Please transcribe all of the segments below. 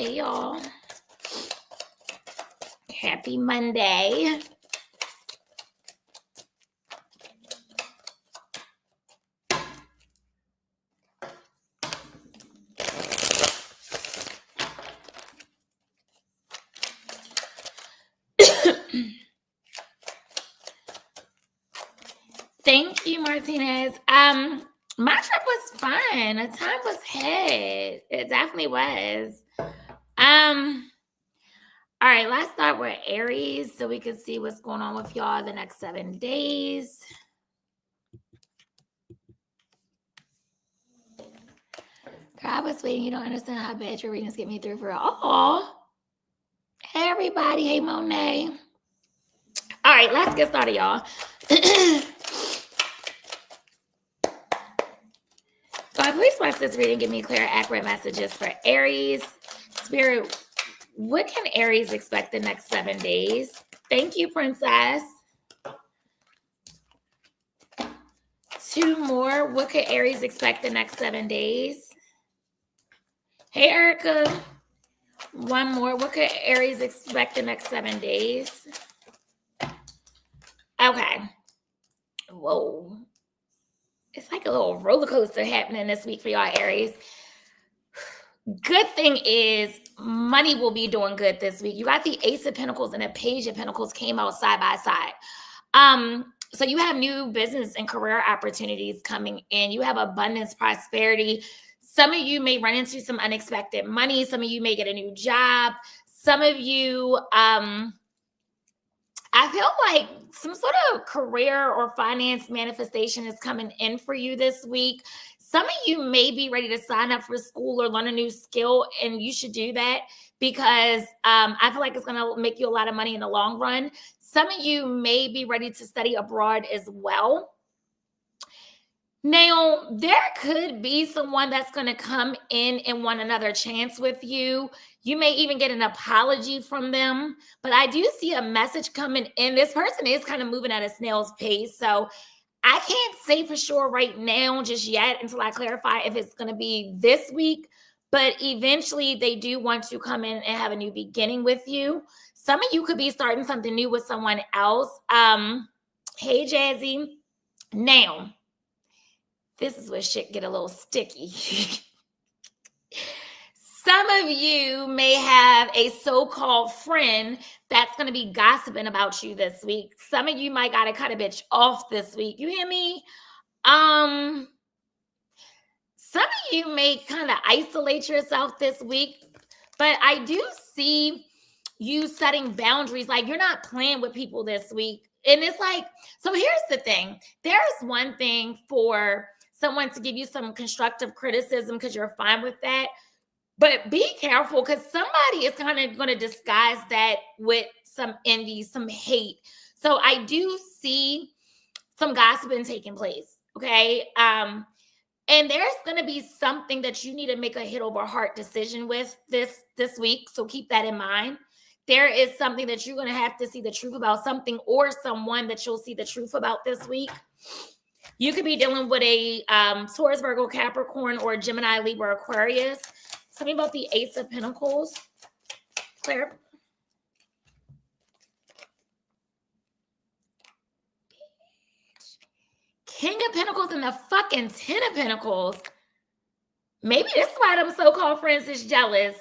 Hey, y'all. Happy Monday. Thank you, Martinez. My trip was fun. The time was had. It definitely was. All right, let's start with Aries so we can see what's going on with y'all the next 7 days. Girl, I was waiting. You don't understand how bad your readings get me through for all. Hey, everybody. Hey, Monet. All right, let's get started, y'all. God, please watch this reading. Give me clear, accurate messages for Aries. Spirit, what can Aries expect the next 7 days? Thank you, Princess. 2 more. What could Aries expect the next 7 days? Hey, Erica. 1 more. What could Aries expect the next 7 days? Okay. Whoa. It's like a little roller coaster happening this week for y'all, Aries. Good thing is money will be doing good this week. You got the Ace of Pentacles and the Page of Pentacles came out side by side. So you have new business and career opportunities coming in. You have abundance, prosperity. Some of you may run into some unexpected money. Some of you may get a new job. Some of you, I feel like some sort of career or finance manifestation is coming in for you this week. Some of you may be ready to sign up for school or learn a new skill, and you should do that because I feel like it's going to make you a lot of money in the long run. Some of you may be ready to study abroad as well. Now, there could be someone that's going to come in and want another chance with you. You may even get an apology from them, but I do see a message coming in. This person is kind of moving at a snail's pace, so I can't say for sure right now just yet until I clarify if it's going to be this week, but eventually they do want to come in and have a new beginning with you. Some of you could be starting something new with someone else. Hey, Jazzy. Now, this is where shit get a little sticky. Some of you may have a so-called friend that's going to be gossiping about you this week. Some of you might got to cut a bitch off this week. You hear me? Some of you may kind of isolate yourself this week, but I do see you setting boundaries. Like you're not playing with people this week. And it's like, so here's the thing. There's one thing for someone to give you some constructive criticism because you're fine with that. But be careful because somebody is kind of going to disguise that with some envy, some hate. So I do see some gossiping taking place, okay? And there's going to be something that you need to make a head over heart decision with this week. So keep that in mind. There is something that you're going to have to see the truth about, something or someone that you'll see the truth about this week. You could be dealing with a Taurus, Virgo, Capricorn, or Gemini, Libra, Aquarius. Tell me about the Ace of Pentacles. Claire. King of Pentacles and the fucking 10 of Pentacles. Maybe this is why them so-called friends is jealous.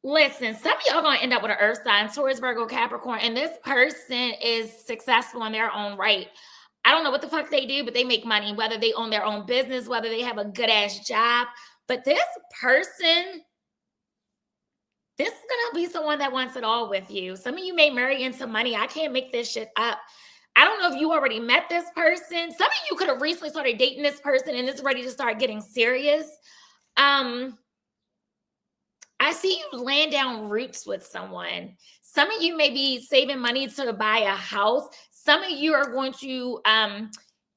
Listen, some of y'all going to end up with an earth sign, Taurus, Virgo, Capricorn, and this person is successful in their own right. I don't know what the fuck they do, but they make money, whether they own their own business, whether they have a good-ass job. But this person, this is going to be someone that wants it all with you. Some of you may marry into money. I can't make this shit up. I don't know if you already met this person. Some of you could have recently started dating this person and is ready to start getting serious. I see you laying down roots with someone. Some of you may be saving money to buy a house. Some of you are going to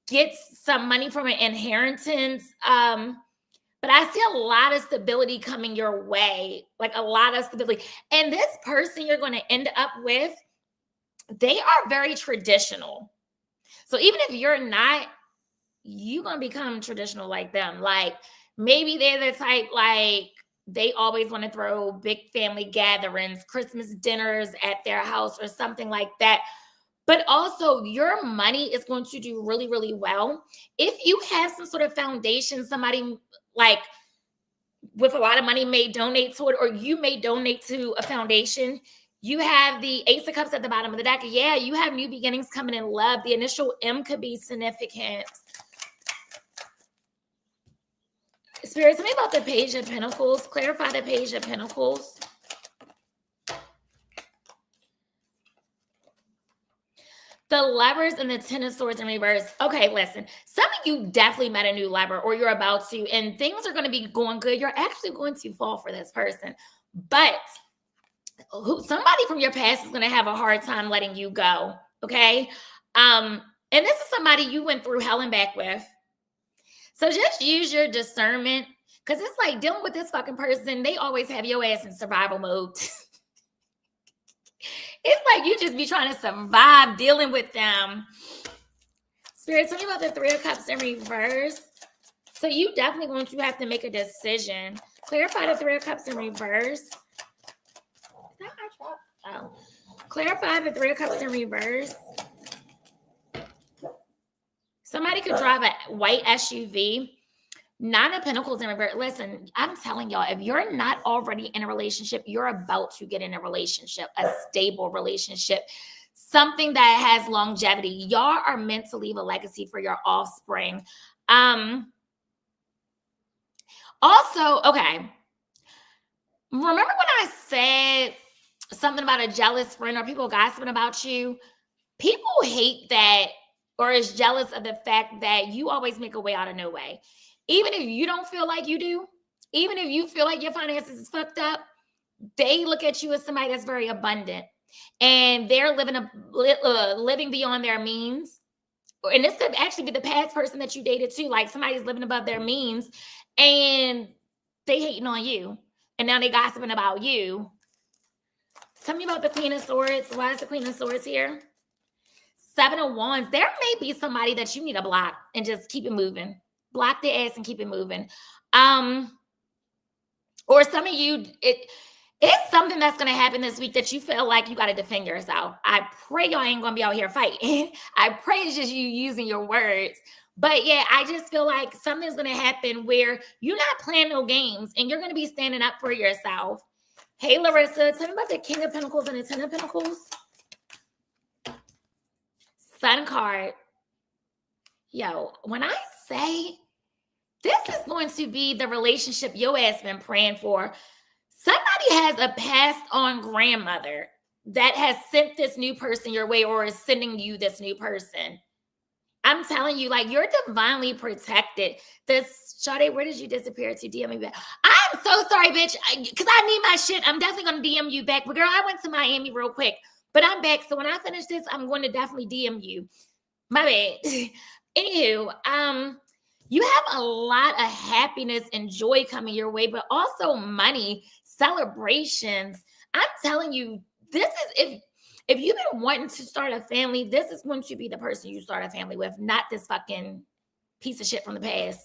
get some money from an inheritance. But I see a lot of stability coming your way, like a lot of stability. And this person you're going to end up with, they are very traditional. So even if you're not, you're going to become traditional like them. Like maybe they're the type like, They always want to throw big family gatherings, Christmas dinners at their house or something like that. But also your money is going to do really, really well. If you have some sort of foundation, somebody like with a lot of money may donate to it, or you may donate to a foundation. You have the Ace of Cups at the bottom of the deck. Yeah, you have new beginnings coming in love. The initial M could be significant. Spirit, tell me about the Page of Pentacles. Clarify the Page of Pentacles. The Lovers and the Ten of Swords in reverse. Okay, listen. Some of you definitely met a new lover, or you're about to, and things are going to be going good. You're actually going to fall for this person. But somebody from your past is going to have a hard time letting you go. Okay? And this is somebody you went through hell and back with. So just use your discernment, because it's like dealing with this fucking person. They always have your ass in survival mode. It's like you just be trying to survive dealing with them. Spirit, tell me about the Three of Cups in reverse. So you definitely going to have to make a decision. Clarify the Three of Cups in reverse. Is that my truck? Oh. Clarify the Three of Cups in reverse. Somebody could drive a white SUV. Nine of Pentacles in reverse. Listen, I'm telling y'all, if you're not already in a relationship, you're about to get in a relationship, a stable relationship, something that has longevity. Y'all are meant to leave a legacy for your offspring. Also, okay. Remember when I said something about a jealous friend or people gossiping about you? People hate that, or is jealous of the fact that you always make a way out of no way. Even if you don't feel like you do, even if you feel like your finances is fucked up, they look at you as somebody that's very abundant, and they're living beyond their means. And this could actually be the past person that you dated too. Like somebody's living above their means and they hating on you. And now they gossiping about you. Tell me about the Queen of Swords. Why is the Queen of Swords here? Seven of Wands. There may be somebody that you need to block and just keep it moving. Block their ass and keep it moving. Or some of you, it's something that's going to happen this week that you feel like you got to defend yourself. I pray y'all ain't going to be out here fighting. I pray it's just you using your words. But yeah, I just feel like something's going to happen where you're not playing no games and you're going to be standing up for yourself. Hey, Larissa, tell me about the King of Pentacles and the Ten of Pentacles. Sun card. Yo, when I say this is going to be the relationship your ass been praying for, somebody has a passed on grandmother that has sent this new person your way or is sending you this new person. I'm telling you, like, you're divinely protected. This, Sade, where did you disappear to? DM me back. I'm so sorry, bitch, because I need my shit. I'm definitely going to DM you back. But girl, I went to Miami real quick, but I'm back. So when I finish this, I'm going to definitely DM you. My bad. Anywho, you have a lot of happiness and joy coming your way, but also money, celebrations. I'm telling you, this is, if you've been wanting to start a family, this is going to be the person you start a family with, not this fucking piece of shit from the past.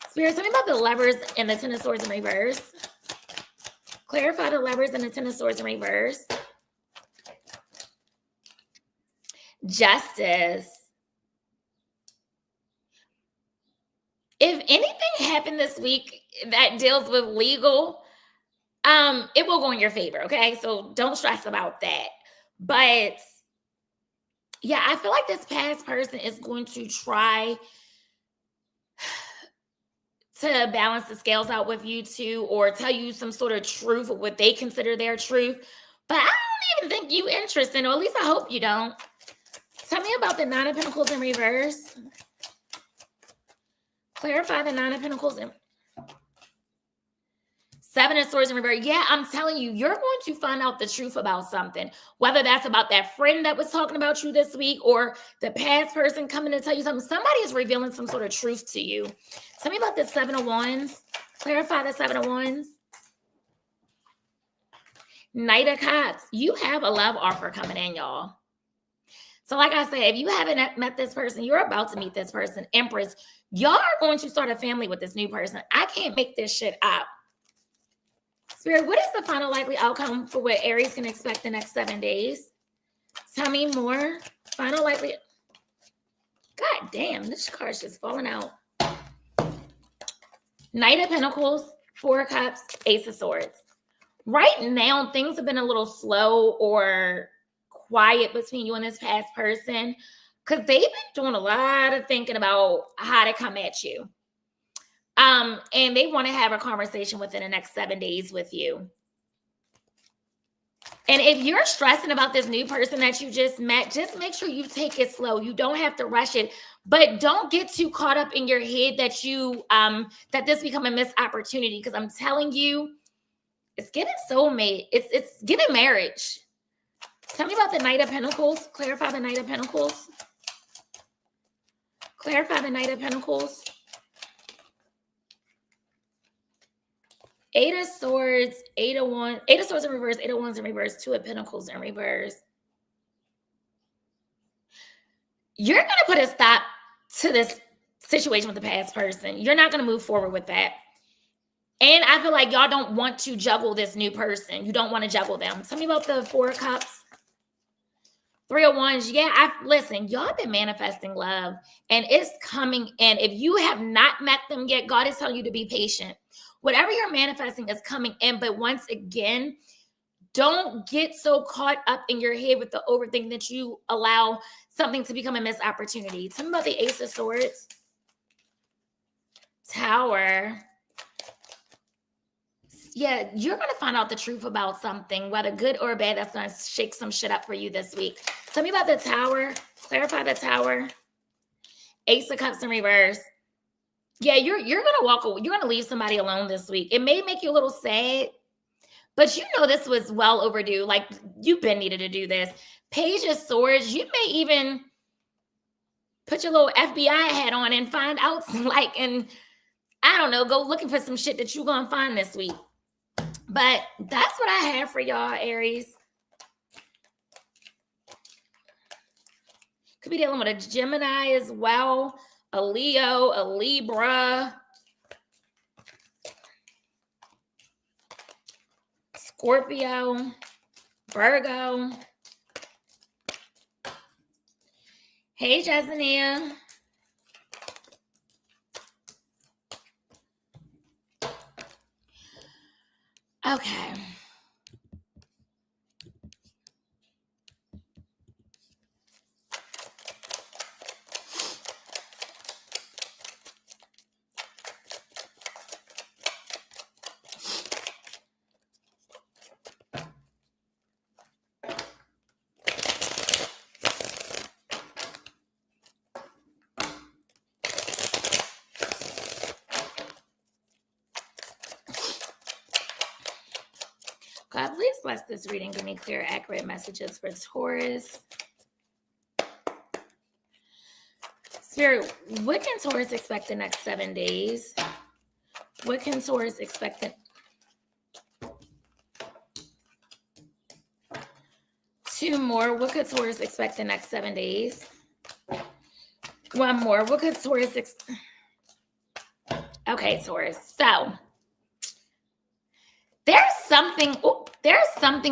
Spirit, tell me about the Lovers and the Ten of Swords in reverse. Clarify the Lovers and the Ten of Swords in reverse. Justice. If anything happened this week that deals with legal, it will go in your favor, okay? So don't stress about that. But yeah, I feel like this past person is going to try to balance the scales out with you too, or tell you some sort of truth of what they consider their truth. But I don't even think you interested, or at least I hope you don't. Tell me about the Nine of Pentacles in reverse. Clarify the Nine of Pentacles and Seven of Swords in reverse. Yeah, I'm telling you, you're going to find out the truth about something, whether that's about that friend that was talking about you this week or the past person coming to tell you something. Somebody is revealing some sort of truth to you. Tell me about the Seven of Wands. Clarify the Seven of Wands. Knight of Cups. You have a love offer coming in, y'all. So like I said, if you haven't met this person, you're about to meet this person. Empress, y'all are going to start a family with this new person. I can't make this shit up. Spirit, what is the final likely outcome for what Aries can expect the next 7 days? Tell me more. Final likely. God damn, this card's just falling out. Knight of Pentacles, Four of Cups, Ace of Swords. Right now, things have been a little slow or quiet between you and this past person because they've been doing a lot of thinking about how to come at you. And they want to have a conversation within the next 7 days with you. And if you're stressing about this new person that you just met, just make sure you take it slow. You don't have to rush it, but don't get too caught up in your head that you that this become a missed opportunity. Because I'm telling you, it's giving soulmate. It's giving marriage. Tell me about the Knight of Pentacles. Clarify the Knight of Pentacles. Clarify the Knight of Pentacles. Eight of Swords, Eight of Wands, Eight of Swords in reverse, Eight of Wands in reverse, Two of Pentacles in reverse. You're going to put a stop to this situation with the past person. You're not going to move forward with that. And I feel like y'all don't want to juggle this new person. You don't want to juggle them. Tell me about the Four of Cups. Three of Wands. Yeah, listen, y'all been manifesting love and it's coming in. If you have not met them yet, God is telling you to be patient. Whatever you're manifesting is coming in. But once again, don't get so caught up in your head with the overthinking that you allow something to become a missed opportunity. Tell me about the Ace of Swords. Tower. Yeah, you're going to find out the truth about something, whether good or bad, that's going to shake some shit up for you this week. Tell me about the Tower. Clarify the Tower. Ace of Cups in reverse. Yeah, you're going to walk away. You're going to leave somebody alone this week. It may make you a little sad, but you know this was well overdue. Like, you've been needed to do this. Page of Swords. You may even put your little FBI hat on and find out, like, and I don't know, go looking for some shit that you're going to find this week. But that's what I have for y'all, Aries. Could be dealing with a Gemini as well, a Leo, a Libra, Scorpio, Virgo. Hey, Jasmine. Okay. God, please bless this reading. Give me clear, accurate messages for Taurus. Spirit, what can Taurus expect the next 7 days? What can Taurus expect? Two more. What could Taurus expect the next 7 days? One more. What could Taurus Okay, Taurus. So there's something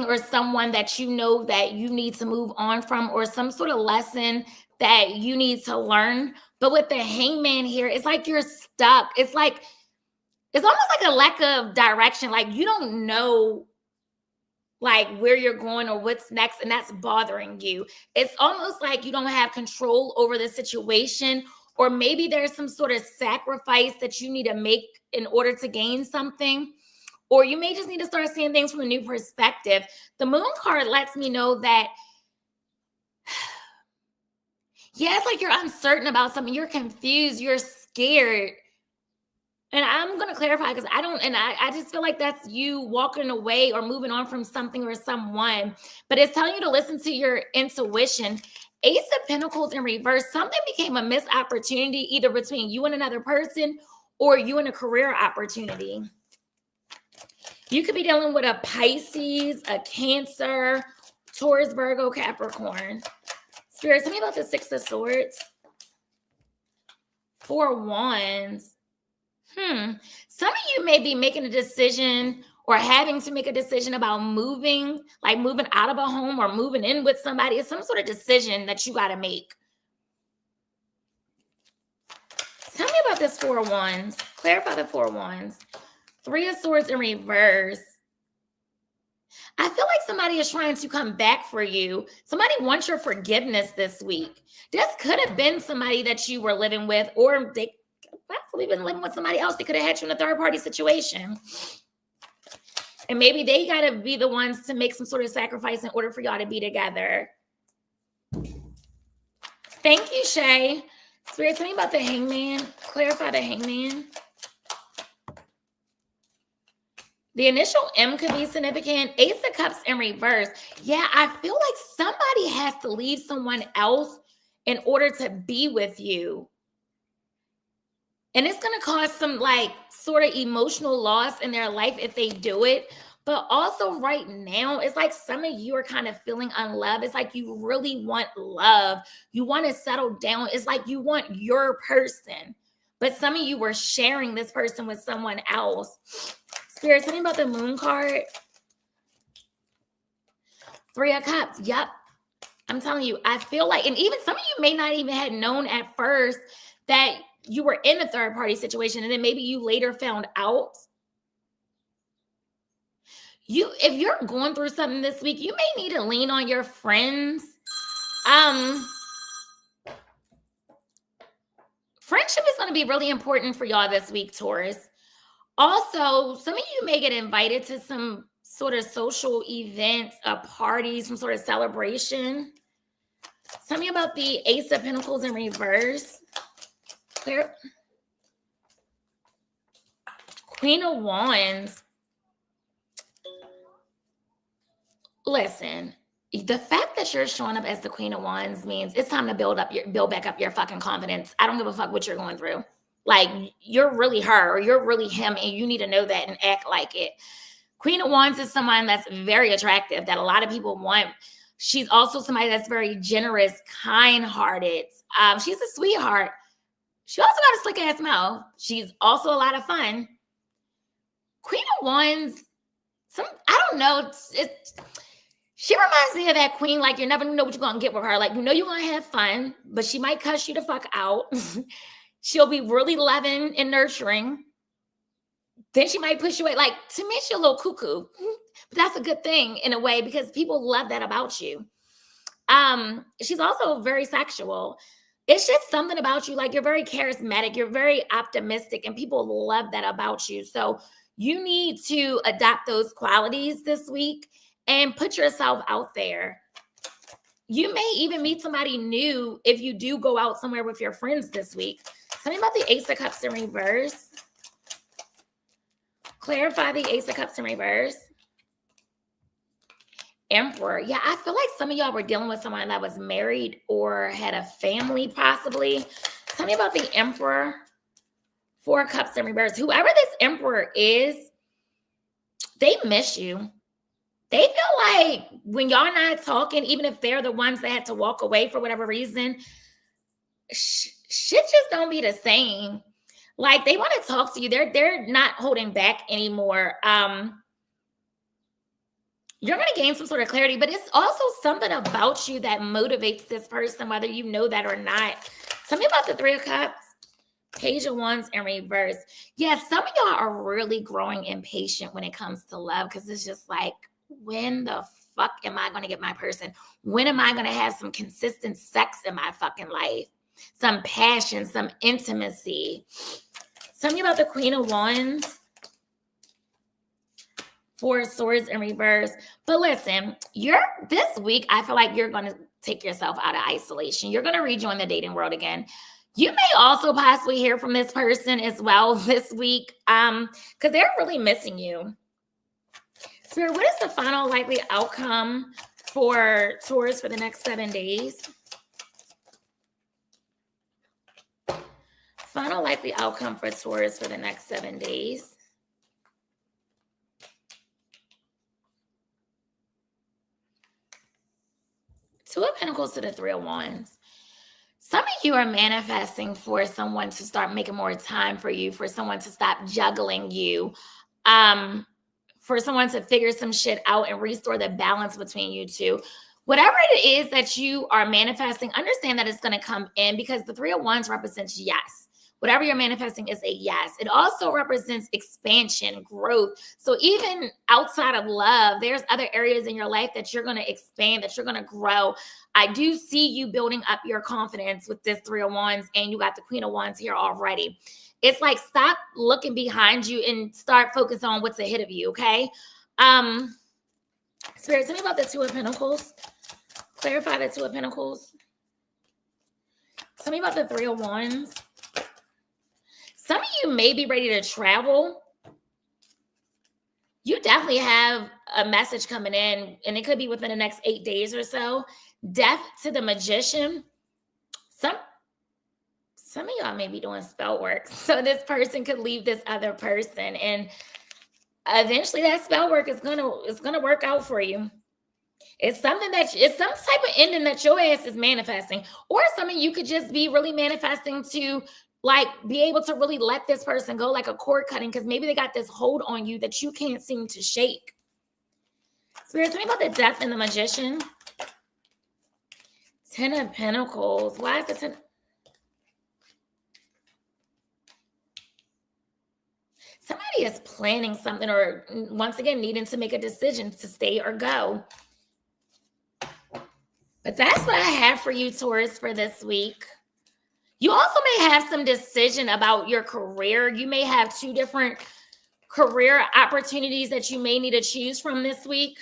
or someone that you know that you need to move on from, or some sort of lesson that you need to learn. But with the Hangman here, it's like you're stuck. It's almost like a lack of direction. Like you don't know like where you're going or what's next, and that's bothering you. It's almost like you don't have control over the situation, or maybe there's some sort of sacrifice that you need to make in order to gain something. Or you may just need to start seeing things from a new perspective. The Moon card lets me know that, yeah, it's like you're uncertain about something. You're confused. You're scared. And I'm going to clarify because I just feel like that's you walking away or moving on from something or someone. But it's telling you to listen to your intuition. Ace of Pentacles in reverse. Something became a missed opportunity either between you and another person or you and a career opportunity. You could be dealing with a Pisces, a Cancer, Taurus, Virgo, Capricorn. Spirit, tell me about the Six of Swords. Four Wands. Some of you may be making a decision or having to make a decision about moving, like moving out of a home or moving in with somebody. It's some sort of decision that you got to make. Tell me about this Four Wands. Clarify the Four Wands. Three of Swords in reverse. I feel like somebody is trying to come back for you. Somebody wants your forgiveness this week. This could have been somebody that you were living with, or they possibly been living with somebody else. They could have had you in a third-party situation. And maybe they got to be the ones to make some sort of sacrifice in order for y'all to be together. Thank you, Shay. Spirit, tell me about the Hangman. Clarify the Hangman. The initial M could be significant. Ace of Cups in reverse. Yeah, I feel like somebody has to leave someone else in order to be with you. And it's going to cause some like sort of emotional loss in their life if they do it. But also right now, it's like some of you are kind of feeling unloved. It's like you really want love. You want to settle down. It's like you want your person. But some of you were sharing this person with someone else. Spirit, tell me about the Moon card. Three of Cups. Yep. I'm telling you, I feel like, and even some of you may not even have known at first that you were in a third party situation, and then maybe you later found out. If you're going through something this week, you may need to lean on your friends. Friendship is going to be really important for y'all this week, Taurus. Also, some of you may get invited to some sort of social events, a party, some sort of celebration. Tell me about the Ace of Pentacles in reverse. Clear. Queen of Wands. Listen, the fact that you're showing up as the Queen of Wands means it's time to build back up your fucking confidence. I don't give a fuck what you're going through. Like, you're really her or you're really him, and you need to know that and act like it. Queen of Wands is someone that's very attractive, that a lot of people want. She's also somebody that's very generous, kind-hearted. She's a sweetheart. She also got a slick-ass mouth. She's also a lot of fun. Queen of Wands, I don't know. She reminds me of that queen, like you never know what you're going to get with her. Like, you know you're going to have fun, but she might cuss you the fuck out. She'll be really loving and nurturing. Then she might push you away. Like, to me, she's a little cuckoo. But that's a good thing in a way because people love that about you. She's also very sexual. It's just something about you. Like, you're very charismatic. You're very optimistic. And people love that about you. So you need to adopt those qualities this week and put yourself out there. You may even meet somebody new if you do go out somewhere with your friends this week. Tell me about the Ace of Cups in reverse. Clarify the Ace of Cups in reverse. Emperor. Yeah, I feel like some of y'all were dealing with someone that was married or had a family possibly. Tell me about the Emperor. Four Cups in reverse. Whoever this Emperor is, they miss you. They feel like when y'all not talking, even if they're the ones that had to walk away for whatever reason, shit just don't be the same. Like, they want to talk to you. They're not holding back anymore. You're going to gain some sort of clarity, but it's also something about you that motivates this person, whether you know that or not. Tell me about the Three of Cups. Page of Wands in reverse. Yeah, some of y'all are really growing impatient when it comes to love because it's just like, when the fuck am I going to get my person? When am I going to have some consistent sex in my fucking life? Some passion, some intimacy. Tell me about the Queen of Wands. Four of Swords in reverse. But listen, this week, I feel like you're going to take yourself out of isolation. You're going to rejoin the dating world again. You may also possibly hear from this person as well this week because they're really missing you. Spirit, what is the final likely outcome for Taurus for the next 7 days? Final likely outcome for Taurus for the next 7 days. Two of Pentacles to the Three of Wands. Some of you are manifesting for someone to start making more time for you, for someone to stop juggling you, for someone to figure some shit out and restore the balance between you two. Whatever it is that you are manifesting, understand that it's going to come in, because the Three of Wands represents yes. Whatever you're manifesting is a yes. It also represents expansion, growth. So even outside of love, there's other areas in your life that you're going to expand, that you're going to grow. I do see you building up your confidence with this Three of Wands, and you got the Queen of Wands here already. It's like, stop looking behind you and start focusing on what's ahead of you, okay? Spirit, tell me about the Two of Pentacles. Clarify the Two of Pentacles. Tell me about the Three of Wands. Some of you may be ready to travel. You definitely have a message coming in, and it could be within the next 8 days or so. Death to the Magician. Some of y'all may be doing spell work. So this person could leave this other person, and eventually that spell work is gonna work out for you. It's something it's some type of ending that your ass is manifesting, or some of you could just be really manifesting to like be able to really let this person go, like a cord cutting, because maybe they got this hold on you that you can't seem to shake. Spirit, tell me about the Death and the Magician. Ten of Pentacles. Why is the Ten? Somebody is planning something, or once again needing to make a decision to stay or go. But that's what I have for you, Taurus, for this week. You also may have some decision about your career. You may have 2 different career opportunities that you may need to choose from this week.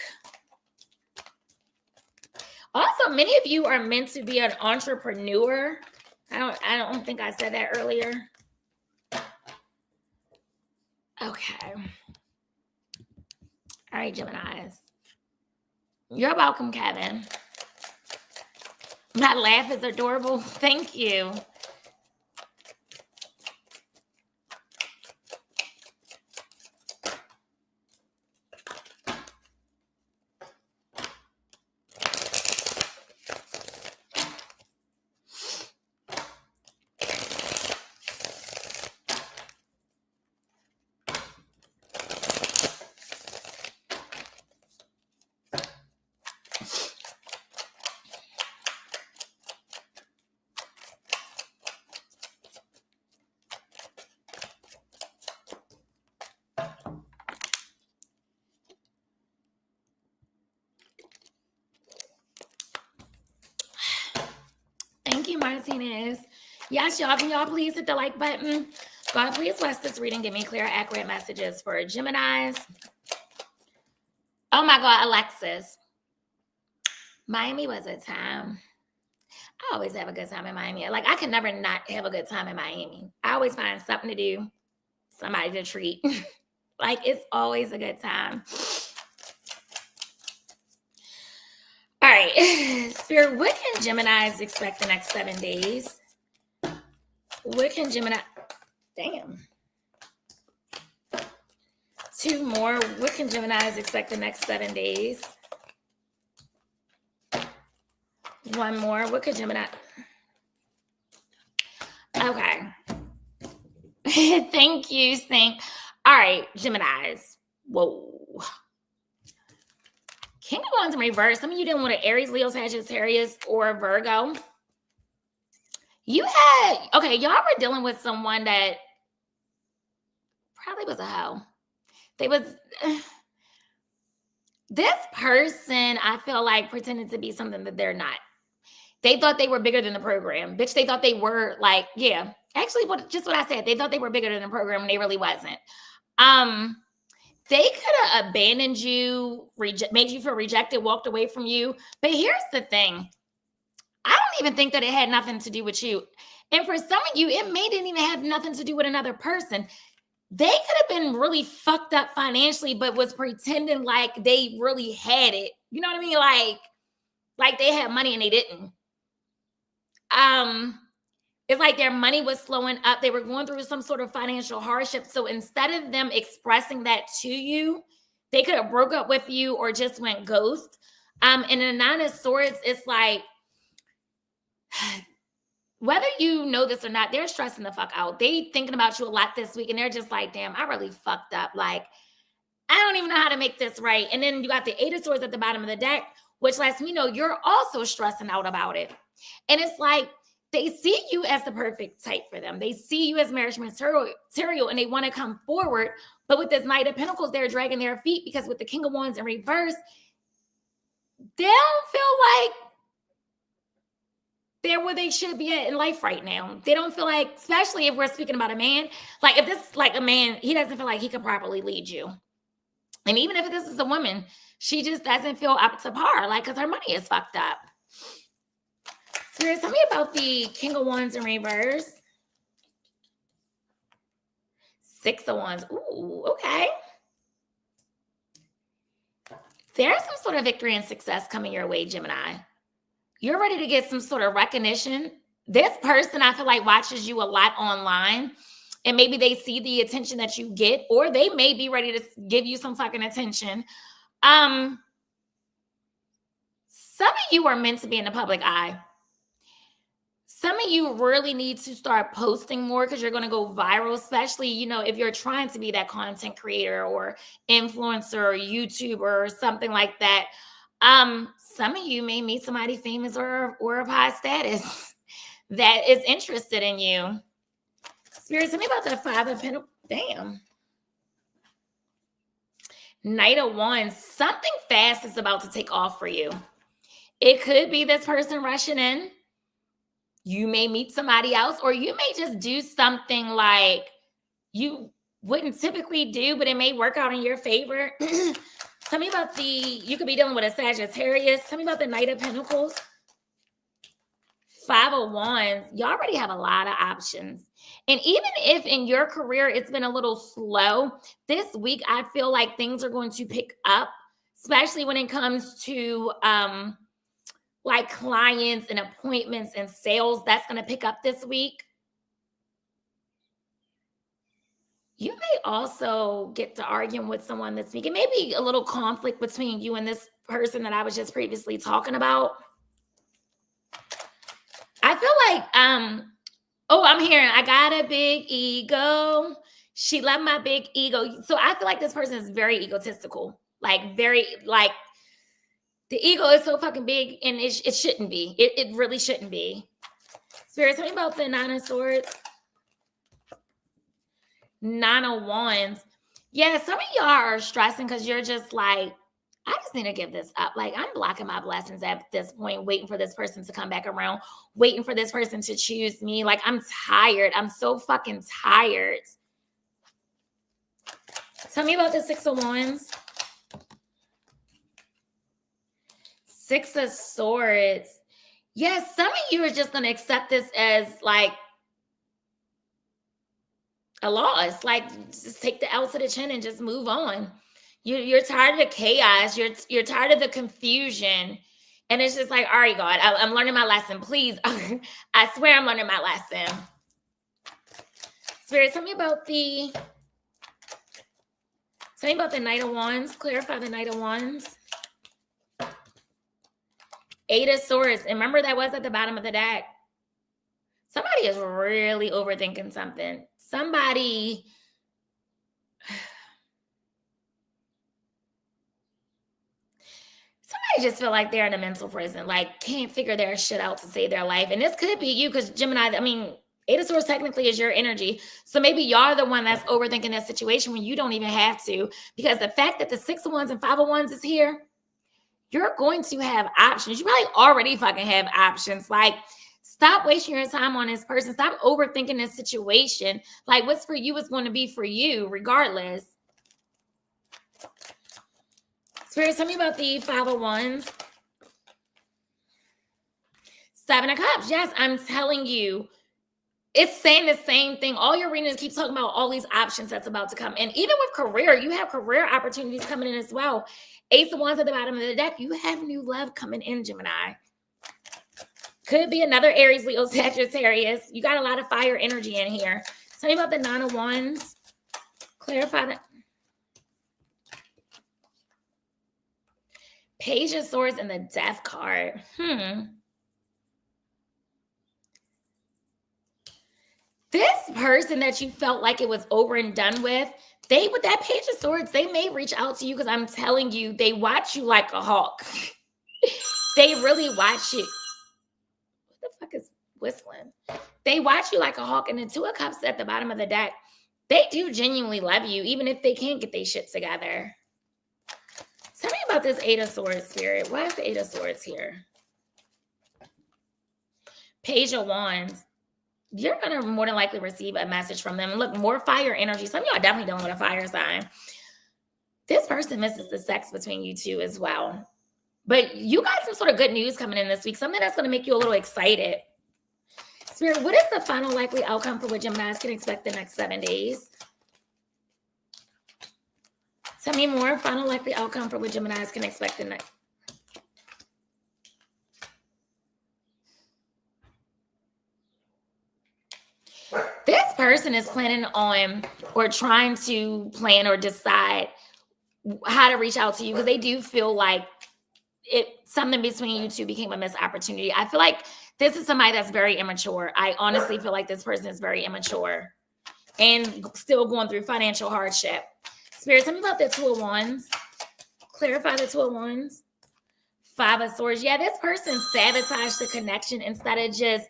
Also, many of you are meant to be an entrepreneur. I don't think I said that earlier. Okay. All right, Geminis. You're welcome, Kevin. My laugh is adorable. Thank you. Thank you, Martinez. Yes, y'all, can y'all please hit the like button? God, please bless this reading. Give me clear, accurate messages for Geminis. Oh my God, Alexis. Miami was a time. I always have a good time in Miami. Like, I can never not have a good time in Miami. I always find something to do, somebody to treat. Like, it's always a good time. All right, Spirit, what can Geminis expect the next 7 days? What can Gemini, damn. 2 more. What can Geminis expect the next 7 days? 1 more. What could Gemini? Okay. Thank you, Saint. All right, Geminis. Whoa. King of Wands in reverse. Some of you dealing with an Aries, Leo, Sagittarius, or Virgo. You had, okay, y'all were dealing with someone that probably was a hoe. This person, I feel like, pretended to be something that they're not. They thought they were bigger than the program. Bitch, they thought they were like, yeah. Actually, just what I said. They thought they were bigger than the program, and they really wasn't. They could have abandoned you, made you feel rejected, walked away from you. But here's the thing. I don't even think that it had nothing to do with you. And for some of you, it didn't even have nothing to do with another person. They could have been really fucked up financially, but was pretending like they really had it. You know what I mean? Like they had money and they didn't. It's like their money was slowing up. They were going through some sort of financial hardship. So instead of them expressing that to you, they could have broke up with you or just went ghost. And in the Nine of Swords, it's like whether you know this or not, they're stressing the fuck out. They thinking about you a lot this week, and they're just like, damn, I really fucked up. Like, I don't even know how to make this right. And then you got the Eight of Swords at the bottom of the deck, which lets me know you're also stressing out about it. And it's like, they see you as the perfect type for them. They see you as marriage material, and they want to come forward. But with this Knight of Pentacles, they're dragging their feet because with the King of Wands in reverse, they don't feel like they're where they should be at in life right now. They don't feel like, especially if we're speaking about a man, like if this like a man, he doesn't feel like he could properly lead you. And even if this is a woman, she just doesn't feel up to par, like, because her money is fucked up. Spirit, tell me about the King of Wands in reverse. Six of Wands. Ooh, okay. There's some sort of victory and success coming your way, Gemini. You're ready to get some sort of recognition. This person, I feel like, watches you a lot online, and maybe they see the attention that you get, or they may be ready to give you some fucking attention. Some of you are meant to be in the public eye. Some of you really need to start posting more because you're going to go viral, especially, you know, if you're trying to be that content creator or influencer or YouTuber or something like that. Some of you may meet somebody famous or of high status that is interested in you. Spirit, tell me about the Five of Pentacles. Damn. Knight of Wands. Something fast is about to take off for you. It could be this person rushing in. You may meet somebody else, or you may just do something like you wouldn't typically do, but it may work out in your favor. Tell me about you could be dealing with a Sagittarius. Tell me about the Knight of Pentacles. Five of Wands. You already have a lot of options. And even if in your career it's been a little slow, this week I feel like things are going to pick up, especially when it comes to like clients and appointments and sales. That's going to pick up this week. You may also get to arguing with someone this week. It may be a little conflict between you and this person that I was just previously talking about. I feel like, I'm hearing, I got a big ego. She loved my big ego. So I feel like this person is very egotistical, like very, like, the ego is so fucking big, and it shouldn't be. It really shouldn't be. Spirit, tell me about the Nine of Swords. Nine of Wands. Yeah, some of y'all are stressing because you're just like, I just need to give this up. Like, I'm blocking my blessings at this point, waiting for this person to come back around, waiting for this person to choose me. Like, I'm tired. I'm so fucking tired. Tell me about the Six of Wands. Six of Swords. Yes, some of you are just going to accept this as like a loss. Like, just take the L to the chin and just move on. You're tired of the chaos. You're tired of the confusion. And it's just like, all right, God, I'm learning my lesson. Please, I swear I'm learning my lesson. Spirit, tell me about the Knight of Wands. Clarify the Knight of Wands. Eight of Swords. And remember, that was at the bottom of the deck. Somebody is really overthinking something. Somebody just feel like they're in a mental prison, like can't figure their shit out to save their life. And this could be you, because Gemini, I mean, Eight of Swords technically is your energy. So maybe y'all the one that's overthinking that situation when you don't even have to, because the fact that the Six of Wands and Five of Wands is here, you're going to have options. You probably already fucking have options. Like, stop wasting your time on this person. Stop overthinking this situation. Like, what's for you is going to be for you regardless. Spirit, tell me about the Five of Wands. Seven of Cups. Yes, I'm telling you, it's saying the same thing. All your readings keep talking about all these options that's about to come. And even with career, you have career opportunities coming in as well. Ace of Wands at the bottom of the deck. You have new love coming in, Gemini. Could be another Aries, Leo, Sagittarius. You got a lot of fire energy in here. Tell me about the Nine of Wands. Clarify that. Page of Swords and the Death card. person that you felt like it was over and done with, they, with that Page of Swords, they may reach out to you because I'm telling you, they watch you like a hawk. They really watch you. What the fuck is whistling? They watch you like a hawk. And the Two of Cups at the bottom of the deck, they do genuinely love you, even if they can't get their shit together. Tell me about this Eight of Swords, Spirit. Why is the Eight of Swords here? Page of Wands. You're going to more than likely receive a message from them. Look, more fire energy. Some of y'all definitely dealing with a fire sign. This person misses the sex between you two as well. But you got some sort of good news coming in this week. Something that's going to make you a little excited. Spirit, what is the final likely outcome for what Geminis can expect the next 7 days? Tell me more. Final likely outcome for what Geminis can expect the next. This person is planning on or trying to plan or decide how to reach out to you because they do feel like something between you two became a missed opportunity. I feel like this is somebody that's very immature. I honestly feel like this person is very immature and still going through financial hardship. Spirit, tell me about the Two of Wands. Clarify the Two of Wands. Five of Swords. Yeah, this person sabotaged the connection instead of just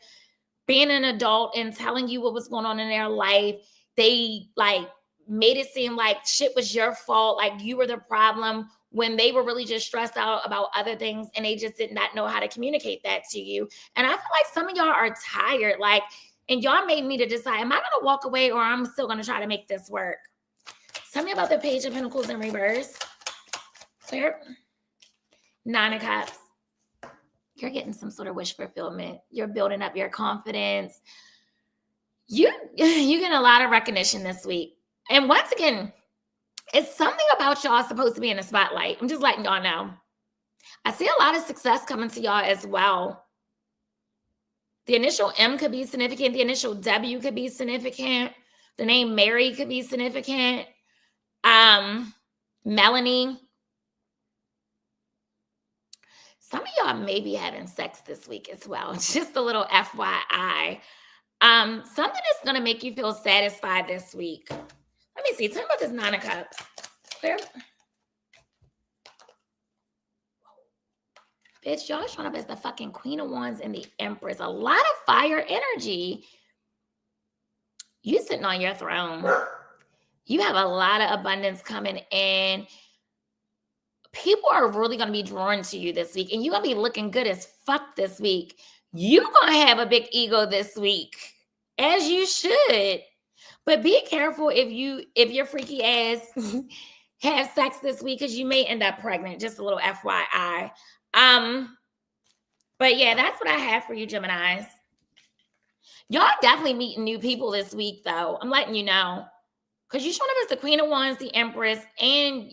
being an adult and telling you what was going on in their life. They like made it seem like shit was your fault, like you were the problem, when they were really just stressed out about other things and they just did not know how to communicate that to you. And I feel like some of y'all are tired, like, and y'all made me to decide, am I going to walk away or I'm still going to try to make this work? Tell me about the Page of Pentacles in reverse. Clear. Nine of Cups. You're getting some sort of wish fulfillment. You're building up your confidence. You're getting a lot of recognition this week. And once again, it's something about y'all supposed to be in the spotlight. I'm just letting y'all know. I see a lot of success coming to y'all as well. The initial M could be significant. The initial W could be significant. The name Mary could be significant. Melanie. Some of y'all may be having sex this week as well. Just a little FYI. Something that's going to make you feel satisfied this week. Let me see. Tell me about this Nine of Cups. Clear. Bitch, y'all showing up as the fucking Queen of Wands and the Empress. A lot of fire energy. You sitting on your throne. You have a lot of abundance coming in. People are really going to be drawn to you this week. And you're going to be looking good as fuck this week. You're going to have a big ego this week. As you should. But be careful if your freaky ass have sex this week because you may end up pregnant. Just a little FYI. But yeah, that's what I have for you, Geminis. Y'all definitely meeting new people this week, though. I'm letting you know. Because you're showing up as the Queen of Wands, the Empress, and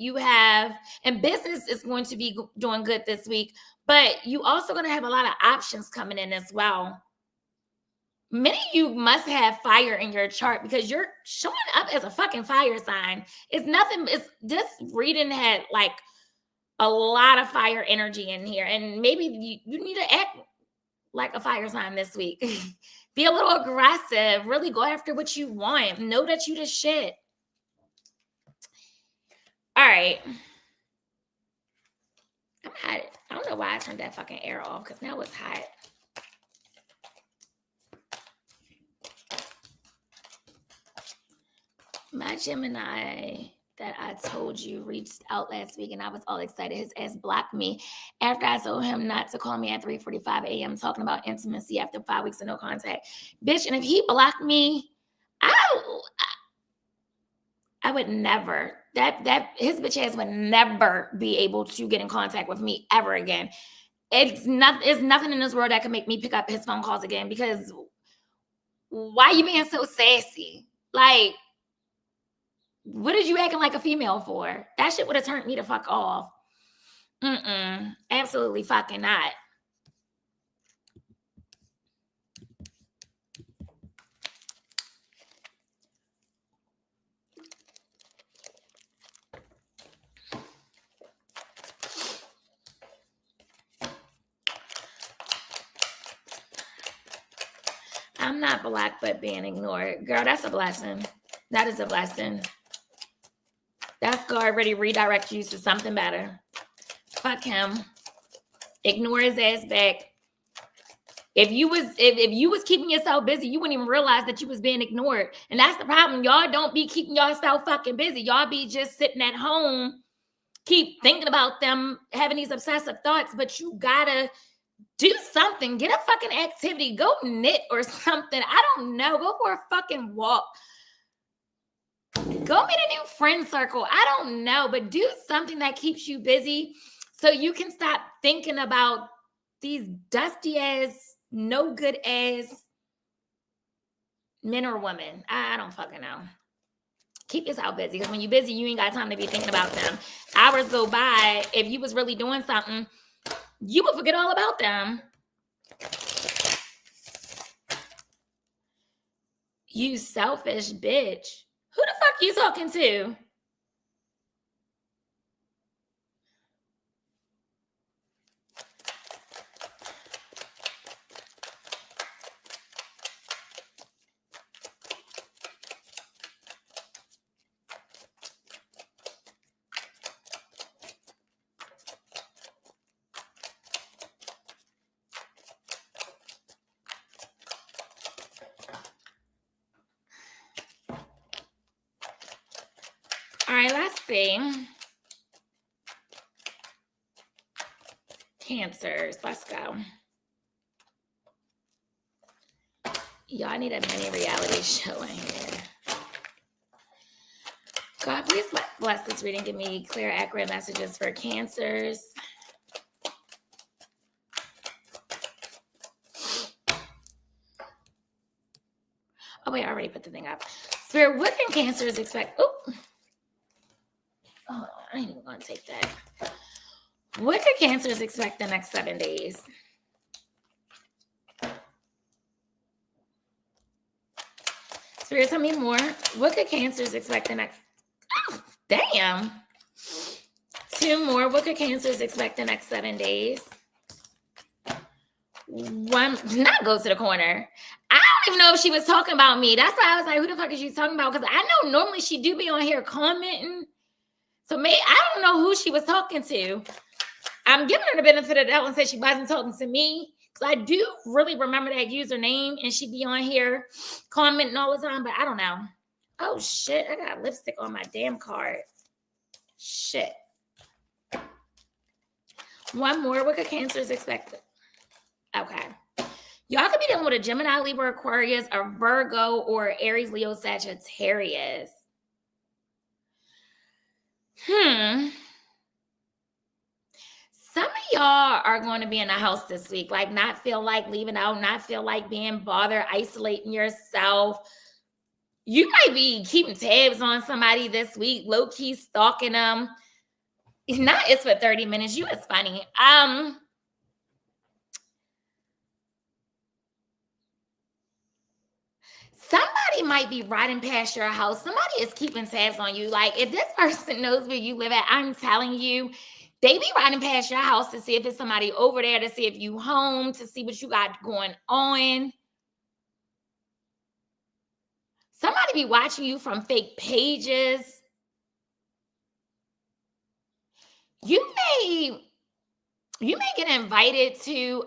and business is going to be doing good this week, but you also going to have a lot of options coming in as well. Many of you must have fire in your chart because you're showing up as a fucking fire sign. This reading had like a lot of fire energy in here, and maybe you need to act like a fire sign this week. Be a little aggressive, really go after what you want. Know that you the shit. All right. I'm hot. I don't know why I turned that fucking air off because now it's hot. My Gemini that I told you reached out last week and I was all excited. His ass blocked me after I told him not to call me at 3:45 a.m. talking about intimacy after 5 weeks of no contact. Bitch, and if he blocked me, I would never, his bitch ass would never be able to get in contact with me ever again. It's nothing in this world that can make me pick up his phone calls again because why you being so sassy? Like, what did you acting like a female for? That shit would have turned me the fuck off. Absolutely fucking not. I I'm not black, but being ignored. Girl, that's a blessing. That is a blessing. That's God already redirect you to something better. Fuck him. Ignore his ass back. If you was keeping yourself busy, you wouldn't even realize that you was being ignored. And that's the problem. Y'all don't be keeping yourself fucking busy. Y'all be just sitting at home, keep thinking about them, having these obsessive thoughts, but you gotta do something. Get a fucking activity. Go knit or something. I don't know. Go for a fucking walk. Go meet a new friend circle. I don't know, but do something that keeps you busy so you can stop thinking about these dusty ass, no good ass men or women. I don't fucking know. Keep yourself busy, because when you're busy, you ain't got time to be thinking about them. Hours go by. If you was really doing something, you would forget all about them. You selfish bitch. Who the fuck you talking to? All right, let's see. Cancers, let's go. Y'all need a mini reality show in here. God, please bless this reading. Give me clear, accurate messages for Cancers. Oh, wait, I already put the thing up. Spirit, what can Cancers expect? Oh, I ain't even going to take that. What could Cancers expect the next 7 days? Spirit, tell me more. What could Cancers expect the next... Oh, damn. 2 more. What could Cancers expect the next 7 days? 1, not go to the corner. I don't even know if she was talking about me. That's why I was like, who the fuck is she talking about? Because I know normally she do be on here commenting. So maybe I don't know who she was talking to. I'm giving her the benefit of the doubt and said she wasn't talking to me. Because I do really remember that username and she be on here commenting all the time, but I don't know. Oh shit, I got lipstick on my damn card. Shit. 1 more. What could Cancers expect? Okay. Y'all could be dealing with a Gemini, Libra, Aquarius, a Virgo, or Aries, Leo, Sagittarius. Some of y'all are going to be in the house this week, like not feel like leaving out, not feel like being bothered, isolating yourself. You might be keeping tabs on somebody this week, low-key stalking them. Not it's for 30 minutes. You is funny. Somebody might be riding past your house. Somebody is keeping tabs on you. Like, if this person knows where you live at, I'm telling you, they be riding past your house to see if it's somebody over there, to see if you home, to see what you got going on. Somebody be watching you from fake pages. You may get invited to,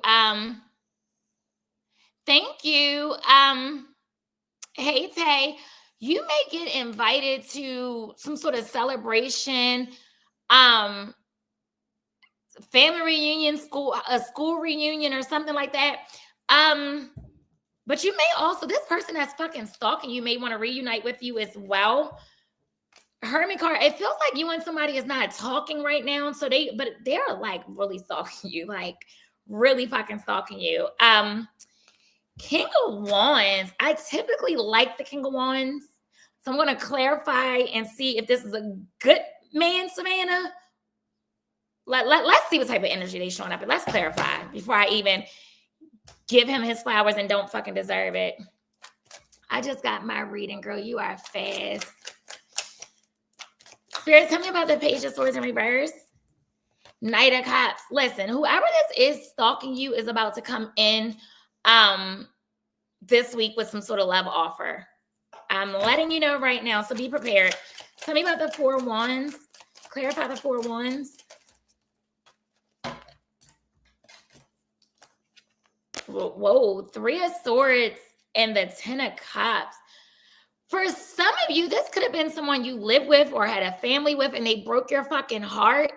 thank you, hey, Tay, you may get invited to some sort of celebration, family reunion, a school reunion or something like that. But you may also, this person that's fucking stalking you may want to reunite with you as well. Hermit card, it feels like you and somebody is not talking right now. So they're like really stalking you, like really fucking stalking you. King of Wands. I typically like the King of Wands. So I'm going to clarify and see if this is a good man, Savannah. Let's see what type of energy they showing up. But let's clarify before I even give him his flowers and don't fucking deserve it. I just got my reading, girl. You are fast. Spirit, tell me about the Page of Swords in reverse. Knight of Cups. Listen, whoever this is stalking you is about to come in this week with some sort of love offer. I'm letting you know right now, so be prepared. Tell me about the 4 Wands. Clarify the 4 Wands. Whoa, 3 of Swords and the 10 of Cups. For some of you, this could have been someone you lived with or had a family with and they broke your fucking heart.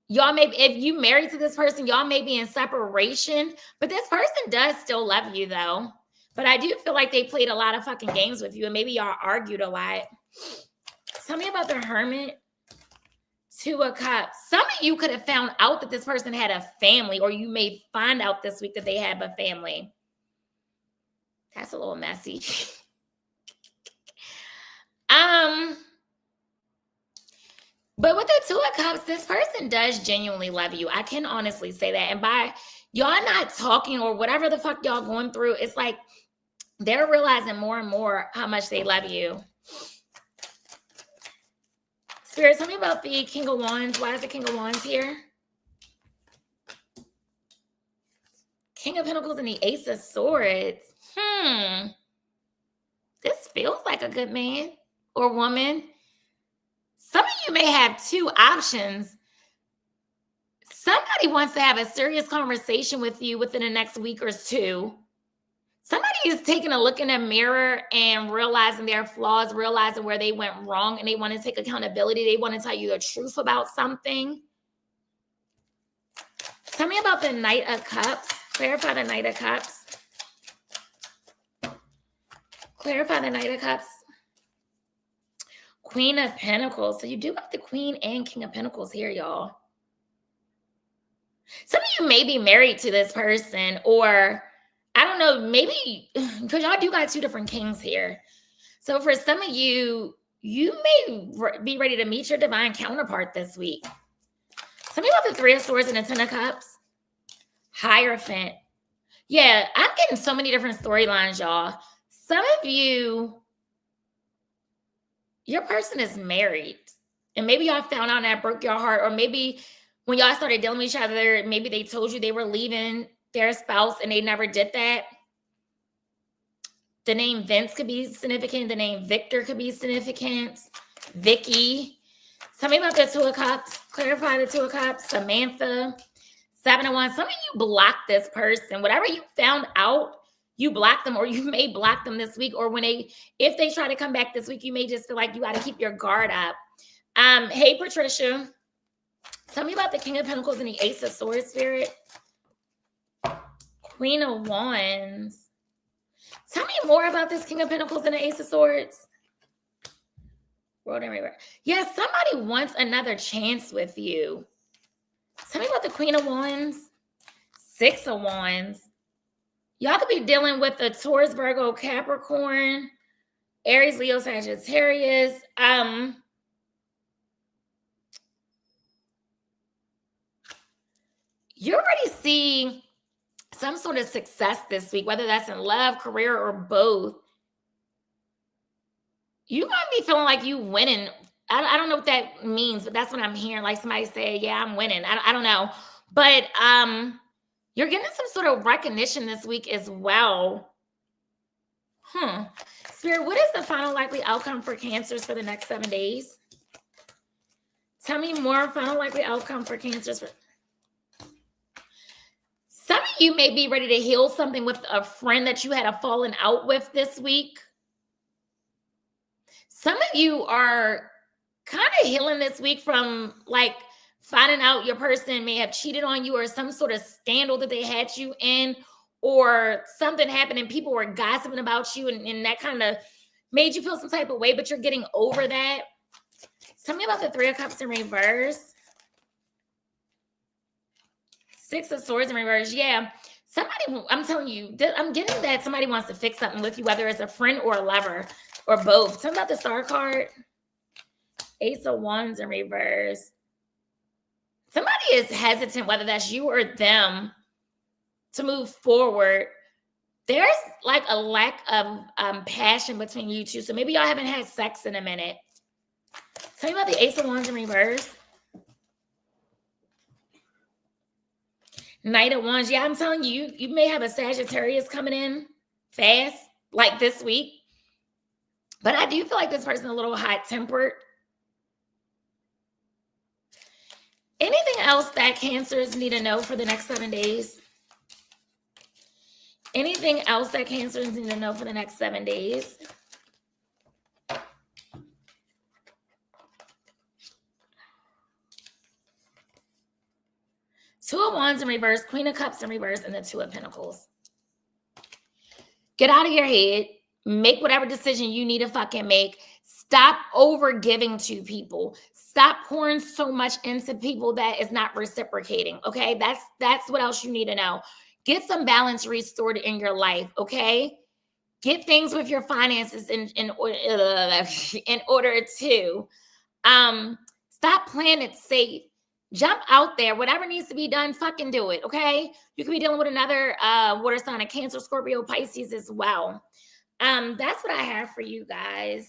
Y'all may, if you married to this person, y'all may be in separation, but this person does still love you though. But I do feel like they played a lot of fucking games with you and maybe y'all argued a lot. Tell me about the Hermit. 2 of Cups. Some of you could have found out that this person had a family, or you may find out this week that they have a family. That's a little messy. But with the 2 of Cups, this person does genuinely love you. I can honestly say that. And by y'all not talking or whatever the fuck y'all going through, it's like they're realizing more and more how much they love you. Spirit, tell me about the King of Wands. Why is the King of Wands here? King of Pentacles and the Ace of Swords. This feels like a good man or woman. Some of you may have 2 options. Somebody wants to have a serious conversation with you within the next week or 2. Somebody is taking a look in the mirror and realizing their flaws, realizing where they went wrong, and they want to take accountability. They want to tell you the truth about something. Tell me about the Knight of Cups. Clarify the Knight of Cups. Clarify the Knight of Cups. Queen of Pentacles. So you do got the Queen and King of Pentacles here, y'all. Some of you may be married to this person, or I don't know, maybe because y'all do got 2 different kings here. So for some of you, you may be ready to meet your divine counterpart this week. Tell me about the 3 of Swords and the 10 of Cups. Hierophant. Yeah, I'm getting so many different storylines, y'all. Some of you, your person is married. And maybe y'all found out and that broke your heart. Or maybe when y'all started dealing with each other, maybe they told you they were leaving their spouse and they never did that. The name Vince could be significant. The name Victor could be significant. Vicky. Tell me about the 2 of Cups. Clarify the 2 of Cups. Samantha. 7 of Wands. Some of you blocked this person. Whatever you found out, you blocked them, or you may block them this week, or when if they try to come back this week, you may just feel like you got to keep your guard up. Hey, Patricia. Tell me about the King of Pentacles and the Ace of Swords, Spirit. Queen of Wands. Tell me more about this King of Pentacles and the Ace of Swords. World in reverse. Yeah, somebody wants another chance with you. Tell me about the Queen of Wands. 6 of Wands. Y'all could be dealing with a Taurus, Virgo, Capricorn, Aries, Leo, Sagittarius. You already see some sort of success this week, whether that's in love, career, or both. You're going to be feeling like you winning. I don't know what that means, but that's what I'm hearing. Like somebody say, yeah, I'm winning. I don't know. But you're getting some sort of recognition this week as well. Spirit, what is the final likely outcome for Cancers for the next 7 days? Tell me more. Final likely outcome for Cancers. Some of you may be ready to heal something with a friend that you had a falling out with this week. Some of you are kind of healing this week from like finding out your person may have cheated on you, or some sort of scandal that they had you in, or something happened and people were gossiping about you, and that kind of made you feel some type of way, but you're getting over that. Tell me about the 3 of Cups in reverse. 6 of Swords in reverse. Yeah, somebody, I'm telling you, I'm getting that somebody wants to fix something with you, whether it's a friend or a lover or both. Tell me about the Star card. Ace of Wands in reverse. Somebody is hesitant, whether that's you or them, to move forward. There's like a lack of passion between you two. So maybe y'all haven't had sex in a minute. Tell me about the Ace of Wands in reverse. Knight of Wands. Yeah, I'm telling you, you may have a Sagittarius coming in. fast like this week. But I do feel like this person is a little hot-tempered. Anything else that Cancers need to know for the next 7 days? Anything else that Cancers need to know for the next 7 days? Two of Wands in reverse, Queen of Cups in reverse, and the Two of Pentacles. Get out of your head. Make whatever decision you need to fucking make. Stop over giving to people. Stop pouring so much into people that is not reciprocating. Okay, that's what else you need to know. Get some balance restored in your life. Okay, get things with your finances in order to stop playing it safe. Jump out there. Whatever needs to be done, fucking do it. Okay, you could be dealing with another water sign, a Cancer, Scorpio, Pisces as well. That's what I have for you guys.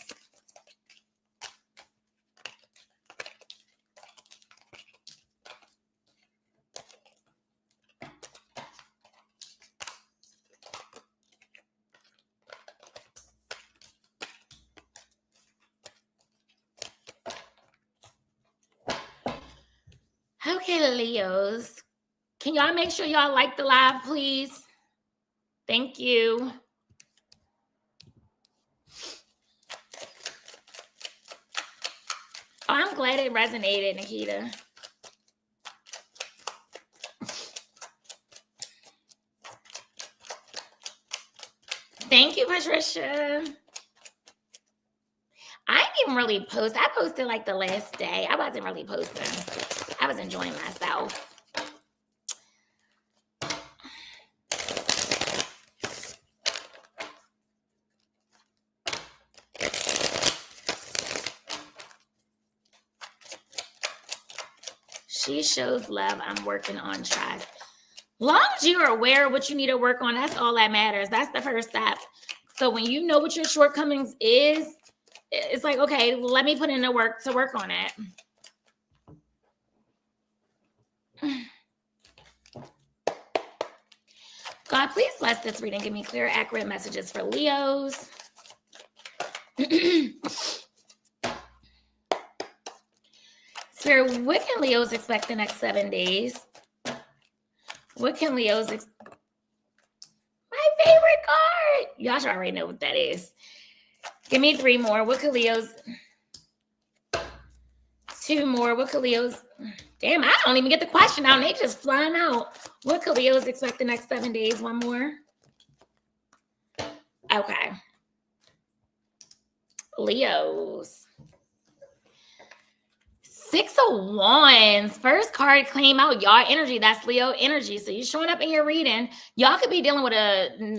Okay, Leos. Can y'all make sure y'all like the live, please? Thank you. Oh, I'm glad it resonated, Nikita. Thank you, Patricia. I didn't even really post. I posted like the last day. I wasn't really posting. I was enjoying myself. She shows love. I'm working on trust. Long as you are aware of what you need to work on, that's all that matters. That's the first step. So when you know what your shortcomings is, it's like, okay, let me put in the work to work on it. God, please bless this reading. Give me clear, accurate messages for Leos. Spirit, what can Leos expect the next 7 days? What can Leos expect? My favorite card. Y'all should already know what that is. Give me 3 more. What could Leos? 2 more. What could Leos? Damn, I don't even get the question out. They just flying out. What could Leos expect the next 7 days? 1 more. Okay. Leos. 6 of Wands. First card came out. Y'all energy. That's Leo energy. So you're showing up in your reading. Y'all could be dealing with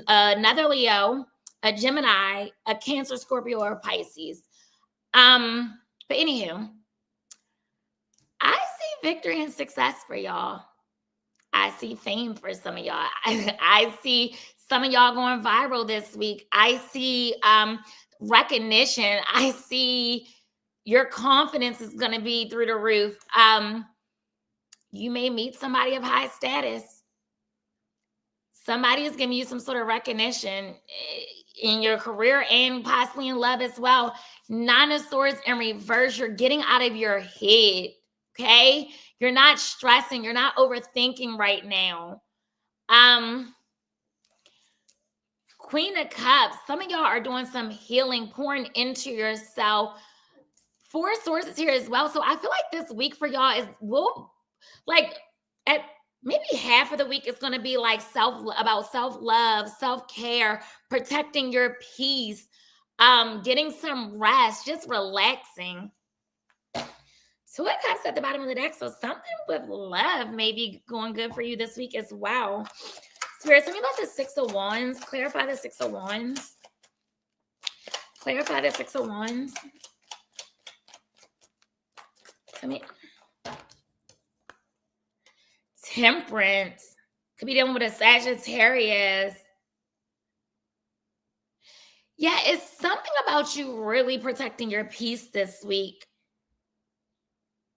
another Leo, a Gemini, a Cancer, Scorpio, or Pisces. But anywho, I see victory and success for y'all. I see fame for some of y'all. I see some of y'all going viral this week. I see recognition. I see your confidence is going to be through the roof. You may meet somebody of high status. Somebody is giving you some sort of recognition in your career and possibly in love as well. 9 of Swords in reverse. You're getting out of your head. Okay? You're not stressing. You're not overthinking right now. Queen of Cups. Some of y'all are doing some healing, pouring into yourself. 4 Swords is here as well. So I feel like this week for y'all is, at maybe half of the week is going to be like about self-love, self-care, protecting your peace, getting some rest, just relaxing. 2 of Cups at the bottom of the deck. So something with love may be going good for you this week as well. Spirit, tell me about the 6 of Wands. Clarify the 6 of Wands. Clarify the 6 of Wands. Tell me. Temperance. Could be dealing with a Sagittarius. Yeah, it's something about you really protecting your peace this week.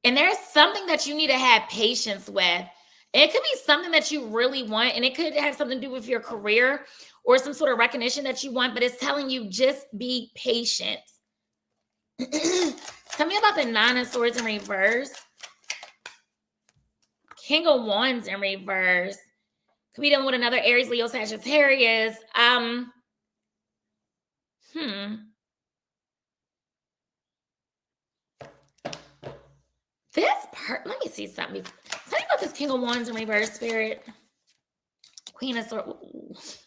And there's something that you need to have patience with. It could be something that you really want, and it could have something to do with your career or some sort of recognition that you want, but it's telling you just be patient. Tell me about the Nine of Swords in reverse. King of Wands in reverse. Could be dealing with another Aries, Leo, Sagittarius. Let me see something. Tell me about this King of Wands in reverse, Spirit. Queen of Swords.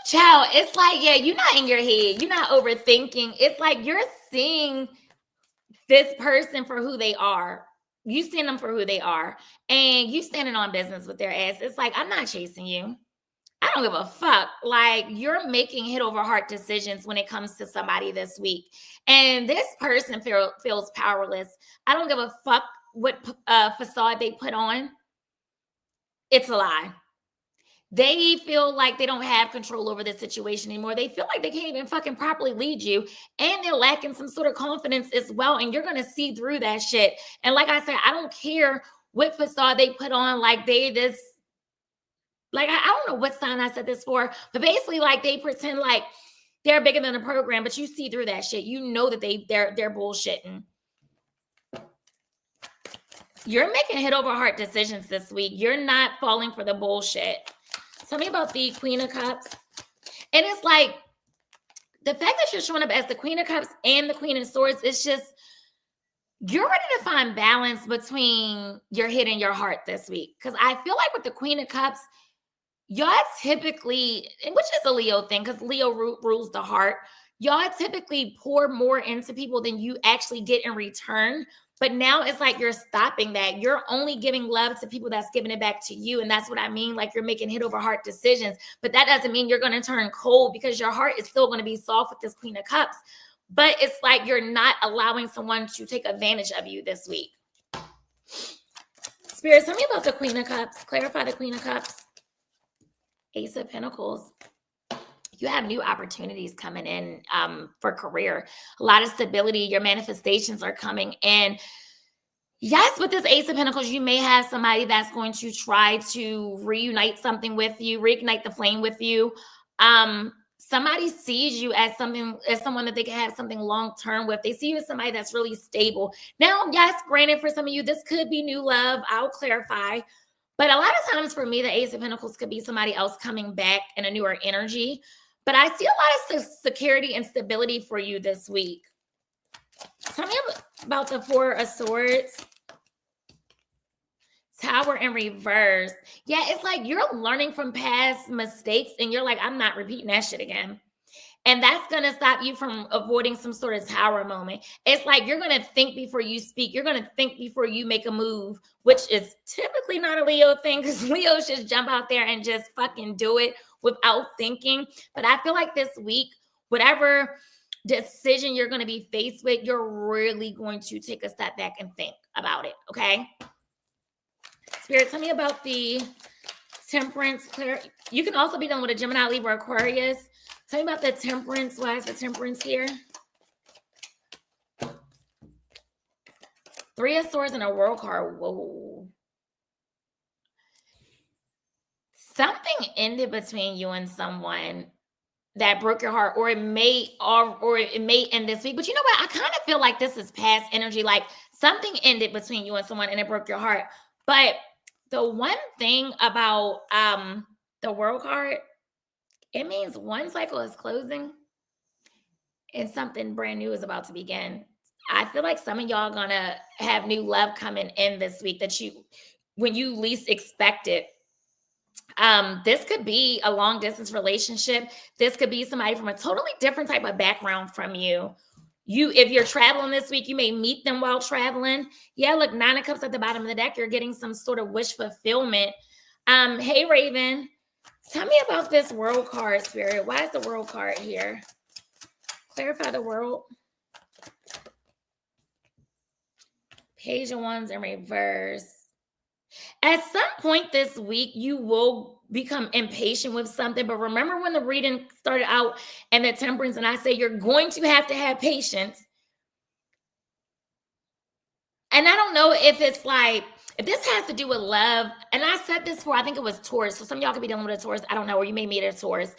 Child, it's like, yeah, you're not in your head. You're not overthinking. It's like you're seeing this person for who they are. You seeing them for who they are. And you standing on business with their ass. It's like, I'm not chasing you. I don't give a fuck. Like, you're making head over heart decisions when it comes to somebody this week. And this person feels powerless. I don't give a fuck what facade they put on. It's a lie. They feel like they don't have control over this situation anymore. They feel like they can't even fucking properly lead you. And they're lacking some sort of confidence as well. And you're going to see through that shit. And like I said, I don't care what facade they put on. Like I don't know what sign I said this for, but basically like they pretend like they're bigger than the program, but you see through that shit. You know that they're bullshitting. You're making head over heart decisions this week. You're not falling for the bullshit. Tell me about the Queen of Cups. And it's like the fact that you're showing up as the Queen of Cups and the Queen of Swords, it's just, you're ready to find balance between your head and your heart this week. Because I feel like with the Queen of Cups, y'all typically, which is a Leo thing, because Leo rules the heart, y'all typically pour more into people than you actually get in return. But now it's like you're stopping that. You're only giving love to people that's giving it back to you. And that's what I mean. Like you're making head over heart decisions. But that doesn't mean you're going to turn cold, because your heart is still going to be soft with this Queen of Cups. But it's like you're not allowing someone to take advantage of you this week. Spirit, tell me about the Queen of Cups. Clarify the Queen of Cups. Ace of Pentacles. You have new opportunities coming in for career. A lot of stability. Your manifestations are coming. And yes, with this Ace of Pentacles, you may have somebody that's going to try to reunite something with you, reignite the flame with you. Somebody sees you as someone that they can have something long-term with. They see you as somebody that's really stable. Now, yes, granted, for some of you, this could be new love. I'll clarify. But a lot of times for me, the Ace of Pentacles could be somebody else coming back in a newer energy. But I see a lot of security and stability for you this week. Tell me about the Four of Swords. Tower in reverse. Yeah, it's like you're learning from past mistakes and you're like, I'm not repeating that shit again. And that's going to stop you from avoiding some sort of tower moment. It's like you're going to think before you speak. You're going to think before you make a move, which is typically not a Leo thing, because Leos just jump out there and just fucking do it without thinking. But I feel like this week, whatever decision you're going to be faced with, you're really going to take a step back and think about it, okay? Spirit, tell me about the Temperance. You can also be dealing with a Gemini, Libra, Aquarius. Tell me about the Temperance. Why is the Temperance here? Three of Swords and a World card. Whoa. Something ended between you and someone that broke your heart, or it may end this week. But you know what? I kind of feel like this is past energy. Like something ended between you and someone and it broke your heart. But the one thing about the World card, it means one cycle is closing and something brand new is about to begin. I feel like some of y'all gonna have new love coming in this week that when you least expect it. This could be a long distance relationship. This could be somebody from a totally different type of background from you. If you're traveling this week, you may meet them while traveling. Yeah, look, Nine of Cups at the bottom of the deck. You're getting some sort of wish fulfillment. Hey, Raven. Tell me about this World card, Spirit. Why is the World card here? Clarify the World. Page of Wands in reverse. At some point this week, you will become impatient with something. But remember when the reading started out and the Temperance, and I say you're going to have patience. And I don't know if it's like, if this has to do with love, and I said this before, I think it was Taurus. So some of y'all could be dealing with a Taurus. I don't know, or you may meet a Taurus.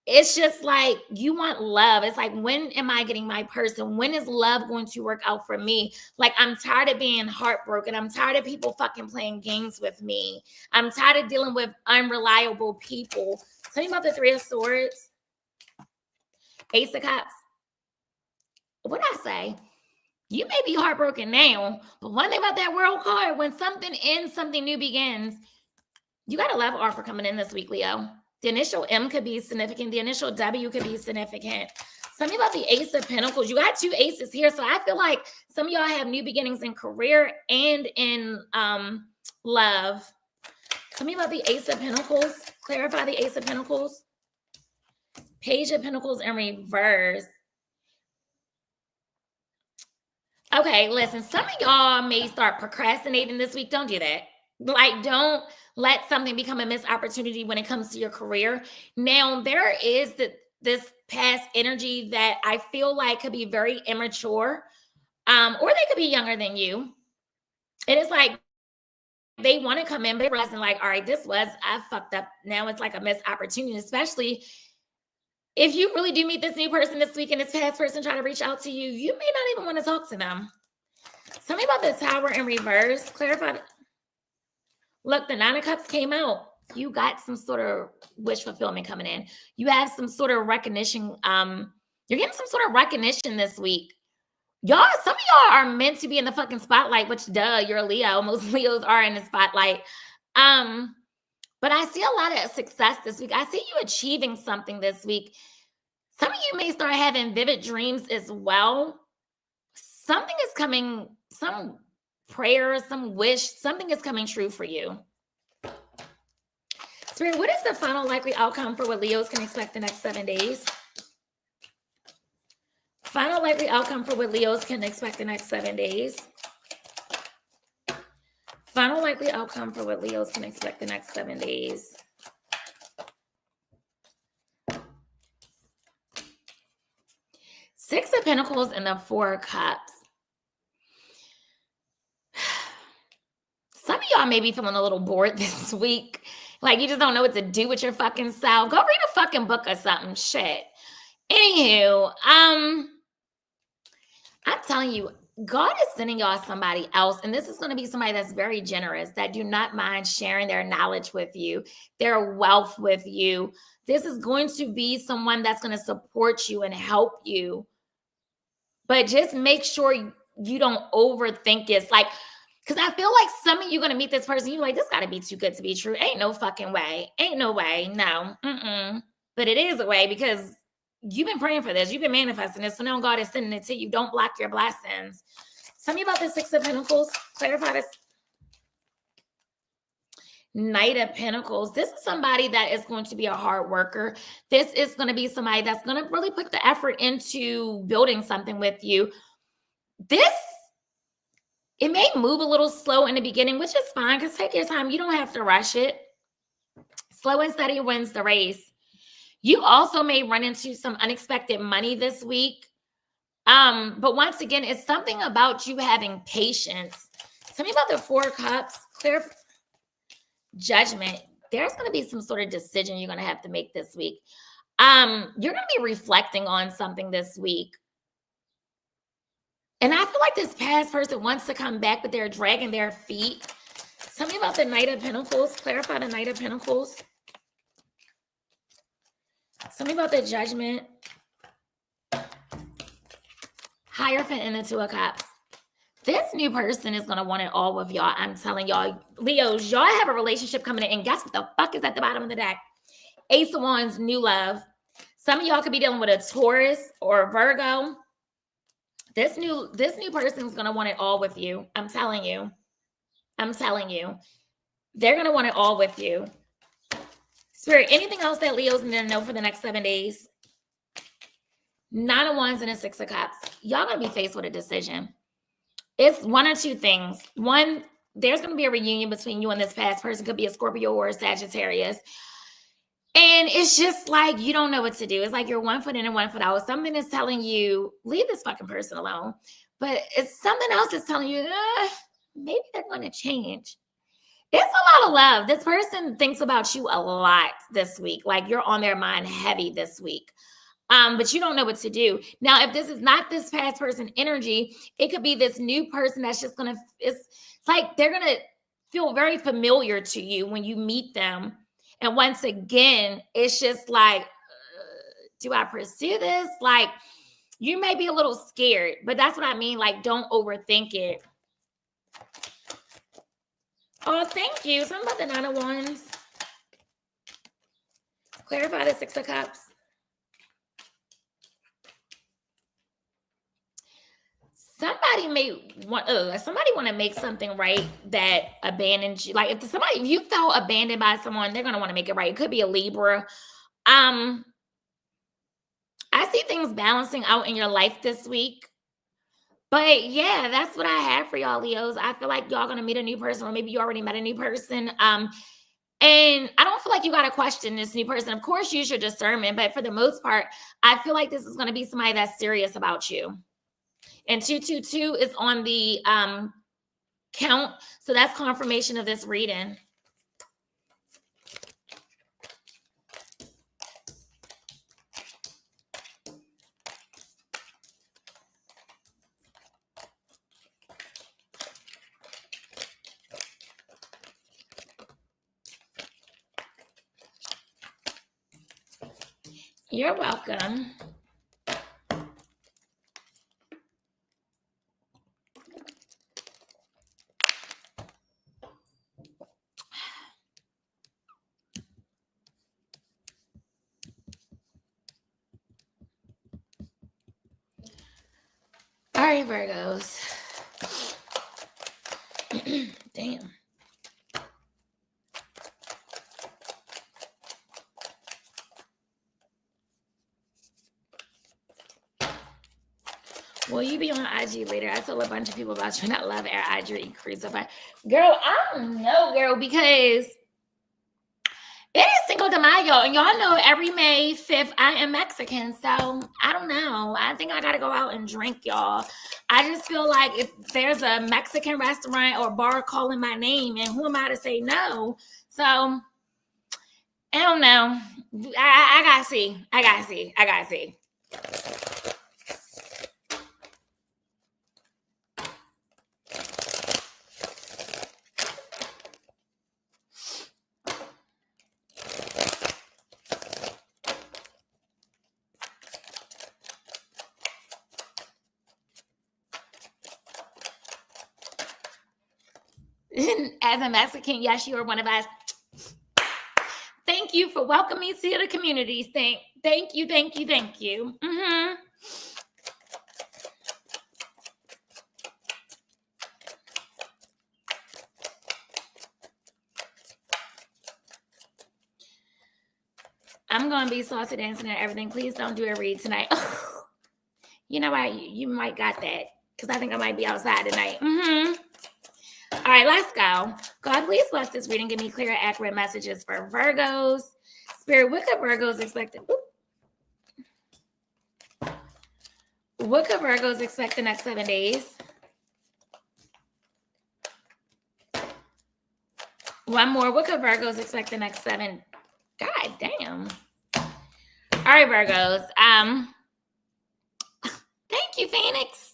It's just like you want love. It's like, when am I getting my person? When is love going to work out for me? Like, I'm tired of being heartbroken. I'm tired of people fucking playing games with me. I'm tired of dealing with unreliable people. Tell me about the Three of Swords. Ace of Cups. What I say? You may be heartbroken now, but one thing about that World card, when something ends, something new begins. You got a love offer coming in this week, Leo. The initial M could be significant. The initial W could be significant. Something about the Ace of Pentacles. You got two aces here. So I feel like some of y'all have new beginnings in career and in love. Something about the Ace of Pentacles. Clarify the Ace of Pentacles. Page of Pentacles in reverse. Okay, listen, some of y'all may start procrastinating this week. Don't do that. Like, don't let something become a missed opportunity when it comes to your career. Now, there is this past energy that I feel like could be very immature, or they could be younger than you. And it's like they want to come in, but they're realizing like, all right, I fucked up. Now it's like a missed opportunity, especially if you really do meet this new person this week and this past person try to reach out to you, you may not even want to talk to them. Tell me about the Tower in reverse. Clarify. Look, the Nine of Cups came out. You got some sort of wish fulfillment coming in. You have some sort of recognition. You're getting some sort of recognition this week. Y'all, some of y'all are meant to be in the fucking spotlight, which duh, you're a Leo. Most Leos are in the spotlight. But I see a lot of success this week. I see you achieving something this week. Some of you may start having vivid dreams as well. Something is coming, some prayer, some wish, something is coming true for you. Spirit, what is the final likely outcome for what Leos can expect the next 7 days? Final likely outcome for what Leos can expect the next 7 days. Final likely outcome for what Leos can expect the next 7 days. Six of Pentacles and the Four of Cups. Some of y'all may be feeling a little bored this week. Like you just don't know what to do with your fucking self. Go read a fucking book or something. Shit. Anywho, I'm telling you, God is sending y'all somebody else, and this is going to be somebody that's very generous, that do not mind sharing their knowledge with you, their wealth with you. This is going to be someone that's going to support you and help you. But just make sure you don't overthink it. Like, because I feel like some of you going to meet this person, you're like, this got to be too good to be true. Ain't no fucking way. Ain't no way. No. But it is a way, because you've been praying for this. You've been manifesting this. So now God is sending it to you. Don't block your blessings. Tell me about the Six of Pentacles. Clarify this. Knight of Pentacles. This is somebody that is going to be a hard worker. This is going to be somebody that's going to really put the effort into building something with you. It may move a little slow in the beginning, which is fine, because take your time. You don't have to rush it. Slow and steady wins the race. You also may run into some unexpected money this week. But once again, it's something about you having patience. Tell me about the Four of Cups. Clear judgment. There's going to be some sort of decision you're going to have to make this week. You're going to be reflecting on something this week. And I feel like this past person wants to come back, but they're dragging their feet. Tell me about the Knight of Pentacles. Clarify the Knight of Pentacles. Tell me about the Judgment. Hierophant and the Two of Cups. This new person is going to want it all with y'all. I'm telling y'all, Leos, y'all have a relationship coming in. And guess what the fuck is at the bottom of the deck? Ace of Wands, new love. Some of y'all could be dealing with a Taurus or a Virgo. This new person is going to want it all with you. I'm telling you. I'm telling you. They're going to want it all with you. Spirit, anything else that Leos need to know for the next 7 days? Nine of Wands and a Six of Cups. Y'all going to be faced with a decision. It's one or two things. One, there's going to be a reunion between you and this past person. Could be a Scorpio or a Sagittarius. And it's just like you don't know what to do. It's like you're 1 foot in and 1 foot out. Something is telling you, leave this fucking person alone. but it's something else that's telling you, maybe they're going to change. It's a lot of love. This person thinks about you a lot this week. Like you're on their mind heavy this week. But you don't know what to do. Now, if this is not this past person energy, it could be this new person that's just going to, it's like they're going to feel very familiar to you when you meet them. And once again, it's just like, do I pursue this? Like, you may be a little scared, but that's what I mean. Like, don't overthink it. Oh, thank you. Something about the 9 of Wands. Clarify the 6 of Cups. Somebody want to make something right that abandoned you. Like if you felt abandoned by someone, they're going to want to make it right. It could be a Libra. I see things balancing out in your life this week. But yeah, that's what I have for y'all, Leos. I feel like y'all going to meet a new person, or maybe you already met a new person. And I don't feel like you got to question this new person. Of course, use your discernment. But for the most part, I feel like this is going to be somebody that's serious about you. And 222 is on the count. So that's confirmation of this reading. You're welcome. All right, Virgos. Damn. Will you be on IG later? I told a bunch of people about you and I love our IG increase. Girl, I don't know, girl, because it is Cinco de Mayo, and y'all know every May 5th I am Mexican, so I don't know. I think I gotta go out and drink, y'all. I just feel like if there's a Mexican restaurant or bar calling my name, and who am I to say no? So I don't know. I gotta see. I gotta see. As a Mexican, yes, you are one of us. Thank you for welcoming me to the communities. Thank you. Mm-hmm. I'm going to be salsa dancing and everything. Please don't do a read tonight. You know what? You might got that because I think I might be outside tonight. Mm-hmm. All right, let's go. God, please bless this reading. Give me clear, accurate messages for Virgos. Spirit, what could Virgos expect? What could Virgos expect the next 7 days? One more. What could Virgos expect the next 7? God damn. All right, Virgos. Thank you, Phoenix.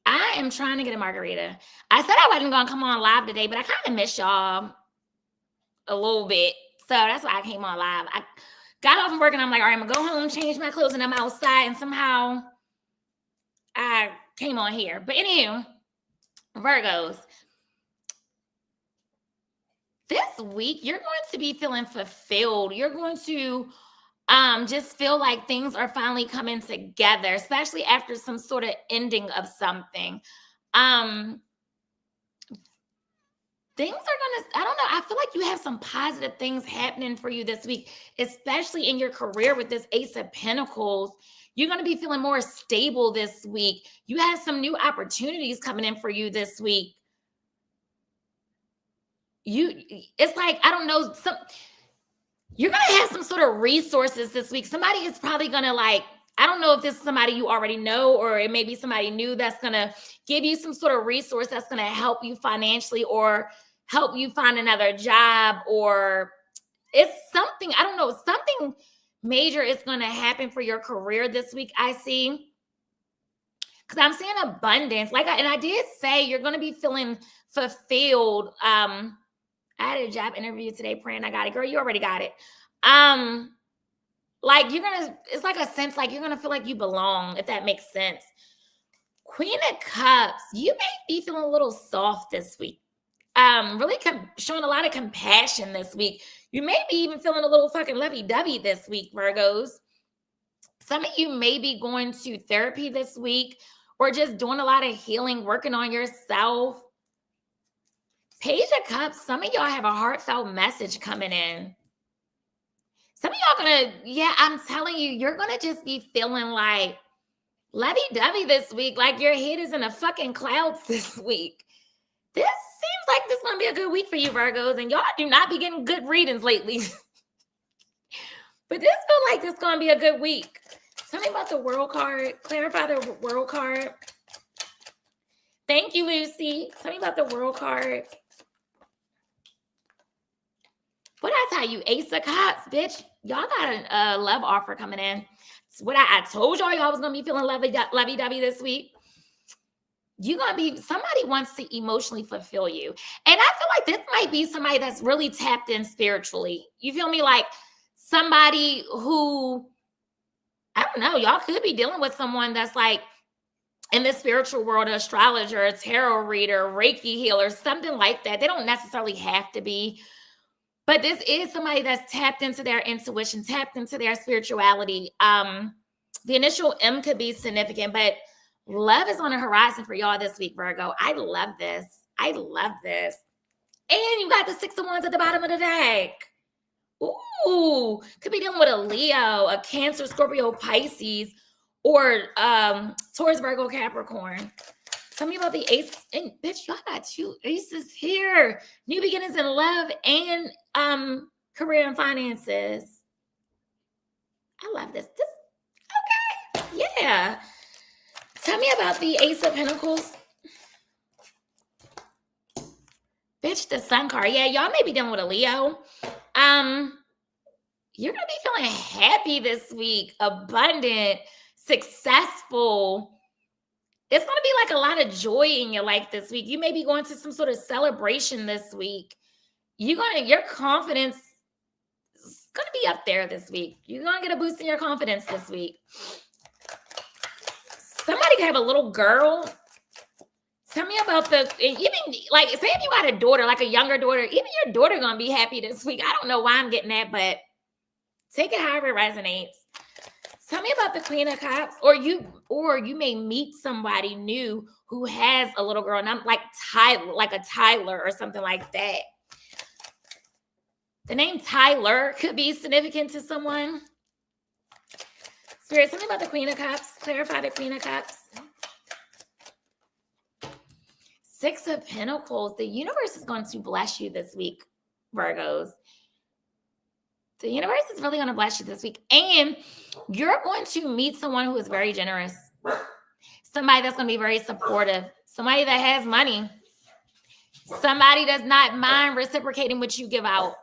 I am trying to get a margarita. I said I wasn't going to come on live today, but I kind of miss y'all a little bit. So that's why I came on live. I got off from work and I'm like, all right, I'm going to go home, change my clothes, and I'm outside. And somehow I came on here. But anywho, Virgos, this week, you're going to be feeling fulfilled. You're going to just feel like things are finally coming together, especially after some sort of ending of something. Things are going to, I don't know, I feel like you have some positive things happening for you this week, especially in your career with this Ace of Pentacles. You're going to be feeling more stable this week. You have some new opportunities coming in for you this week. It's like, I don't know, you're going to have some sort of resources this week. Somebody is probably going to I don't know if this is somebody you already know, or it may be somebody new that's going to give you some sort of resource that's going to help you financially or help you find another job, or it's something, I don't know, something major is going to happen for your career this week, I see. Because I'm seeing abundance. And I did say you're going to be feeling fulfilled. I had a job interview today, praying I got it. Girl, you already got it. It's like a sense like you're going to feel like you belong, if that makes sense. Queen of Cups, you may be feeling a little soft this week. Really showing a lot of compassion this week. You may be even feeling a little fucking lovey-dovey this week, Virgos. Some of you may be going to therapy this week or just doing a lot of healing, working on yourself. Page of Cups, some of y'all have a heartfelt message coming in. Some of y'all I'm telling you, you're going to just be feeling like lovey-dovey this week, like your head is in the fucking clouds this week. This seems like this is going to be a good week for you, Virgos, and y'all do not be getting good readings lately. But this feels like this is going to be a good week. Tell me about the World card. Clarify the World card. Thank you, Lucy. Tell me about the World card. What I tell you? Ace of Cups, bitch. Y'all got a love offer coming in. It's what I told y'all was going to be feeling lovey-dovey this week. You're going to be, somebody wants to emotionally fulfill you. And I feel like this might be somebody that's really tapped in spiritually. You feel me? Like somebody who, I don't know, y'all could be dealing with someone that's like in the spiritual world, an astrologer, a tarot reader, Reiki healer, something like that. They don't necessarily have to be. But this is somebody that's tapped into their intuition, tapped into their spirituality. The initial M could be significant, but love is on the horizon for y'all this week, Virgo. I love this. I love this. And you got the 6 of Wands at the bottom of the deck. Ooh, could be dealing with a Leo, a Cancer, Scorpio, Pisces, or Taurus, Virgo, Capricorn. Tell me about the ace. And bitch, y'all got 2 aces here. New beginnings in love and career and finances. I love this. Okay. Yeah. Tell me about the Ace of Pentacles. Bitch, the Sun card. Yeah, y'all may be dealing with a Leo. You're going to be feeling happy this week. Abundant, successful. It's going to be like a lot of joy in your life this week. You may be going to some sort of celebration this week. Your confidence is going to be up there this week. You're going to get a boost in your confidence this week. Somebody could have a little girl. Tell me about say if you got a daughter, like a younger daughter, even your daughter going to be happy this week. I don't know why I'm getting that, but take it however it resonates. Tell me about the Queen of Cups, or you may meet somebody new who has a little girl, and I'm like a Tyler or something like that. The name Tyler could be significant to someone. Spirit, tell me about the Queen of Cups. Clarify the Queen of Cups. 6 of Pentacles. The universe is going to bless you this week, Virgos. The universe is really going to bless you this week. And you're going to meet someone who is very generous. Somebody that's going to be very supportive. Somebody that has money. Somebody does not mind reciprocating what you give out.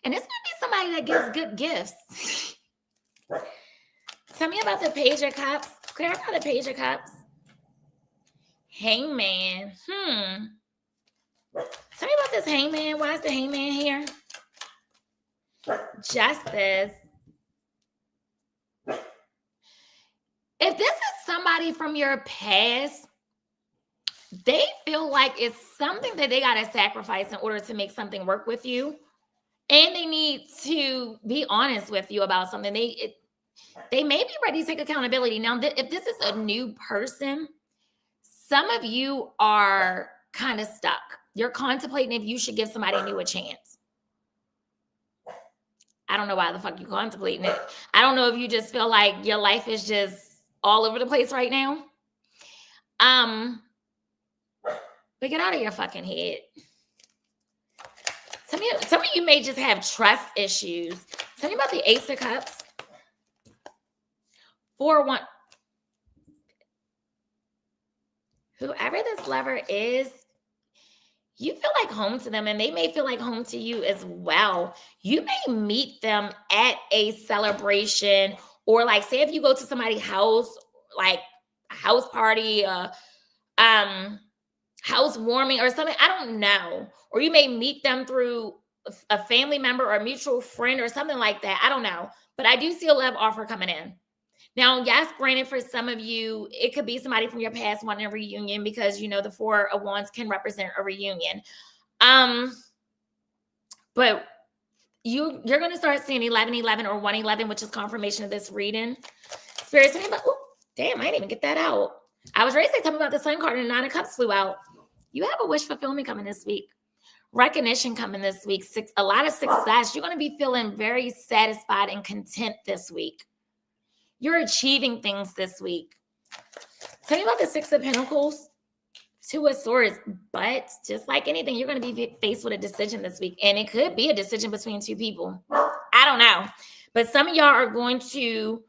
And it's going to be somebody that gives good gifts. Tell me about the Page of Cups. Clarify the Page of Cups. Hangman. Tell me about this Hangman. Why is the Hangman here? Justice. If this is somebody from your past, they feel like it's something that they got to sacrifice in order to make something work with you. And they need to be honest with you about something. They may be ready to take accountability. Now, if this is a new person, some of you are kind of stuck. You're contemplating if you should give somebody new a chance. I don't know why the fuck you contemplating it. I don't know if you just feel like your life is just all over the place right now. But get out of your fucking head. Some of you may just have trust issues. Tell me about the Ace of Cups. 4-1. Whoever this lover is, you feel like home to them, and they may feel like home to you as well. You may meet them at a celebration, or like say if you go to somebody's house, like a house party, housewarming or something. I don't know. Or you may meet them through a family member or a mutual friend or something like that. I don't know. But I do see a love offer coming in. Now, yes, granted, for some of you, it could be somebody from your past wanting a reunion because, you know, the 4 of Wands can represent a reunion. But you're going to start seeing 1111 or 111, which is confirmation of this reading. Spirit, tell me about, oh, damn, I didn't even get that out. I was ready to say something about the Sun card and the 9 of Cups flew out. You have a wish fulfillment coming this week. Recognition coming this week. A lot of success. You're going to be feeling very satisfied and content this week. You're achieving things this week. Tell me about the 6 of Pentacles, 2 of Swords. But just like anything, you're going to be faced with a decision this week. And it could be a decision between 2 people. I don't know. But some of y'all are going to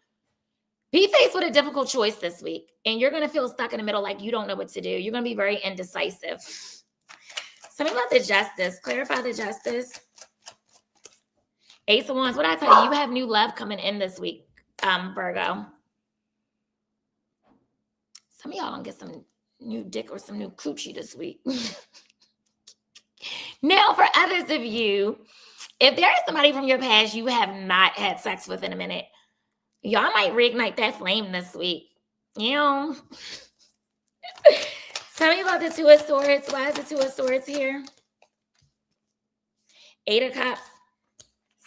be faced with a difficult choice this week. And you're going to feel stuck in the middle like you don't know what to do. You're going to be very indecisive. Tell me about the Justice. Clarify the Justice. Ace of Wands. What did I tell you? You have new love coming in this week. Virgo. Some of y'all gonna get some new dick or some new coochie this week. Now, for others of you, if there is somebody from your past you have not had sex with in a minute, y'all might reignite that flame this week. You know? Tell me about the 2 of Swords. Why is the 2 of Swords here? 8 of Cups.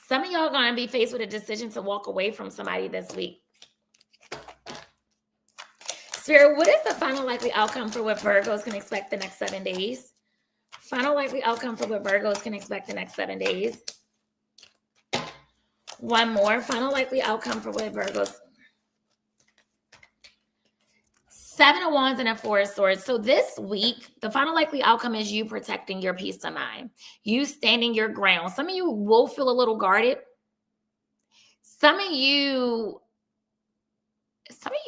Some of y'all are going to be faced with a decision to walk away from somebody this week. Spirit, what is the final likely outcome for what Virgos can expect the next 7 days? Final likely outcome for what Virgos can expect the next 7 days. One more. Final likely outcome for what Virgos. 7 of Wands and a 4 of Swords. So this week, the final likely outcome is you protecting your peace of mind. You standing your ground. Some of you will feel a little guarded. Some of you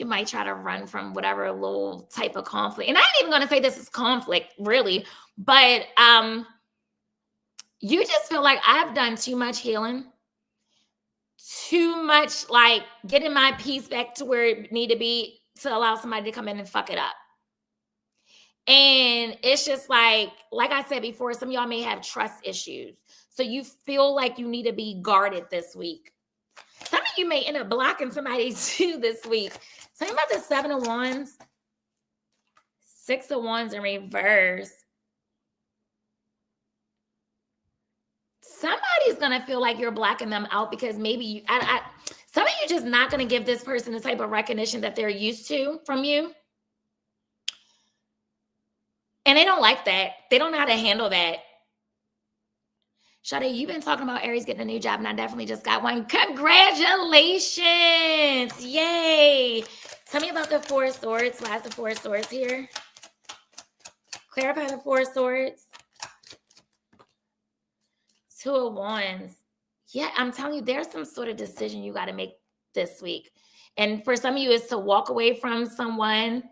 might try to run from whatever little type of conflict. And I ain't even going to say this is conflict, really. But you just feel like I've done too much healing. Too much like getting my peace back to where it need to be to allow somebody to come in and fuck it up. And it's just like I said before, some of y'all may have trust issues. So you feel like you need to be guarded this week. Some of you may end up blocking somebody too this week. Tell me about the 7 of Wands, 6 of Wands in reverse. Somebody's going to feel like you're blocking them out because maybe some of you just not going to give this person the type of recognition that they're used to from you. And they don't like that. They don't know how to handle that. Sade, you've been talking about Aries getting a new job, and I definitely just got one. Congratulations. Yay. Tell me about the 4 of Swords. Why is the 4 of Swords here? Clarify the 4 of Swords. 2 of Wands. Yeah, I'm telling you, there's some sort of decision you got to make this week. And for some of you, it's to walk away from someone,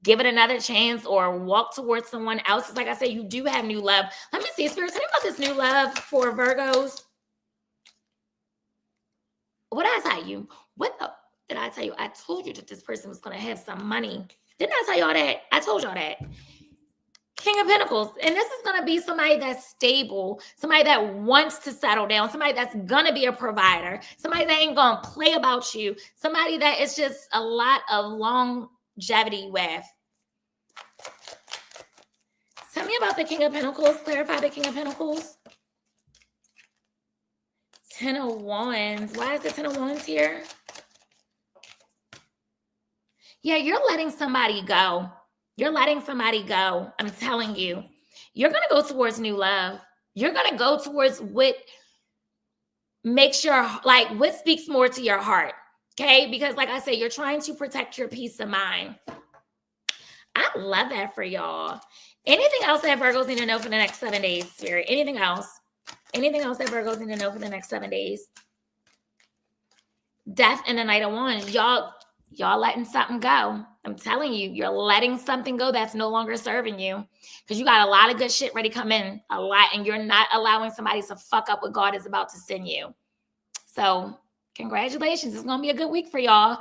give it another chance, or walk towards someone else. It's like I said, you do have new love. Let me see, Spirit, tell me about this new love for Virgos. What did I tell you? What did I tell you? I told you that this person was going to have some money. Didn't I tell y'all that? I told y'all that. King of Pentacles. And this is going to be somebody that's stable, somebody that wants to settle down, somebody that's going to be a provider, somebody that ain't going to play about you, somebody that is just a lot of longevity with. Tell me about the King of Pentacles. Clarify the King of Pentacles. 10 of Wands. Why is the 10 of Wands here? Yeah, you're letting somebody go. You're letting somebody go. I'm telling you. You're going to go towards new love. You're going to go towards what makes your, like, what speaks more to your heart. Okay? Because like I said, you're trying to protect your peace of mind. I love that for y'all. Anything else that Virgos need to know for the next 7 days, Spirit? Anything else? Anything else that Virgos need to know for the next 7 days? Death and the Knight of Wands. Y'all, Y'all letting something go. I'm telling you, you're letting something go that's no longer serving you, because you got a lot of good shit ready to come in, a lot, and you're not allowing somebody to fuck up what God is about to send you. So congratulations. It's going to be a good week for y'all,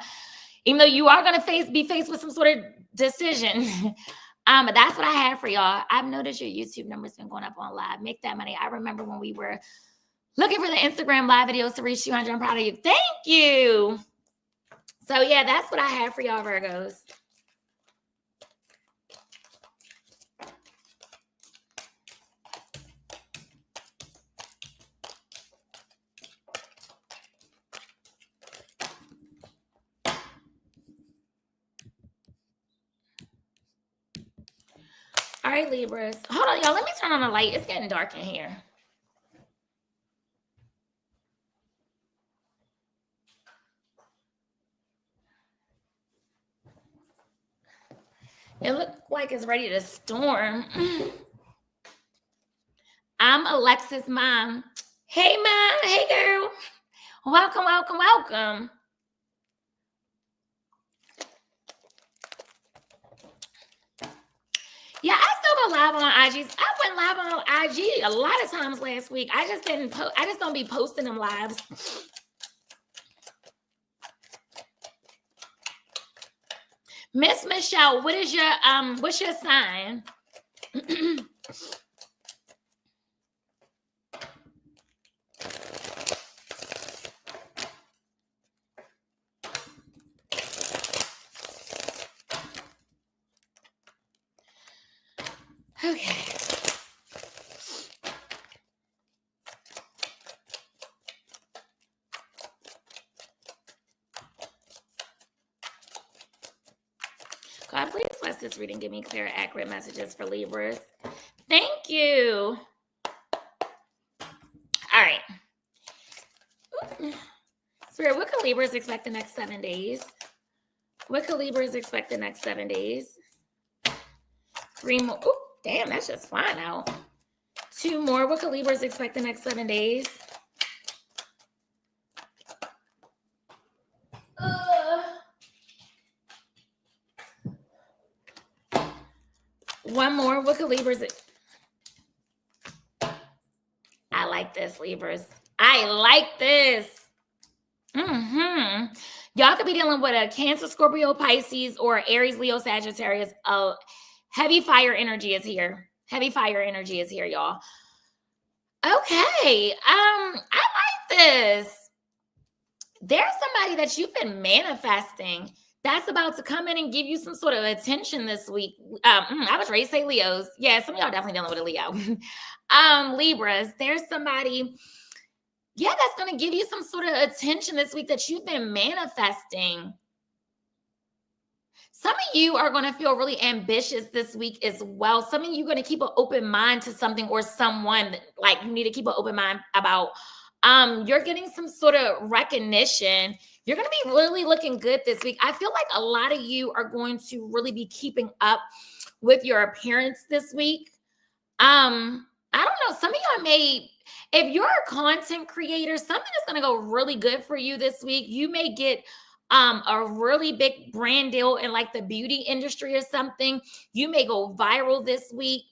even though you are going to be faced with some sort of decision. But that's what I have for y'all. I've noticed your YouTube number's been going up on live. Make that money. I remember when we were looking for the Instagram live videos to reach 200. I'm proud of you. Thank you. So yeah, that's what I have for y'all, Virgos. All right, Libras. Hold on, y'all. Let me turn on the light. It's getting dark in here. It looks like it's ready to storm. I'm Alexis' mom. Hey, Mom. Hey, girl. Welcome, welcome, welcome. Yeah, I still go live on IGs. I went live on IG a lot of times last week. I just didn't I just don't be posting them lives. Miss Michelle, what's your sign? Okay. God, please bless this reading. Give me clear, accurate messages for Libras. Thank you. All right. Spirit, what can Libras expect the next 7 days? What can Libras expect the next 7 days? 3 more. Ooh, damn, that's just fine out. 2 more. What can Libras expect the next 7 days? 1 more. What can Libras? I like this, Libras. I like this. Y'all could be dealing with a Cancer, Scorpio, Pisces, or Aries, Leo, Sagittarius. Heavy fire energy is here. Heavy fire energy is here, y'all. Okay. I like this. There's somebody that you've been manifesting that's about to come in and give you some sort of attention this week. I was ready to say Leos. Yeah, some of y'all definitely dealing with a Leo. Libras, there's somebody, that's going to give you some sort of attention this week that you've been manifesting. Some of you are going to feel really ambitious this week as well. Some of you are going to keep an open mind to something or someone, like you need to keep an open mind about. You're getting some sort of recognition. You're going to be really looking good this week. I feel like a lot of you are going to really be keeping up with your appearance this week. I don't know. Some of y'all may, if you're a content creator, something is going to go really good for you this week. You may get a really big brand deal in like the beauty industry or something. You may go viral this week.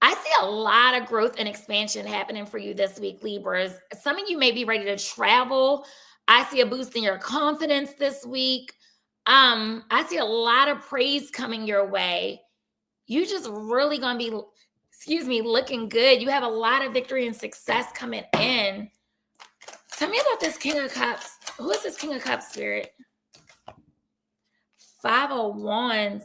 I see a lot of growth and expansion happening for you this week, Libras. Some of you may be ready to travel. I see a boost in your confidence this week. I see a lot of praise coming your way. You just really going to be, looking good. You have a lot of victory and success coming in. Tell me about this King of Cups. Who is this King of Cups, Spirit? 5 of Wands.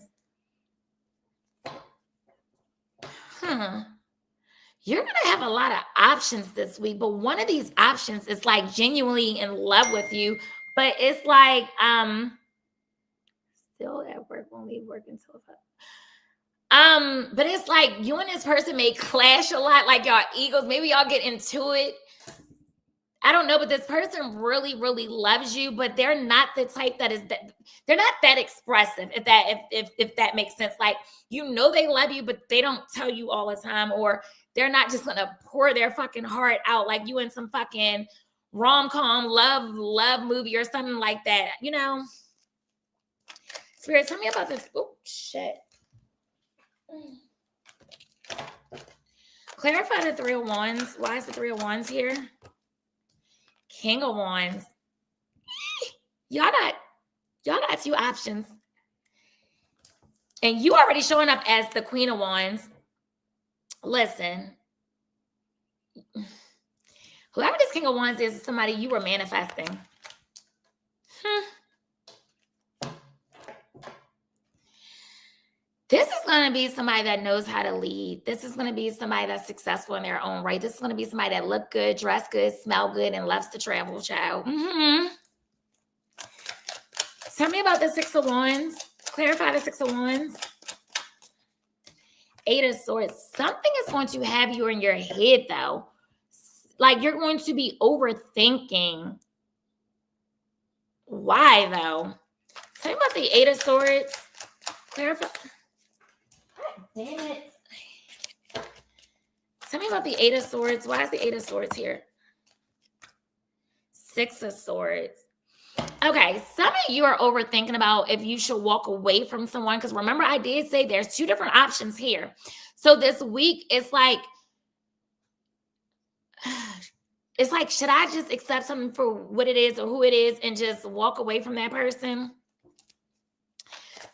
You're going to have a lot of options this week, but one of these options is like genuinely in love with you, but it's like, still at work, won't leave work until 5. But it's like you and this person may clash a lot, like y'all egos. Maybe y'all get into it. I don't know, but this person really, really loves you, but they're not the type that is that they're not that expressive. If that makes sense, like they love you, but they don't tell you all the time, or they're not just gonna pour their fucking heart out like you in some fucking rom-com, love movie or something like that. You know, Spirit, tell me about this. Oh, shit. Clarify the Three of Wands. Why is the Three of Wands here? King of Wands. Y'all got two options. And you already showing up as the Queen of Wands. Listen. Whoever this King of Wands is somebody you were manifesting. This is going to be somebody that knows how to lead. This is going to be somebody that's successful in their own right. This is going to be somebody that look good, dress good, smell good, and loves to travel, child. Tell me about the Six of Wands. Clarify the Six of Wands. Eight of Swords. Something is going to have you in your head, though. Like, you're going to be overthinking. Why, though? Tell me about the Eight of Swords. Clarify. Damn it. Tell me about the Eight of Swords. Why is the Eight of Swords here? Six of Swords. Okay, some of you are overthinking about if you should walk away from someone. Because remember, I did say there's two different options here. So this week, it's like, should I just accept something for what it is or who it is and just walk away from that person?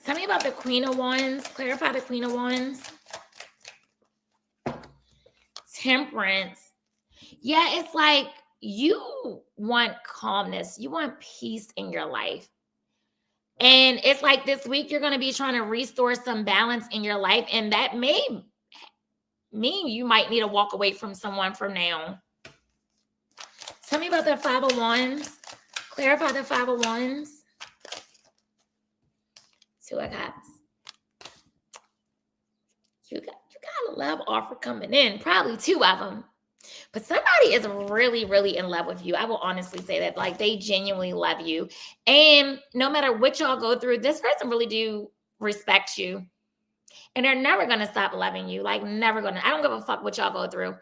Tell me about the Queen of Wands. Clarify the Queen of Wands. Temperance. Yeah, it's like you want calmness. You want peace in your life. And it's like this week you're going to be trying to restore some balance in your life. And that may mean you might need to walk away from someone for now. Tell me about the Five of Wands. Clarify the Five of Wands. Two of Cups. You got a love offer coming in. Probably two of them. But somebody is really, really in love with you. I will honestly say that. Like, they genuinely love you. And no matter what y'all go through, this person really do respect you. And they're never going to stop loving you. Like, never going to. I don't give a fuck what y'all go through.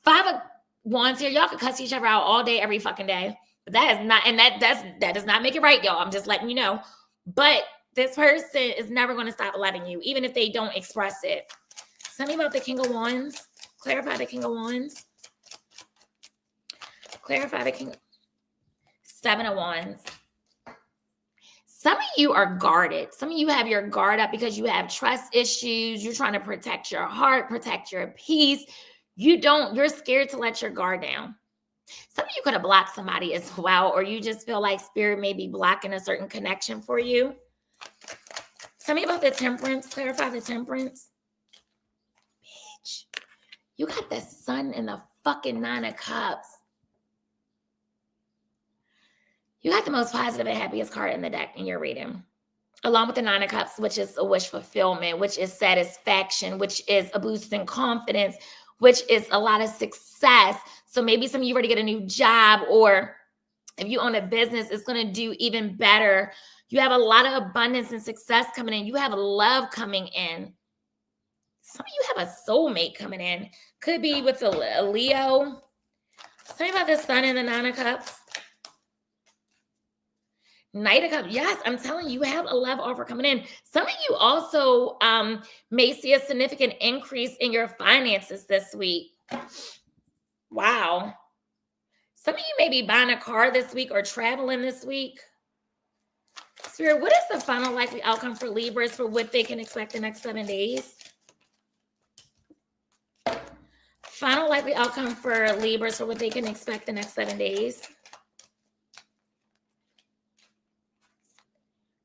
Five of Wands here. Y'all could cuss each other out all day, every fucking day. But that is not, and that does not make it right, y'all. I'm just letting you know. But this person is never going to stop loving you, even if they don't express it. Tell me about the King of Wands. Clarify the King of Wands. Clarify the King. Seven of Wands. Some of you are guarded. Some of you have your guard up because you have trust issues. You're trying to protect your heart, protect your peace. You're scared to let your guard down. Some of you could have blocked somebody as well, or you just feel like spirit may be blocking a certain connection for you. Tell me about the Temperance. Clarify the Temperance. Bitch, you got the Sun and the fucking Nine of Cups. You got the most positive and happiest card in the deck in your reading. Along with the Nine of Cups, which is a wish fulfillment, which is satisfaction, which is a boost in confidence, which is a lot of success. So maybe some of you ready to get a new job, or if you own a business, it's going to do even better. You have a lot of abundance and success coming in. You have love coming in. Some of you have a soulmate coming in. Could be with a Leo. Tell me about the Sun and the Nine of Cups. Knight of Cups. Yes, I'm telling you, you have a love offer coming in. Some of you also may see a significant increase in your finances this week. Wow. Some of you may be buying a car this week or traveling this week. Spirit, what is the final likely outcome for Libras for what they can expect the next 7 days? Final likely outcome for Libras for what they can expect the next 7 days.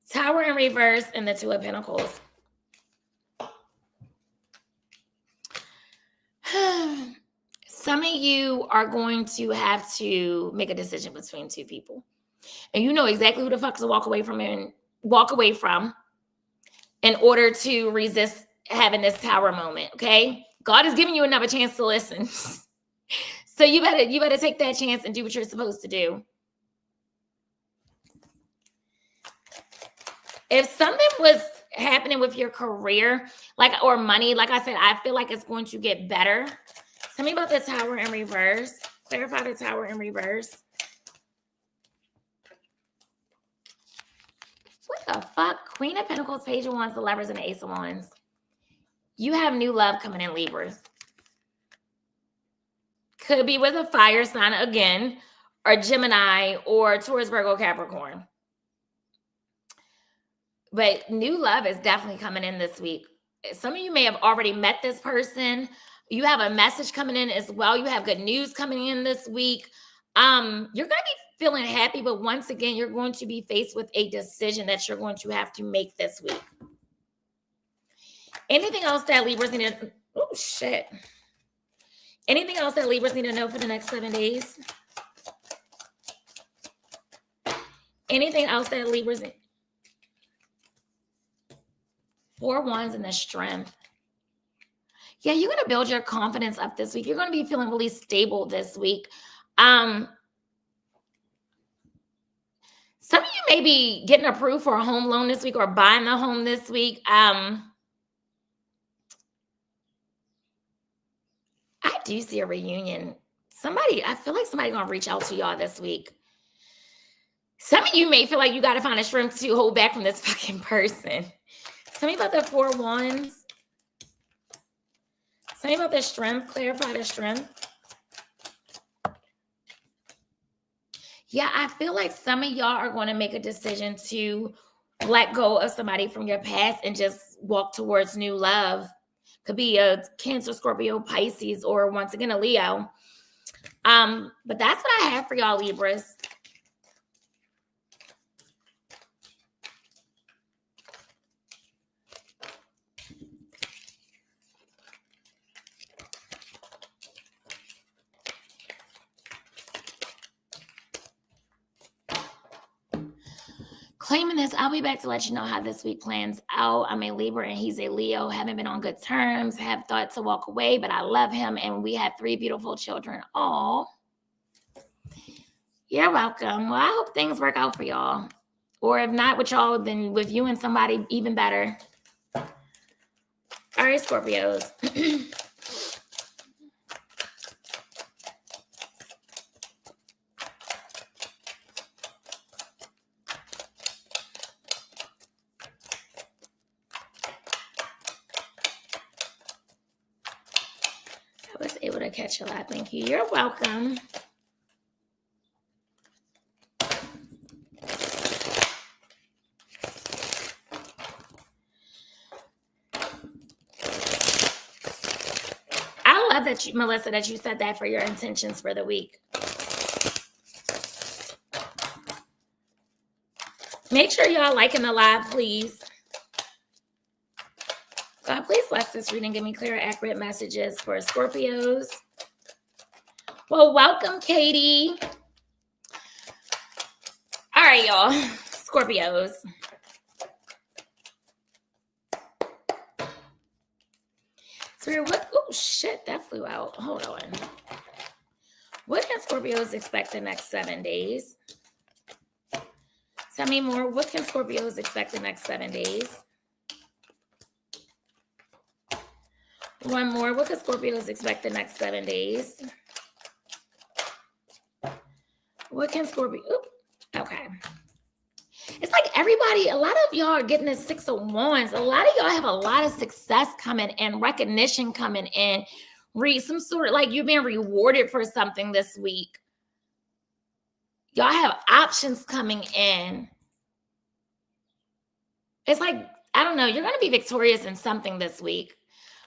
Tower in reverse and the Two of Pentacles. Some of you are going to have to make a decision between two people. And you know exactly who the fuck to walk away from in order to resist having this Tower moment, okay? God is giving you another chance to listen. So you better take that chance and do what you're supposed to do. If something was happening with your career, or money, like I said, I feel like it's going to get better. Tell me about the Tower in reverse. Clarify the Tower in reverse. What the fuck? Queen of Pentacles, Page of Wands, the Lovers, and the Ace of Wands. You have new love coming in, Libras. Could be with a fire sign again, or Gemini, or Taurus, Virgo, Capricorn. But new love is definitely coming in this week. Some of you may have already met this person. You have a message coming in as well. You have good news coming in this week. You're going to be feeling happy, but once again, you're going to be faced with a decision that you're going to have to make this week. Anything else that Libras need to... Oh, shit. Anything else that Libras need to know for the next 7 days? Anything else that Libras need? 4 Wands and the Strength. Yeah, you're going to build your confidence up this week. You're going to be feeling really stable this week. Some of you may be getting approved for a home loan this week or buying a home this week. I do see a reunion. I feel like somebody's going to reach out to y'all this week. Some of you may feel like you got to find a strength to hold back from this fucking person. Tell me about the 4 Wands. Tell me about the Strength. Clarify the Strength. Yeah, I feel like some of y'all are going to make a decision to let go of somebody from your past and just walk towards new love. Could be a Cancer, Scorpio, Pisces, or once again, a Leo. But that's what I have for y'all, Libras. Claiming this, I'll be back to let you know how this week plans out. I'm a Libra and he's a Leo. Haven't been on good terms. Have thought to walk away, but I love him. And we have 3 beautiful children. Oh, you're welcome. Well, I hope things work out for y'all. Or if not with y'all, then with you and somebody even better. All right, Scorpios. I was able to catch a lot. Thank you. You're welcome. I love that you, Melissa, that you said that for your intentions for the week. Make sure y'all liking the live, please. God, please bless this reading. Give me clear, accurate messages for Scorpios. Well, welcome, Katie. All right, y'all. Scorpios. So what? Oh, shit. That flew out. Hold on. What can Scorpios expect the next 7 days? Tell me more. What can Scorpios expect the next 7 days? One more. What can Scorpios expect the next 7 days? What can Scorpio? Oops. Okay. It's like everybody, a lot of y'all are getting the 6 of Wands. A lot of y'all have a lot of success coming in, recognition coming in. Some sort of like you've been rewarded for something this week. Y'all have options coming in. It's like, I don't know, you're going to be victorious in something this week.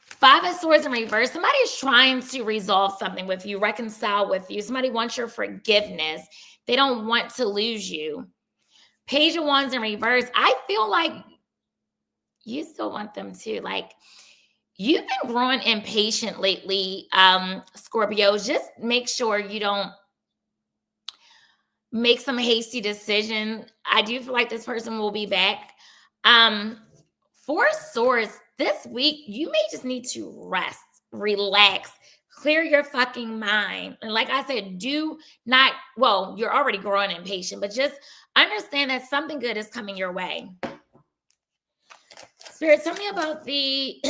5 of Swords in reverse. Somebody's trying to resolve something with you, reconcile with you. Somebody wants your forgiveness. They don't want to lose you. Page of Wands in reverse. I feel like you still want them too. Like, you've been growing impatient lately, Scorpio. Just make sure you don't make some hasty decision. I do feel like this person will be back. 4 Swords. This week, you may just need to rest, relax, clear your fucking mind. And like I said, do not, well, you're already growing impatient, but just understand that something good is coming your way. Spirit, tell me about the,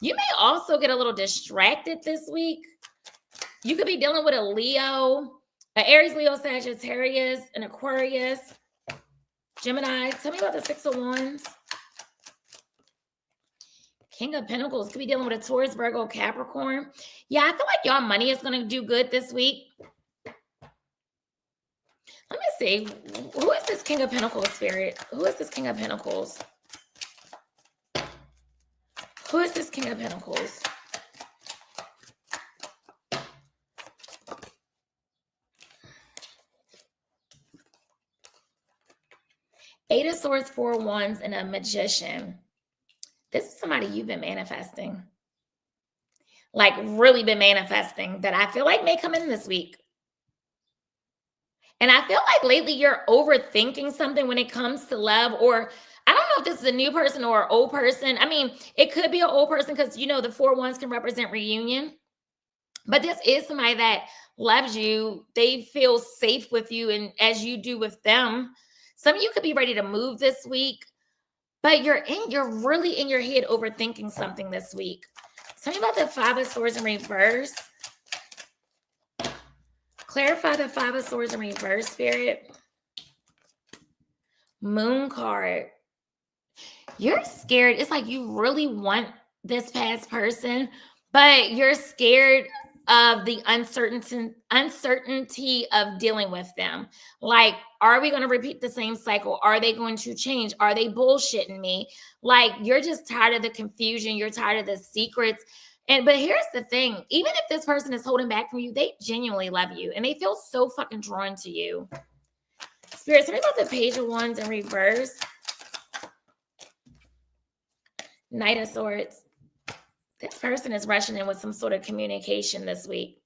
you may also get a little distracted this week. You could be dealing with a Leo, an Aries, Leo, Sagittarius, an Aquarius. Gemini, tell me about the Six of Wands. King of Pentacles. Could be dealing with a Taurus, Virgo, Capricorn. Yeah, I feel like y'all money is going to do good this week. Let me see. Who is this King of Pentacles, Spirit? Who is this King of Pentacles? Who is this King of Pentacles? Eight of Swords, Four of Wands, and a Magician. This is somebody you've been manifesting. Like really been manifesting that I feel like may come in this week. And I feel like lately you're overthinking something when it comes to love, or I don't know if this is a new person or an old person. I mean, it could be an old person because, you know, the Four of Wands can represent reunion. But this is somebody that loves you. They feel safe with you, and as you do with them. Some of you could be ready to move this week, but you're really in your head overthinking something this week. Tell me about the Five of Swords in reverse. Clarify the Five of Swords in reverse, Spirit. Moon card. You're scared. It's like you really want this past person, but you're scared of the uncertainty of dealing with them. Like, are we going to repeat the same cycle? Are they going to change? Are they bullshitting me? Like, you're just tired of the confusion. You're tired of the secrets. But here's the thing. Even if this person is holding back from you, they genuinely love you and they feel so fucking drawn to you. Spirit, tell me about the Page of Wands in reverse. Knight of Swords. This person is rushing in with some sort of communication this week.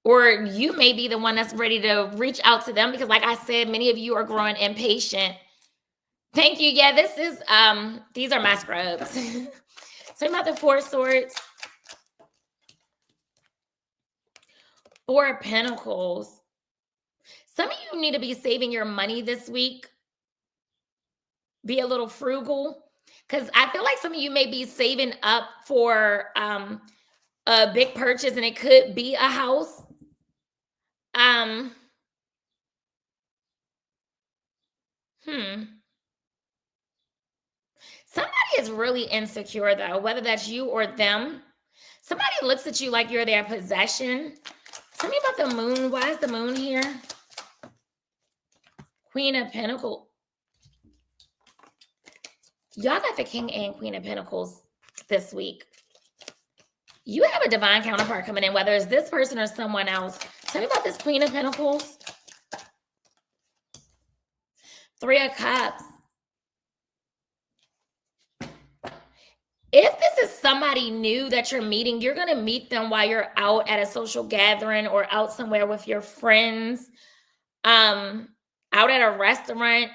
Or you may be the one that's ready to reach out to them because, like I said, many of you are growing impatient. Thank you. Yeah, this is, these are my scrubs. So about the Four of Swords. Four of Pentacles. Some of you need to be saving your money this week. Be a little frugal. Because I feel like some of you may be saving up for a big purchase, and it could be a house. Somebody is really insecure, though, whether that's you or them. Somebody looks at you like you're their possession. Tell me about the moon. Why is the moon here? Queen of Pentacles. Y'all got the King and Queen of Pentacles this week. You have a divine counterpart coming in, whether it's this person or someone else. Tell me about this Queen of Pentacles. Three of Cups. If this is somebody new that you're meeting, you're going to meet them while you're out at a social gathering or out somewhere with your friends, out at a restaurant,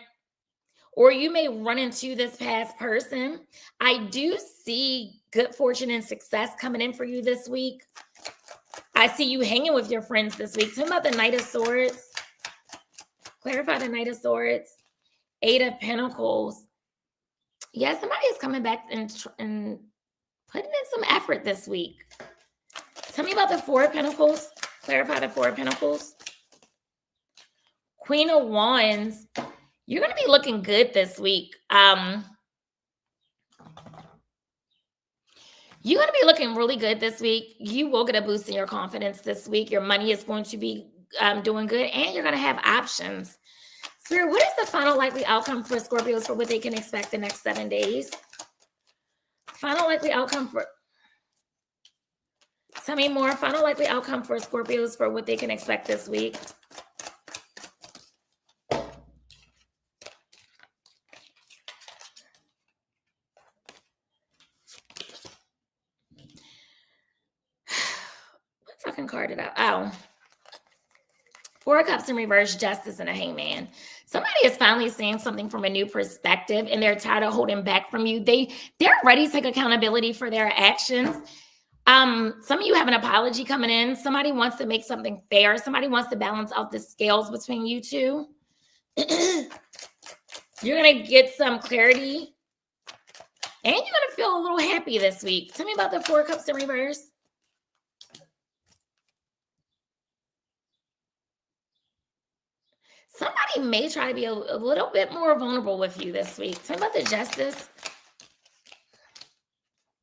or you may run into this past person. I do see good fortune and success coming in for you this week. I see you hanging with your friends this week. Tell me about the Knight of Swords. Clarify the Knight of Swords. Eight of Pentacles. Yeah, somebody is coming back and putting in some effort this week. Tell me about the Four of Pentacles. Clarify the Four of Pentacles. Queen of Wands. You're going to be looking good this week. You're going to be looking really good this week. You will get a boost in your confidence this week. Your money is going to be doing good, and you're going to have options. Spirit, what is the final likely outcome for Scorpios for what they can expect the next 7 days? Final likely outcome for... Tell me more. Final likely outcome for Scorpios for what they can expect this week. What fucking card did I... Oh. Four of Cups in reverse, Justice, and a Hangman. Somebody is finally seeing something from a new perspective, and they're tired of holding back from you. They're ready to take accountability for their actions. Some of you have an apology coming in. Somebody wants to make something fair. Somebody wants to balance out the scales between you two. You're going to get some clarity, and you're going to feel a little happy this week. Tell me about the Four of Cups in reverse. Somebody may try to be a little bit more vulnerable with you this week. Talk about the Justice.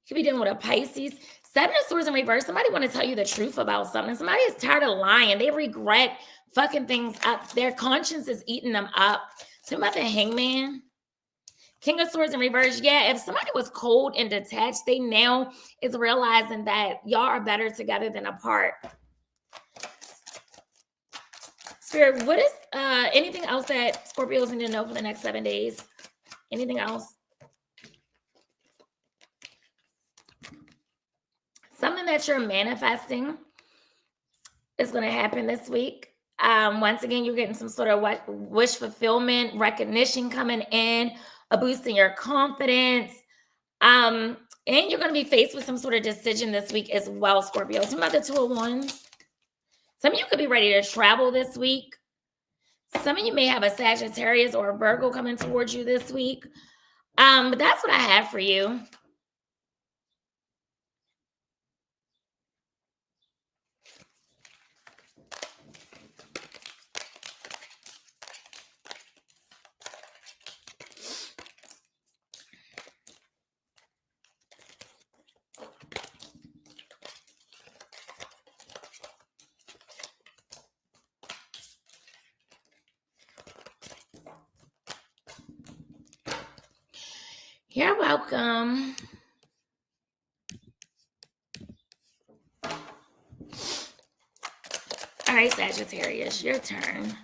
You could be dealing with a Pisces. Seven of Swords in reverse. Somebody want to tell you the truth about something. Somebody is tired of lying. They regret fucking things up. Their conscience is eating them up. Talk about the Hangman. King of Swords in reverse. Yeah, if somebody was cold and detached, they now is realizing that y'all are better together than apart. Spirit, what is anything else that Scorpios need to know for the next 7 days? Anything else? Something that you're manifesting is going to happen this week. Once again, you're getting some sort of wish fulfillment, recognition coming in, a boost in your confidence. And you're going to be faced with some sort of decision this week as well, Scorpio. Some about the 2 of Wands. Some of you could be ready to travel this week. Some of you may have a Sagittarius or a Virgo coming towards you this week. But that's what I have for you. You're welcome. All right, Sagittarius, your turn.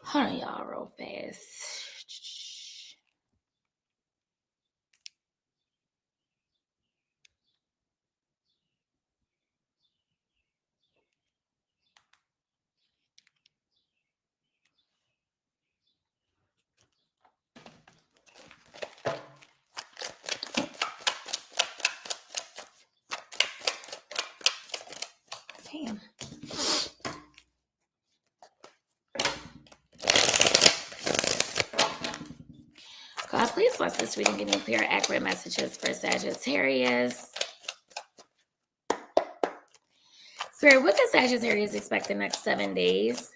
Hold on, y'all, real fast. Damn. God, please bless this reading. Give me clear, accurate messages for Sagittarius. Spirit, what does Sagittarius expect the next 7 days?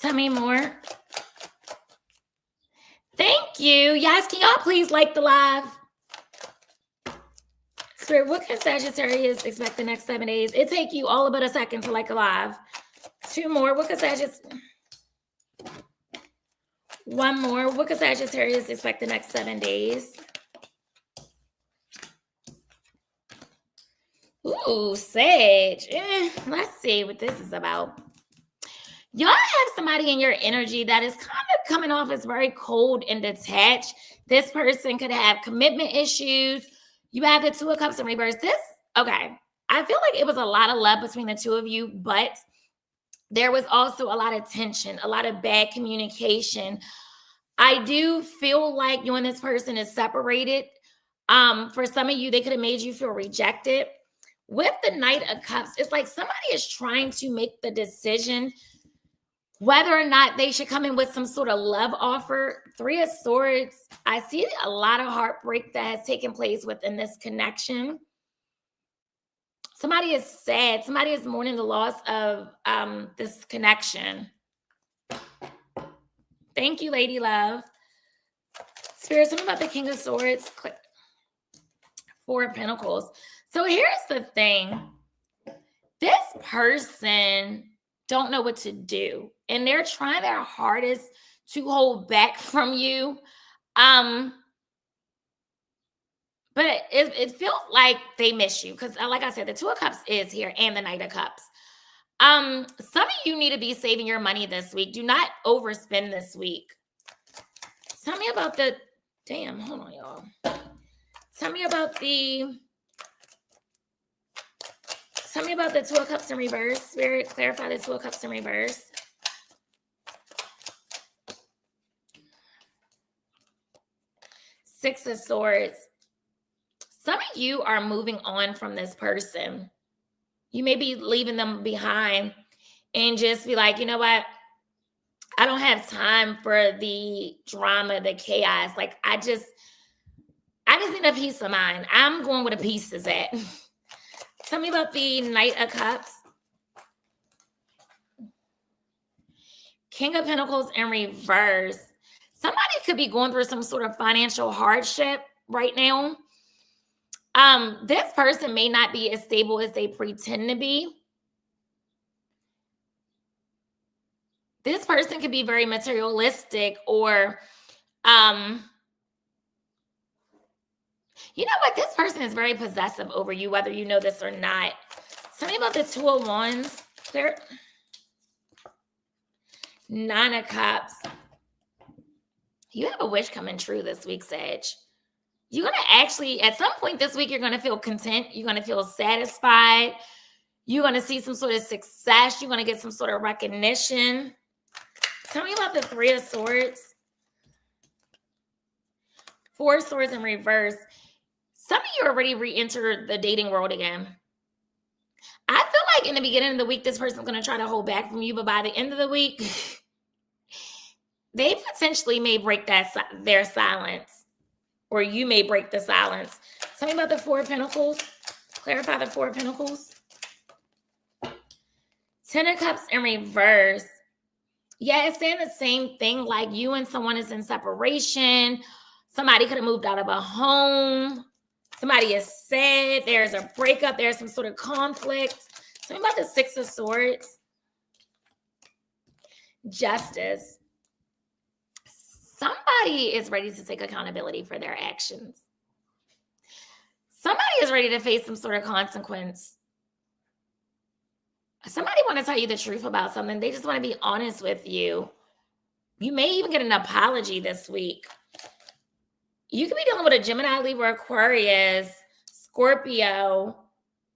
Tell me more. Thank you. Yes, can y'all please like the live? Spirit, what can Sagittarius expect the next 7 days? It take you all about a second to like a live. 2 more. What can Sagittarius... 1 more. What can Sagittarius expect the next 7 days? Ooh, Sag. Let's see what this is about. Y'all have somebody in your energy that is kind of coming off as very cold and detached. This person could have commitment issues. You have the 2 of Cups in reverse. Okay. I feel like it was a lot of love between the 2 of you, but there was also a lot of tension, a lot of bad communication. I do feel like you and this person is separated. For some of you, they could have made you feel rejected. With the Knight of Cups, it's like somebody is trying to make the decision whether or not they should come in with some sort of love offer. 3 of Swords, I see a lot of heartbreak that has taken place within this connection. Somebody is sad. Somebody is mourning the loss of this connection. Thank you, Lady Love. Spirit, something about the King of Swords. 4 of Pentacles. So here's the thing. This person don't know what to do. And they're trying their hardest to hold back from you. But it feels like they miss you. Because like I said, the 2 of Cups is here and the Knight of Cups. Some of you need to be saving your money this week. Do not overspend this week. Tell me about the Damn, hold on, y'all. Tell me about the Two of Cups in reverse. Spirit, clarify the Two of Cups in reverse. Six of Swords. Some of you are moving on from this person. You may be leaving them behind and just be like, you know what? I don't have time for the drama, the chaos. Like, I just need a peace of mind. I'm going where the peace is at. Tell me about the Knight of Cups. King of Pentacles in reverse. Somebody could be going through some sort of financial hardship right now. This person may not be as stable as they pretend to be. This person could be very materialistic, or, you know what? This person is very possessive over you, whether you know this or not. Tell me about the Two of Wands. Nine of Cups. You have a wish coming true this week, Sag. You're going to actually, at some point this week, you're going to feel content. You're going to feel satisfied. You're going to see some sort of success. You're going to get some sort of recognition. Tell me about the Three of Swords. Four of Swords in reverse. Some of you already re-entered the dating world again. I feel like in the beginning of the week, this person's going to try to hold back from you, but by the end of the week, they potentially may break their silence, or you may break the silence. Tell me about the Four of Pentacles. Clarify the Four of Pentacles. Ten of Cups in reverse. Yeah, it's saying the same thing, like you and someone is in separation. Somebody could have moved out of a home. Somebody is sad. There's a breakup. There's some sort of conflict. Tell me about the Six of Swords. Justice. Somebody is ready to take accountability for their actions. Somebody is ready to face some sort of consequence. Somebody want to tell you the truth about something. They just want to be honest with you. You may even get an apology this week. You could be dealing with a Gemini, Libra, Aquarius, Scorpio,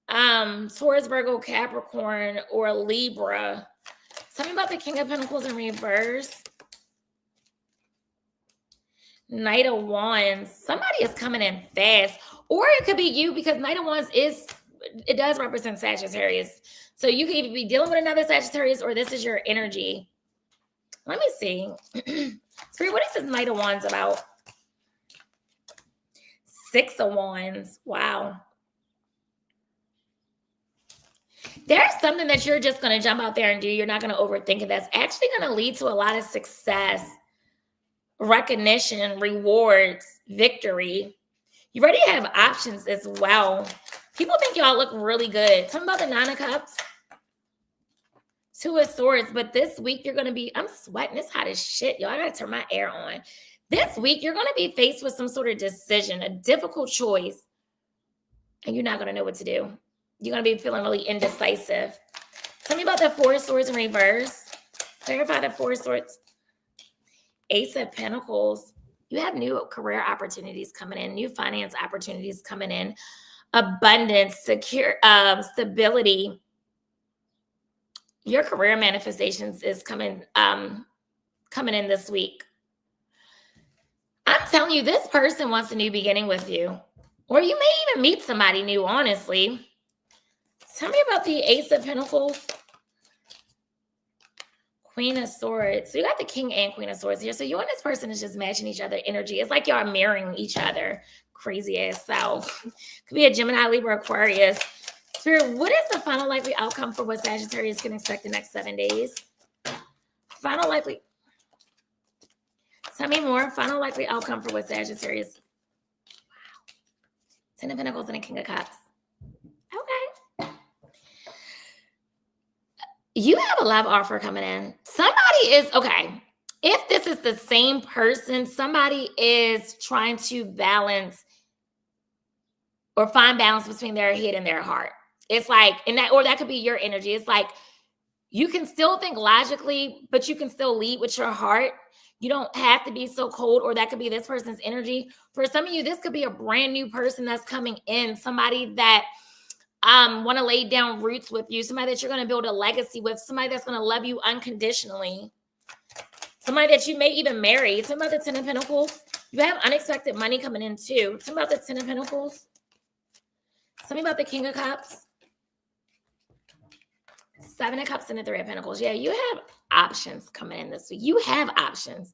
Taurus, Virgo, Capricorn, or Libra. Tell me about the King of Pentacles in reverse. Knight of Wands. Somebody is coming in fast. Or it could be you, because Knight of Wands it does represent Sagittarius. So you could either be dealing with another Sagittarius, or this is your energy. Let me see. Spirit, what is this Knight of Wands about? Six of Wands. Wow. There's something that you're just going to jump out there and do. You're not going to overthink it. That's actually going to lead to a lot of success, recognition, rewards, victory. You already have options as well. People think y'all look really good. Tell me about the Nine of Cups. Two of Swords. But this week you're going to be, I'm sweating. It's hot as shit, y'all. I got to turn my air on. This week you're going to be faced with some sort of decision, a difficult choice, and you're not going to know what to do. You're going to be feeling really indecisive. Tell me about the Four of Swords in reverse. Clarify the Four of Swords. Ace of Pentacles. You have new career opportunities coming in, new finance opportunities coming in, abundance, secure, stability. Your career manifestations is coming in this week. I'm telling you, this person wants a new beginning with you, or you may even meet somebody new, honestly. Tell me about the Ace of Pentacles. Queen of Swords. So you got the King and Queen of Swords here. So you and this person is just matching each other energy. It's like y'all mirroring each other. Crazy ass South. Could be a Gemini, Libra, Aquarius. Spirit, what is the final likely outcome for what Sagittarius can expect the next 7 days? Final likely. Tell me more. Final likely outcome for what Sagittarius. Wow. Ten of Pentacles and a King of Cups. Okay. You have a love offer coming in. Somebody is, okay, if this is the same person, somebody is trying to balance or find balance between their head and their heart. It's like, or that could be your energy. It's like You can still think logically, but you can still lead with your heart. You don't have to be so cold, or that could be this person's energy. For some of you, this could be a brand new person that's coming in, somebody that want to lay down roots with you, somebody that you're going to build a legacy with, somebody that's going to love you unconditionally, somebody that you may even marry. It's about the 10 of Pentacles. You have unexpected money coming in too. It's about the 10 of Pentacles. Something about the King of Cups. 7 of Cups and the 3 of Pentacles. Yeah, you have options coming in this week. You have options.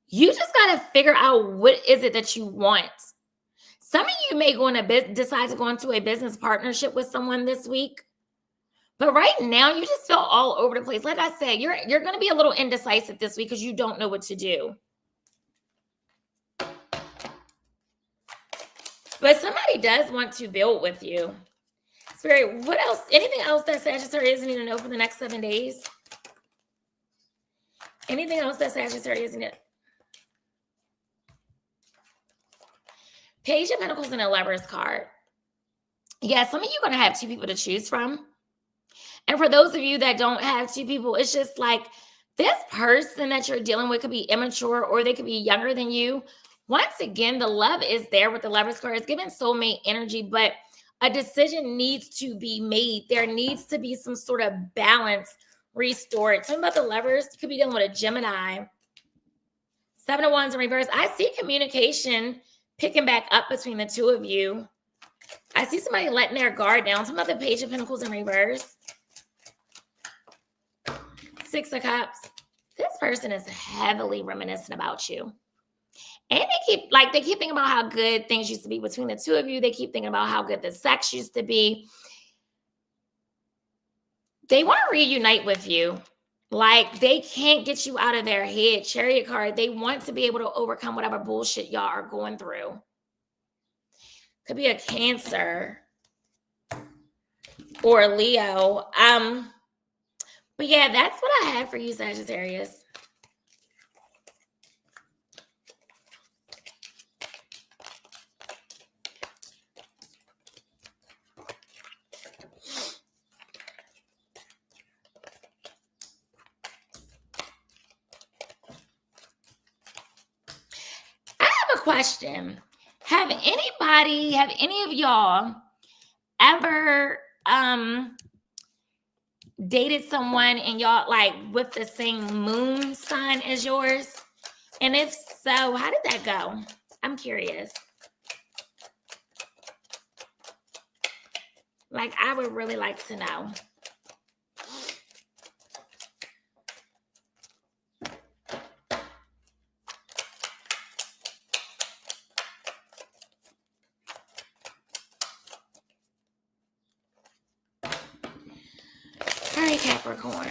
You just got to figure out what is it that you want. Some of you may decide to go into a business partnership with someone this week. But right now, you just feel all over the place. Like I said, you're going to be a little indecisive this week because you don't know what to do. But somebody does want to build with you. Spirit, what else? Anything else that Sagittarius need to know for the next 7 days? Anything else that Sagittarius need to... Page of Pentacles and a Lover's card. Yeah, some of you are going to have 2 people to choose from. And for those of you that don't have 2 people, it's just like this person that you're dealing with could be immature or they could be younger than you. Once again, the love is there with the Lover's card. It's giving soulmate energy, but a decision needs to be made. There needs to be some sort of balance restored. Talking about the Lovers, you could be dealing with a Gemini. 7 of Wands in reverse. I see communication picking back up between the 2 of you. I see somebody letting their guard down. Talking about the Page of Pentacles in reverse. 6 of Cups. This person is heavily reminiscent about you. And they keep thinking about how good things used to be between the 2 of you. They keep thinking about how good the sex used to be. They want to reunite with you. Like, they can't get you out of their head. Chariot card. They want to be able to overcome whatever bullshit y'all are going through. Could be a Cancer or a Leo. But yeah, that's what I have for you, Sagittarius. Question. Have any of y'all ever dated someone and y'all like with the same moon sign as yours? And if so, how did that go? I'm curious. Like, I would really like to know. All right, Capricorn.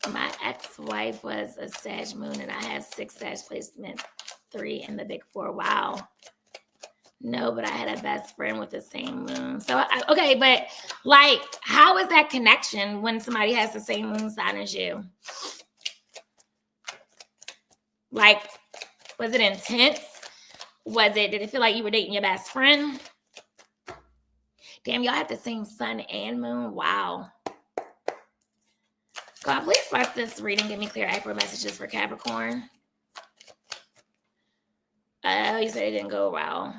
My ex-wife was a Sag moon, and I have 6 Sag placement, 3 in the big 4. Wow. No, but I had a best friend with the same moon. So, okay, but like, how is that connection when somebody has the same moon sign as you? Like, was it intense? Did it feel like you were dating your best friend? Damn, y'all have the same sun and moon. Wow. God, please bless this reading. Give me clear, accurate messages for Capricorn. Oh, you said it didn't go well.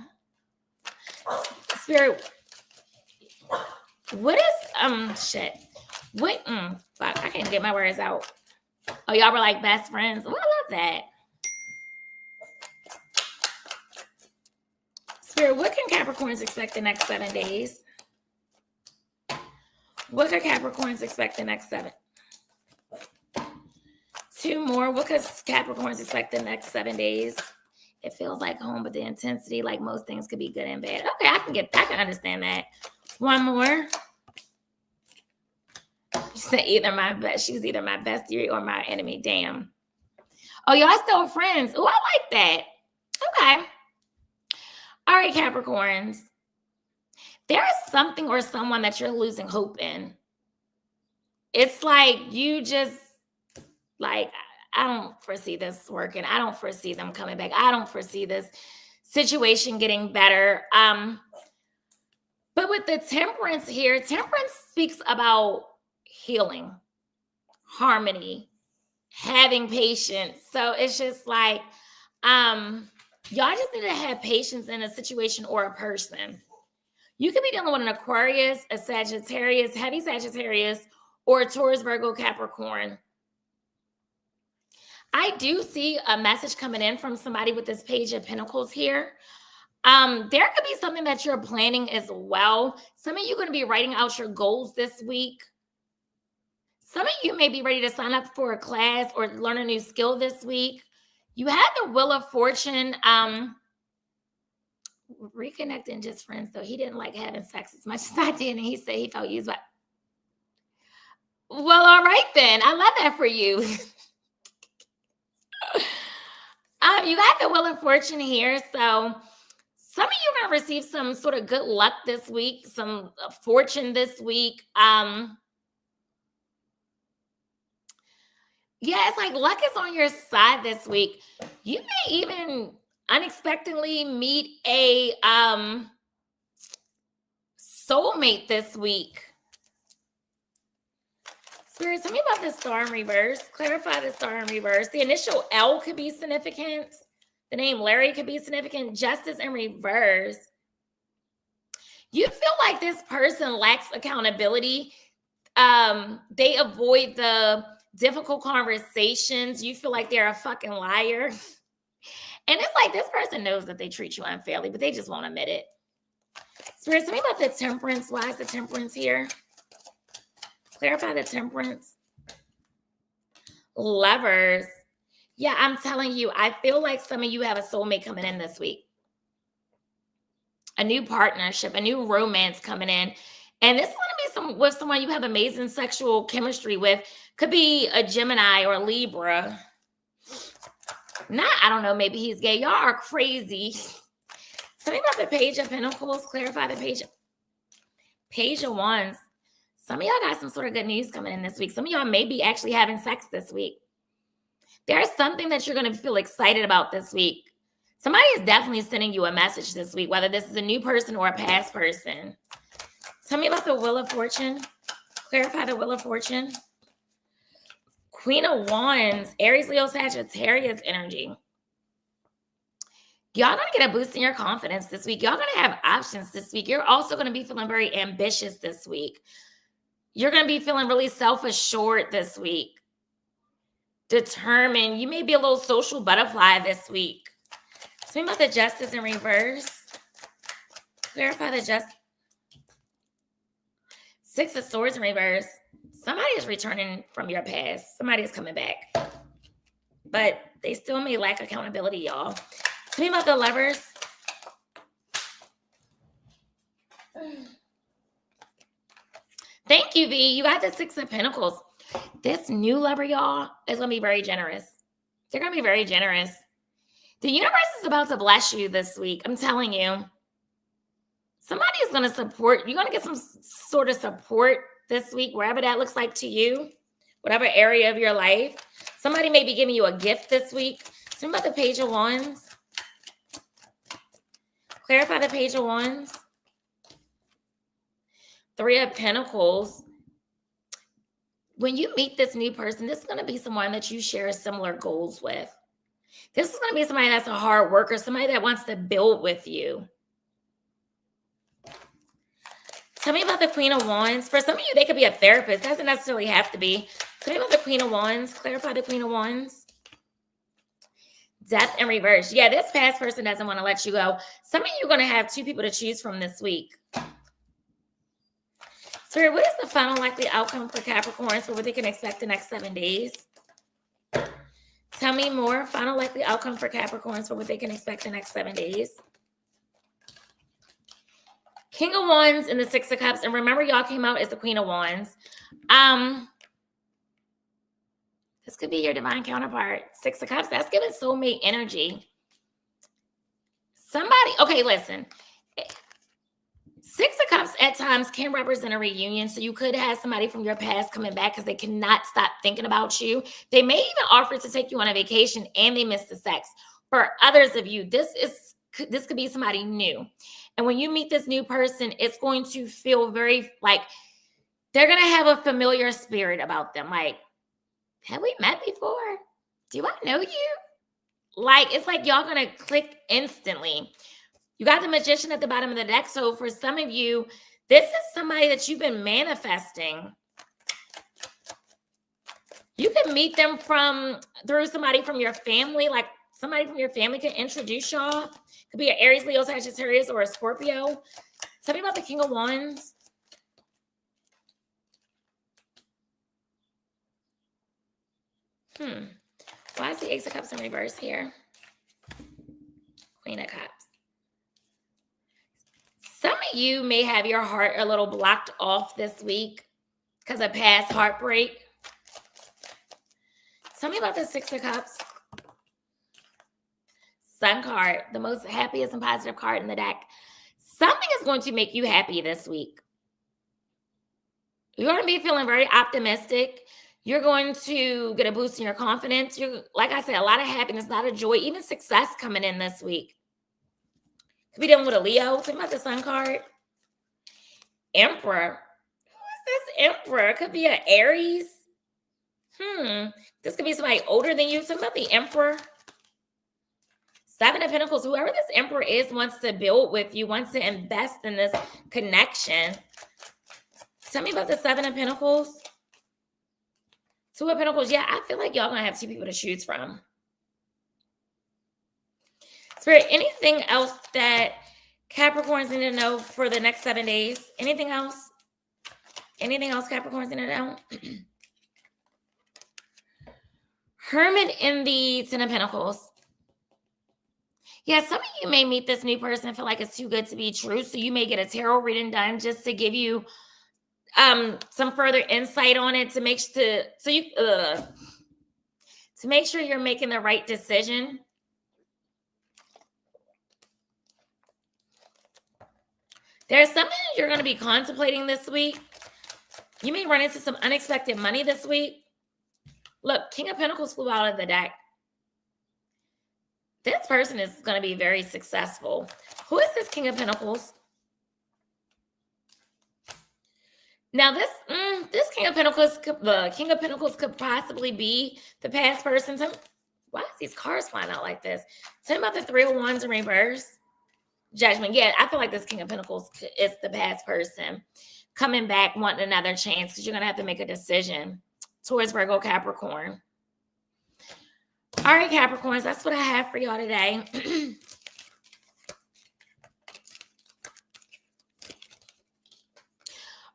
Spirit, what is, shit. What, fuck, I can't get my words out. Oh, y'all were like best friends. Oh, I love that. Spirit, what can Capricorns expect the next 7 days? What can Capricorns expect the next 7? 2 more. What can Capricorns expect the next 7 days? It feels like home, but the intensity, like most things, could be good and bad. Okay, I can understand that. 1 more. She said she's either my bestie or my enemy. Damn. Oh, y'all still friends. Oh, I like that. Okay. All right, Capricorns. There is something or someone that you're losing hope in. It's like you just, like, I don't foresee this working. I don't foresee them coming back. I don't foresee this situation getting better. But with the Temperance here, Temperance speaks about healing, harmony, having patience. So it's just like, y'all just need to have patience in a situation or a person. You could be dealing with an Aquarius, a Sagittarius, heavy Sagittarius, or a Taurus, Virgo, Capricorn. I do see a message coming in from somebody with this Page of Pentacles here. There could be something that you're planning as well. Some of you are going to be writing out your goals this week. Some of you may be ready to sign up for a class or learn a new skill this week. You had the Wheel of Fortune. Reconnecting just friends, though. He didn't like having sex as much as I did, and he said he felt used by. Well, all right then. I love that for you. You got the Wheel of Fortune here, so some of you are going to receive some sort of good luck this week, some fortune this week. Yeah, it's like luck is on your side this week. You may even unexpectedly meet a soulmate this week. Spirit, tell me about the Star in reverse. Clarify the Star in reverse. The initial L could be significant. The name Larry could be significant. Justice in reverse. You feel like this person lacks accountability. They avoid the difficult conversations. You feel like they're a fucking liar. And it's like this person knows that they treat you unfairly, but they just won't admit it. Spirit, tell me about the Temperance. Why is the Temperance here? Clarify the Temperance. Lovers. Yeah, I'm telling you, I feel like some of you have a soulmate coming in this week. A new partnership, a new romance coming in. And this is going to be with someone you have amazing sexual chemistry with. Could be a Gemini or a Libra. I don't know, maybe he's gay. Y'all are crazy. Tell me about the Page of Pentacles. Clarify the Page of Wands. Some of y'all got some sort of good news coming in this week. Some of y'all may be actually having sex this week. There's something that you're going to feel excited about this week. Somebody is definitely sending you a message this week, whether this is a new person or a past person. Tell me about the Wheel of Fortune. Clarify the Wheel of Fortune. Queen of Wands, Aries, Leo, Sagittarius energy. Y'all going to get a boost in your confidence this week. Y'all going to have options this week. You're also going to be feeling very ambitious this week. You're going to be feeling really self-assured this week. Determined. You may be a little social butterfly this week. Tell me about the Justice in reverse. Clarify the Justice. Six of Swords in reverse. Somebody is returning from your past. Somebody is coming back. But they still may lack accountability, y'all. Tell me about the Lovers. Thank you, V. You got the Six of Pentacles. This new lover, y'all, is going to be very generous. They're going to be very generous. The universe is about to bless you this week. I'm telling you. Somebody is going to support. You're going to get some sort of support this week, wherever that looks like to you, whatever area of your life. Somebody may be giving you a gift this week. Tell me about the Page of Wands. Clarify the Page of Wands. Three of Pentacles. When you meet this new person, this is going to be someone that you share similar goals with. This is going to be somebody that's a hard worker, somebody that wants to build with you. Tell me about the Queen of Wands. For some of you, they could be a therapist. It doesn't necessarily have to be. Tell me about the Queen of Wands. Clarify the Queen of Wands. Death in reverse. Yeah, this past person doesn't want to let you go. Some of you are going to have two people to choose from this week. Spirit, what is the final likely outcome for Capricorns for what they can expect the next 7 days? Tell me more. Final likely outcome for Capricorns for what they can expect the next 7 days. King of Wands and the Six of Cups. And remember, y'all came out as the Queen of Wands. This could be your divine counterpart. Six of Cups. That's giving soulmate energy. Somebody, okay, listen. 6 Six of Cups at times can represent a reunion. So you could have somebody from your past coming back because they cannot stop thinking about you. They may even offer to take you on a vacation and they miss the sex. For others of you, this could be somebody new. And when you meet this new person, it's going to feel very like they're going to have a familiar spirit about them. Like, have we met before? Do I know you? Like, it's like y'all going to click instantly. You got the Magician at the bottom of the deck. So for some of you, this is somebody that you've been manifesting. You can meet them through somebody from your family. Like somebody from your family can introduce y'all. Could be an Aries, Leo, Sagittarius, or a Scorpio. Tell me about the King of Wands. Why is the Ace of Cups in reverse here? Queen of Cups. Some of you may have your heart a little blocked off this week because of past heartbreak. Tell me about the Six of Cups. Sun card, the most happiest and positive card in the deck. Something is going to make you happy this week. You're going to be feeling very optimistic. You're going to get a boost in your confidence. Like I said, a lot of happiness, a lot of joy, even success coming in this week. Could be dealing with a Leo. Think about the Sun card. Emperor. Who is this Emperor? Could be an Aries. This could be somebody older than you. Think about the Emperor. Seven of Pentacles. Whoever this Emperor is wants to build with you, wants to invest in this connection. Tell me about the Seven of Pentacles. Two of Pentacles. Yeah, I feel like y'all going to have two people to choose from. Spirit, anything else that Capricorns need to know for the next 7 days? Anything else? Anything else Capricorns need to know? Hermit in the Ten of Pentacles. Yeah, some of you may meet this new person and feel like it's too good to be true. So you may get a tarot reading done just to give you some further insight on it to make sure you're making the right decision. There's something you're going to be contemplating this week. You may run into some unexpected money this week. Look, King of Pentacles flew out of the deck. This person is going to be very successful. Who is this King of Pentacles? Now, this King of Pentacles, the King of Pentacles could possibly be the past person. Why is these cards flying out like this? Tell me about the Three of Wands in reverse. Judgment. Yeah, I feel like this King of Pentacles is the past person coming back, wanting another chance because you're going to have to make a decision towards Virgo, Capricorn. All right, Capricorns, that's what I have for y'all today.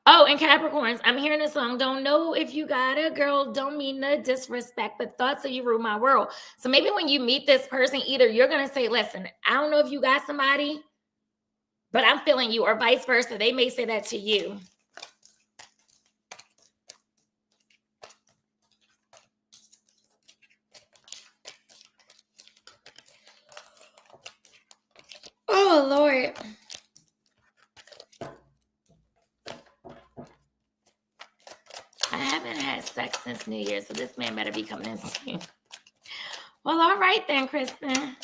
Oh, and Capricorns, I'm hearing a song. Don't know if you got a girl. Don't mean no disrespect, but thoughts of you rule my world. So maybe when you meet this person, either you're going to say, listen, I don't know if you got somebody, but I'm feeling you, or vice versa. They may say that to you. Oh, Lord. I haven't had sex since New Year, so this man better be coming in soon. Well, all right then, Kristen.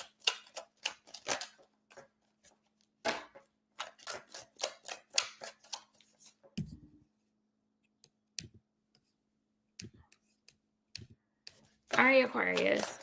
All right, Aquarius.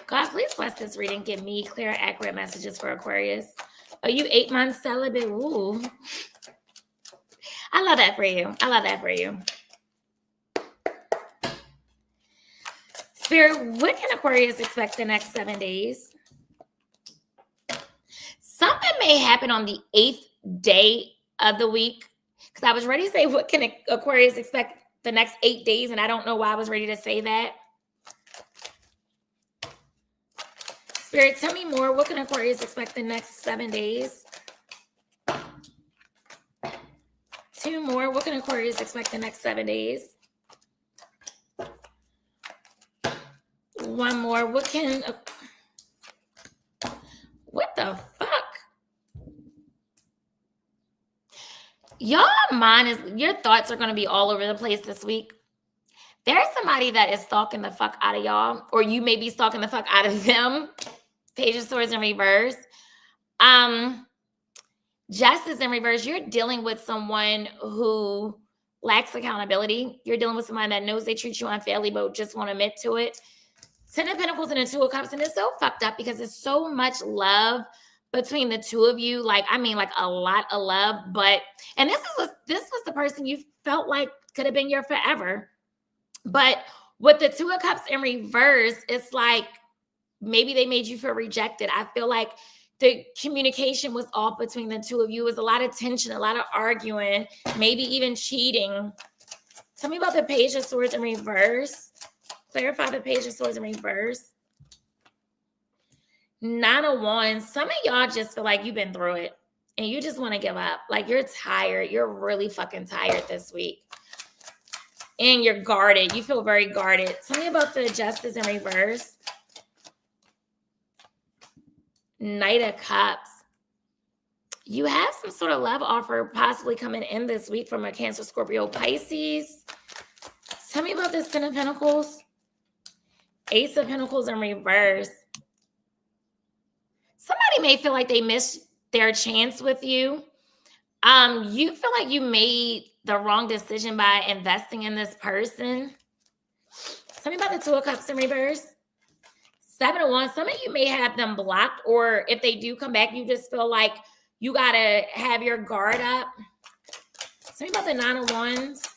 God, please bless this reading. Give me clear, accurate messages for Aquarius. Are you 8 months celibate? Ooh. I love that for you. I love that for you. Spirit, what can Aquarius expect the next 7 days? Something may happen on the 8th day of the week. Because I was ready to say, what can Aquarius expect the next 8 days? And I don't know why I was ready to say that. Spirit, tell me more. What can Aquarius expect the next 7 days? 2 more. What can Aquarius expect the next 7 days? 1 more. What the fuck? Your thoughts are going to be all over the place this week. There's somebody that is stalking the fuck out of y'all, or you may be stalking the fuck out of them. Page of Swords in reverse. Justice in reverse. You're dealing with someone who lacks accountability. You're dealing with someone that knows they treat you unfairly, but just won't admit to it. 10 of Pentacles and the 2 of Cups. And it's so fucked up because there's so much love between the two of you. Like, I mean, like a lot of love. And this was the person you felt like could have been your forever. But with the 2 of Cups in reverse, it's like maybe they made you feel rejected. I feel like the communication was off between the two of you. It was a lot of tension, a lot of arguing, maybe even cheating. Tell me about the Page of Swords in reverse. Clarify the Page of Swords in reverse. 9 of Wands. Some of y'all just feel like you've been through it and you just want to give up. Like you're tired. You're really fucking tired this week. And you're guarded. You feel very guarded. Tell me about the Justice in reverse. Knight of Cups. You have some sort of love offer possibly coming in this week from a Cancer, Scorpio, Pisces. Tell me about this 10 of Pentacles. Ace of Pentacles in reverse. Somebody may feel like they missed their chance with you. You feel like you made the wrong decision by investing in this person. Tell me about the 2 of Cups in reverse. 7 of Wands. Some of you may have them blocked, or if they do come back, you just feel like you got to have your guard up. Tell me about the 9 of Wands.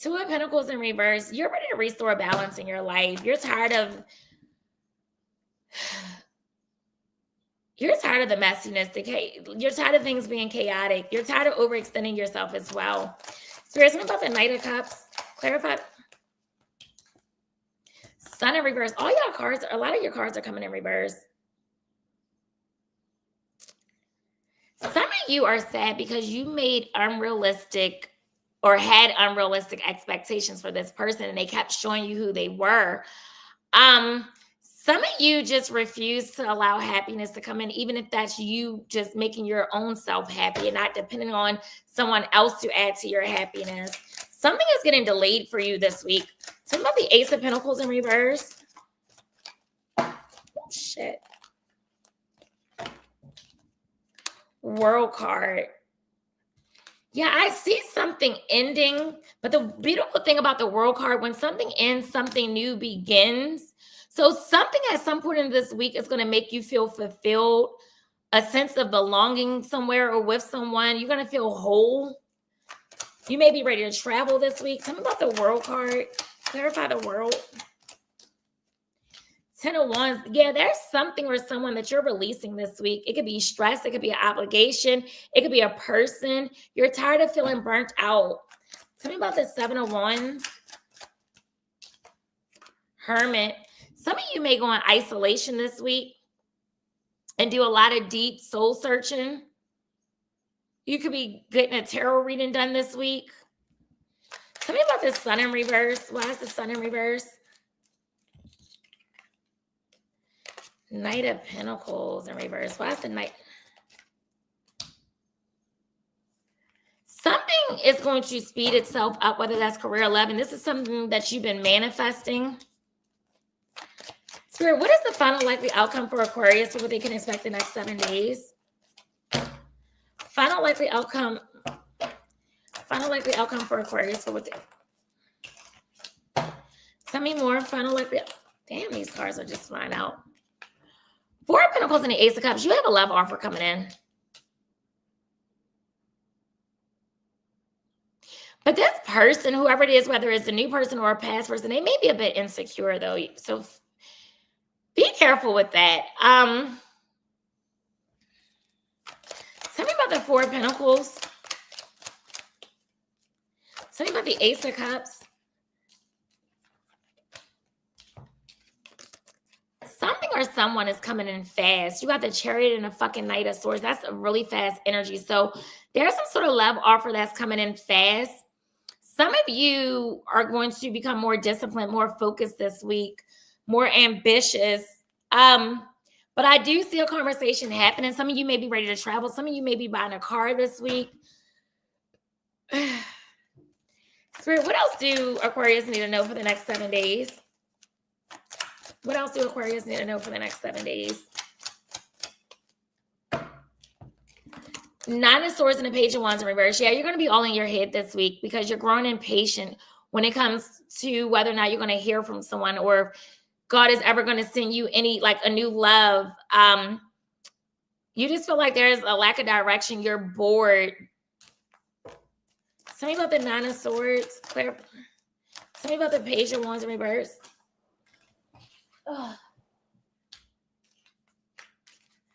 2 of Pentacles in reverse. You're ready to restore balance in your life. You're tired of the messiness. You're tired of things being chaotic. You're tired of overextending yourself as well. Spirit, tell me about the Knight of Cups. Clarify. Sun in reverse. All y'all cards, a lot of your cards are coming in reverse. Some of you are sad because you made unrealistic or had unrealistic expectations for this person and they kept showing you who they were. Some of you just refuse to allow happiness to come in, even if that's you just making your own self happy and not depending on someone else to add to your happiness. Something is getting delayed for you this week. Tell me about the Ace of Pentacles in reverse. Oh, shit. World card. Yeah, I see something ending. But the beautiful thing about the World card, when something ends, something new begins. So something at some point in this week is going to make you feel fulfilled, a sense of belonging somewhere or with someone. You're going to feel whole. You may be ready to travel this week. Tell me about the World card. Clarify the World. 10 of Wands. Yeah, there's something or someone that you're releasing this week. It could be stress. It could be an obligation. It could be a person. You're tired of feeling burnt out. Tell me about the 7 of Wands. Hermit. Some of you may go in isolation this week and do a lot of deep soul searching. You could be getting a tarot reading done this week. Tell me about the Sun in reverse. Why is the Sun in reverse? Knight of Pentacles in reverse. Why is the Knight? Something is going to speed itself up, whether that's career or love. And this is something that you've been manifesting. Spirit, what is the final likely outcome for Aquarius for what they can expect the next 7 days? Final likely outcome for Aquarius for what they... Tell me more. Final likely... Damn, these cards are just flying out. 4 of Pentacles and the Ace of Cups. You have a love offer coming in. But this person, whoever it is, whether it's a new person or a past person, they may be a bit insecure though. So be careful with that. Tell me about the Four of Pentacles. Tell me about the Ace of Cups. Something or someone is coming in fast. You got the Chariot and the fucking Knight of Swords. That's a really fast energy. So there's some sort of love offer that's coming in fast. Some of you are going to become more disciplined, more focused this week, more ambitious. But I do see a conversation happening. Some of you may be ready to travel. Some of you may be buying a car this week. Spirit, what else do Aquarius need to know for the next 7 days? What else do Aquarius need to know for the next 7 days? Nine of Swords and the Page of Wands in reverse. Yeah, you're going to be all in your head this week because you're growing impatient when it comes to whether or not you're going to hear from someone or if God is ever going to send you any, like, a new love. You just feel like there's a lack of direction. You're bored. Tell me about the Nine of Swords. Claire. Tell me about the Page of Wands in reverse. Ugh.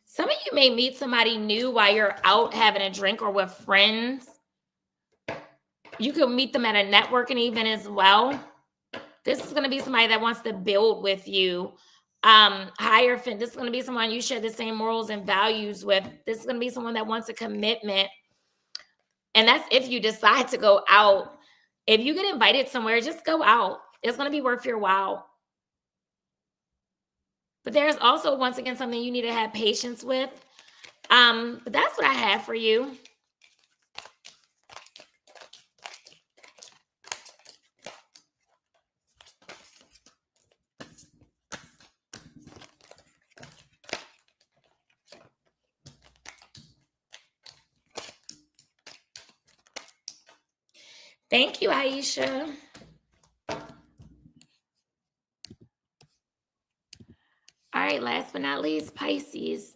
Some of you may meet somebody new while you're out having a drink or with friends. You can meet them at a networking event as well. This is going to be somebody that wants to build with you. Hierophant, this is going to be someone you share the same morals and values with. This is going to be someone that wants a commitment. And that's if you decide to go out. If you get invited somewhere, just go out. It's going to be worth your while. But there's also, once again, something you need to have patience with. But that's what I have for you. Thank you, Aisha. All right, last but not least, Pisces.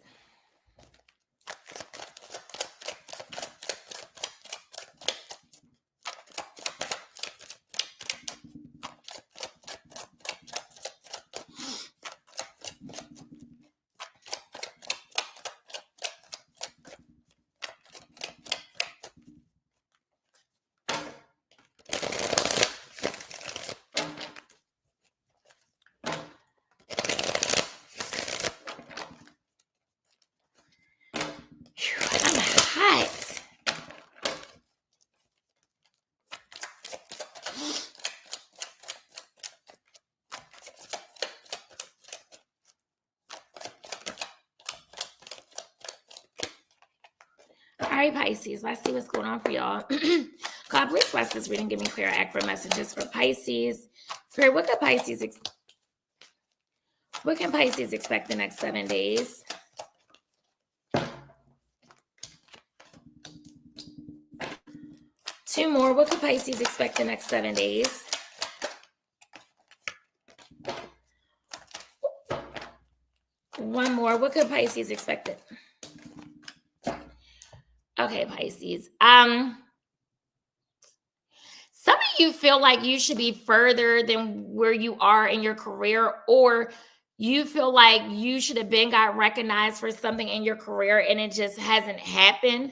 All right, Pisces, let's see what's going on for y'all. God, please bless this reading. Give me clear, accurate messages for Pisces. Spirit, what can Pisces expect the next 7 days? Two more. What could Pisces expect the next 7 days? One more. What could Pisces expect? Okay, Pisces. Some of you feel like you should be further than where you are in your career, or you feel like you should have got recognized for something in your career and it just hasn't happened.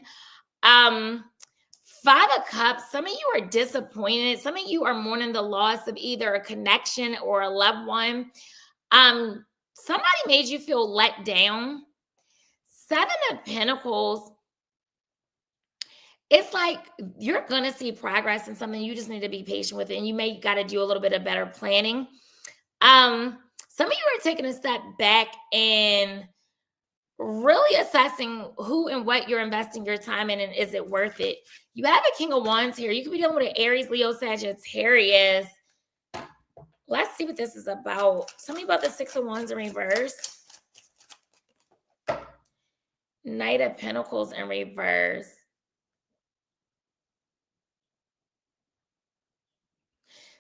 Five of Cups, some of you are disappointed. Some of you are mourning the loss of either a connection or a loved one. Somebody made you feel let down. Seven of Pentacles, it's like you're going to see progress in something. You just need to be patient with it. And you may got to do a little bit of better planning. Some of you are taking a step back and really assessing who and what you're investing your time in and is it worth it. You have a King of Wands here. You could be dealing with an Aries, Leo, Sagittarius. Let's see what this is about. Tell me about the Six of Wands in reverse. Knight of Pentacles in reverse.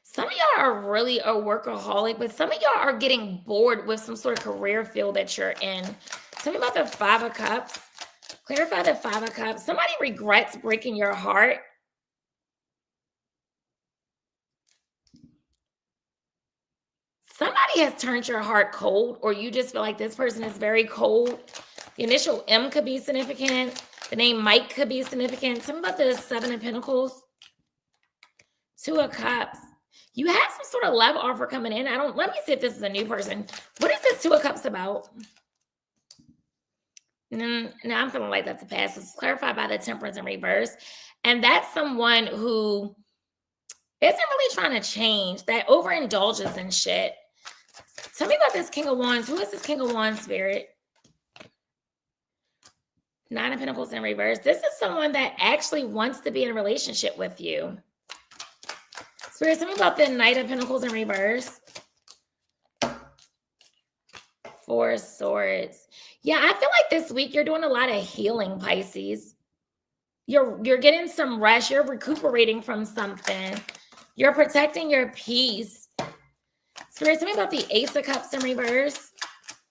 Some of y'all are really a workaholic, but some of y'all are getting bored with some sort of career field that you're in. Tell me about the Five of Cups. Clarify the Five of Cups. Somebody regrets breaking your heart. Somebody has turned your heart cold, or you just feel like this person is very cold. The initial M could be significant. The name Mike could be significant. Tell me about the Seven of Pentacles. Two of Cups. You have some sort of love offer coming in. Let me see if this is a new person. What is this Two of Cups about? No, I'm feeling like that's a pass. It's clarified by the Temperance in reverse. And that's someone who isn't really trying to change, that overindulges in shit. Tell me about this King of Wands. Who is this King of Wands spirit? Nine of Pentacles in reverse. This is someone that actually wants to be in a relationship with you. Spirit, tell me about the Knight of Pentacles in reverse. Four of Swords. Yeah, I feel like this week you're doing a lot of healing, Pisces. You're getting some rest. You're recuperating from something. You're protecting your peace. Spirit, tell me about the Ace of Cups in reverse.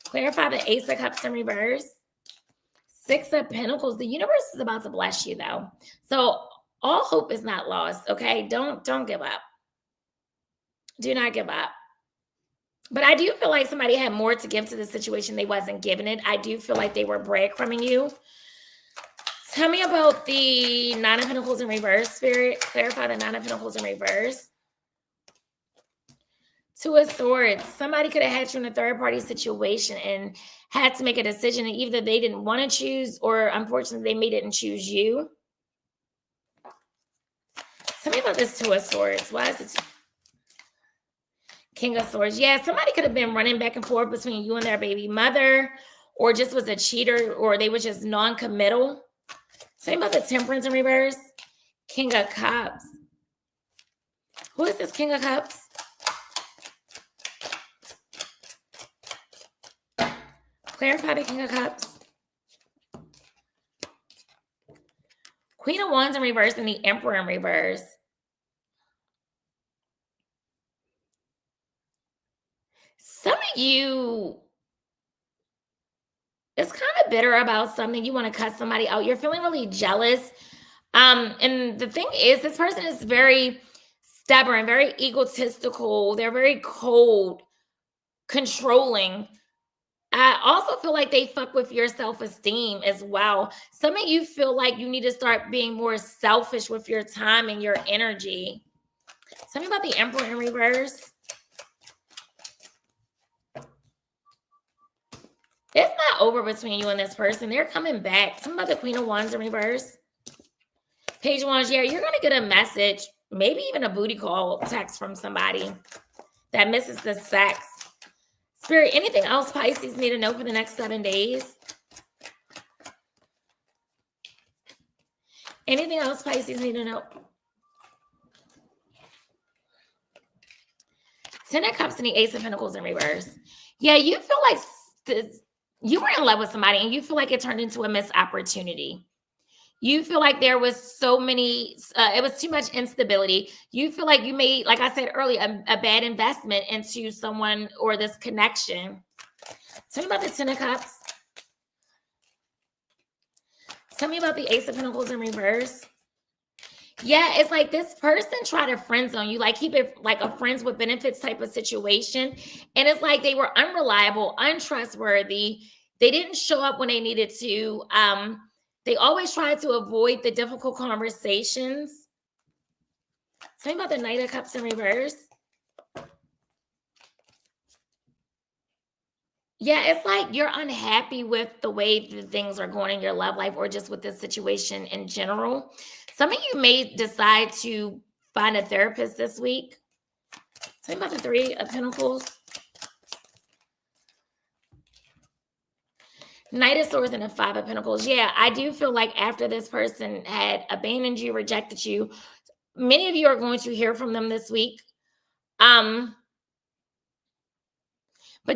Clarify the Ace of Cups in reverse. Six of Pentacles. The universe is about to bless you, though. So all hope is not lost, okay? Don't give up. Do not give up. But I do feel like somebody had more to give to the situation. They wasn't giving it. I do feel like they were breadcrumbing you. Tell me about the Nine of Pentacles in reverse, Spirit. Clarify the Nine of Pentacles in reverse. Two of Swords. Somebody could have had you in a third-party situation and had to make a decision, and either they didn't want to choose or, unfortunately, they didn't choose you. Tell me about this Two of Swords. Why is it King of Swords? Yeah, somebody could have been running back and forth between you and their baby mother, or just was a cheater, or they were just non-committal. Tell me about the Temperance in reverse. King of Cups. Who is this King of Cups? Clarify the King of Cups. Queen of Wands in reverse and the Emperor in reverse. Some of you is kind of bitter about something. You want to cut somebody out. You're feeling really jealous. And the thing is, this person is very stubborn, very egotistical. They're very cold, controlling. I also feel like they fuck with your self-esteem as well. Some of you feel like you need to start being more selfish with your time and your energy. Tell me about the Emperor in reverse. It's not over between you and this person. They're coming back. Tell me about the Queen of Wands in reverse. Page of Wands, yeah, you're going to get a message, maybe even a booty call text from somebody that misses the sex. Spirit, anything else Pisces need to know for the next 7 days? Anything else Pisces need to know? Ten of Cups and the Ace of Pentacles in reverse. Yeah, you feel like you were in love with somebody and you feel like it turned into a missed opportunity. You feel like there was so many, it was too much instability. You feel like you made, like I said earlier, a bad investment into someone or this connection. Tell me about the Ten of Cups. Tell me about the Ace of Pentacles in reverse. Yeah, it's like this person tried to friend zone you, like keep it like a friends with benefits type of situation. And it's like they were unreliable, untrustworthy. They didn't show up when they needed to. They always tried to avoid the difficult conversations. Tell me about the Knight of Cups in reverse. Yeah, it's like you're unhappy with the way that things are going in your love life or just with this situation in general. Some of you may decide to find a therapist this week. Tell me about the Three of Pentacles. Knight of Swords and the Five of Pentacles. Yeah, I do feel like after this person had abandoned you, rejected you, many of you are going to hear from them this week. But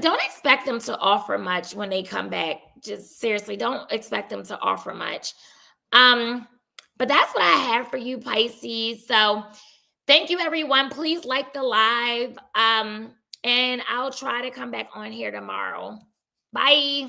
don't expect them to offer much when they come back. Just seriously, don't expect them to offer much. But that's what I have for you, Pisces. So thank you, everyone. Please like the live. And I'll try to come back on here tomorrow. Bye.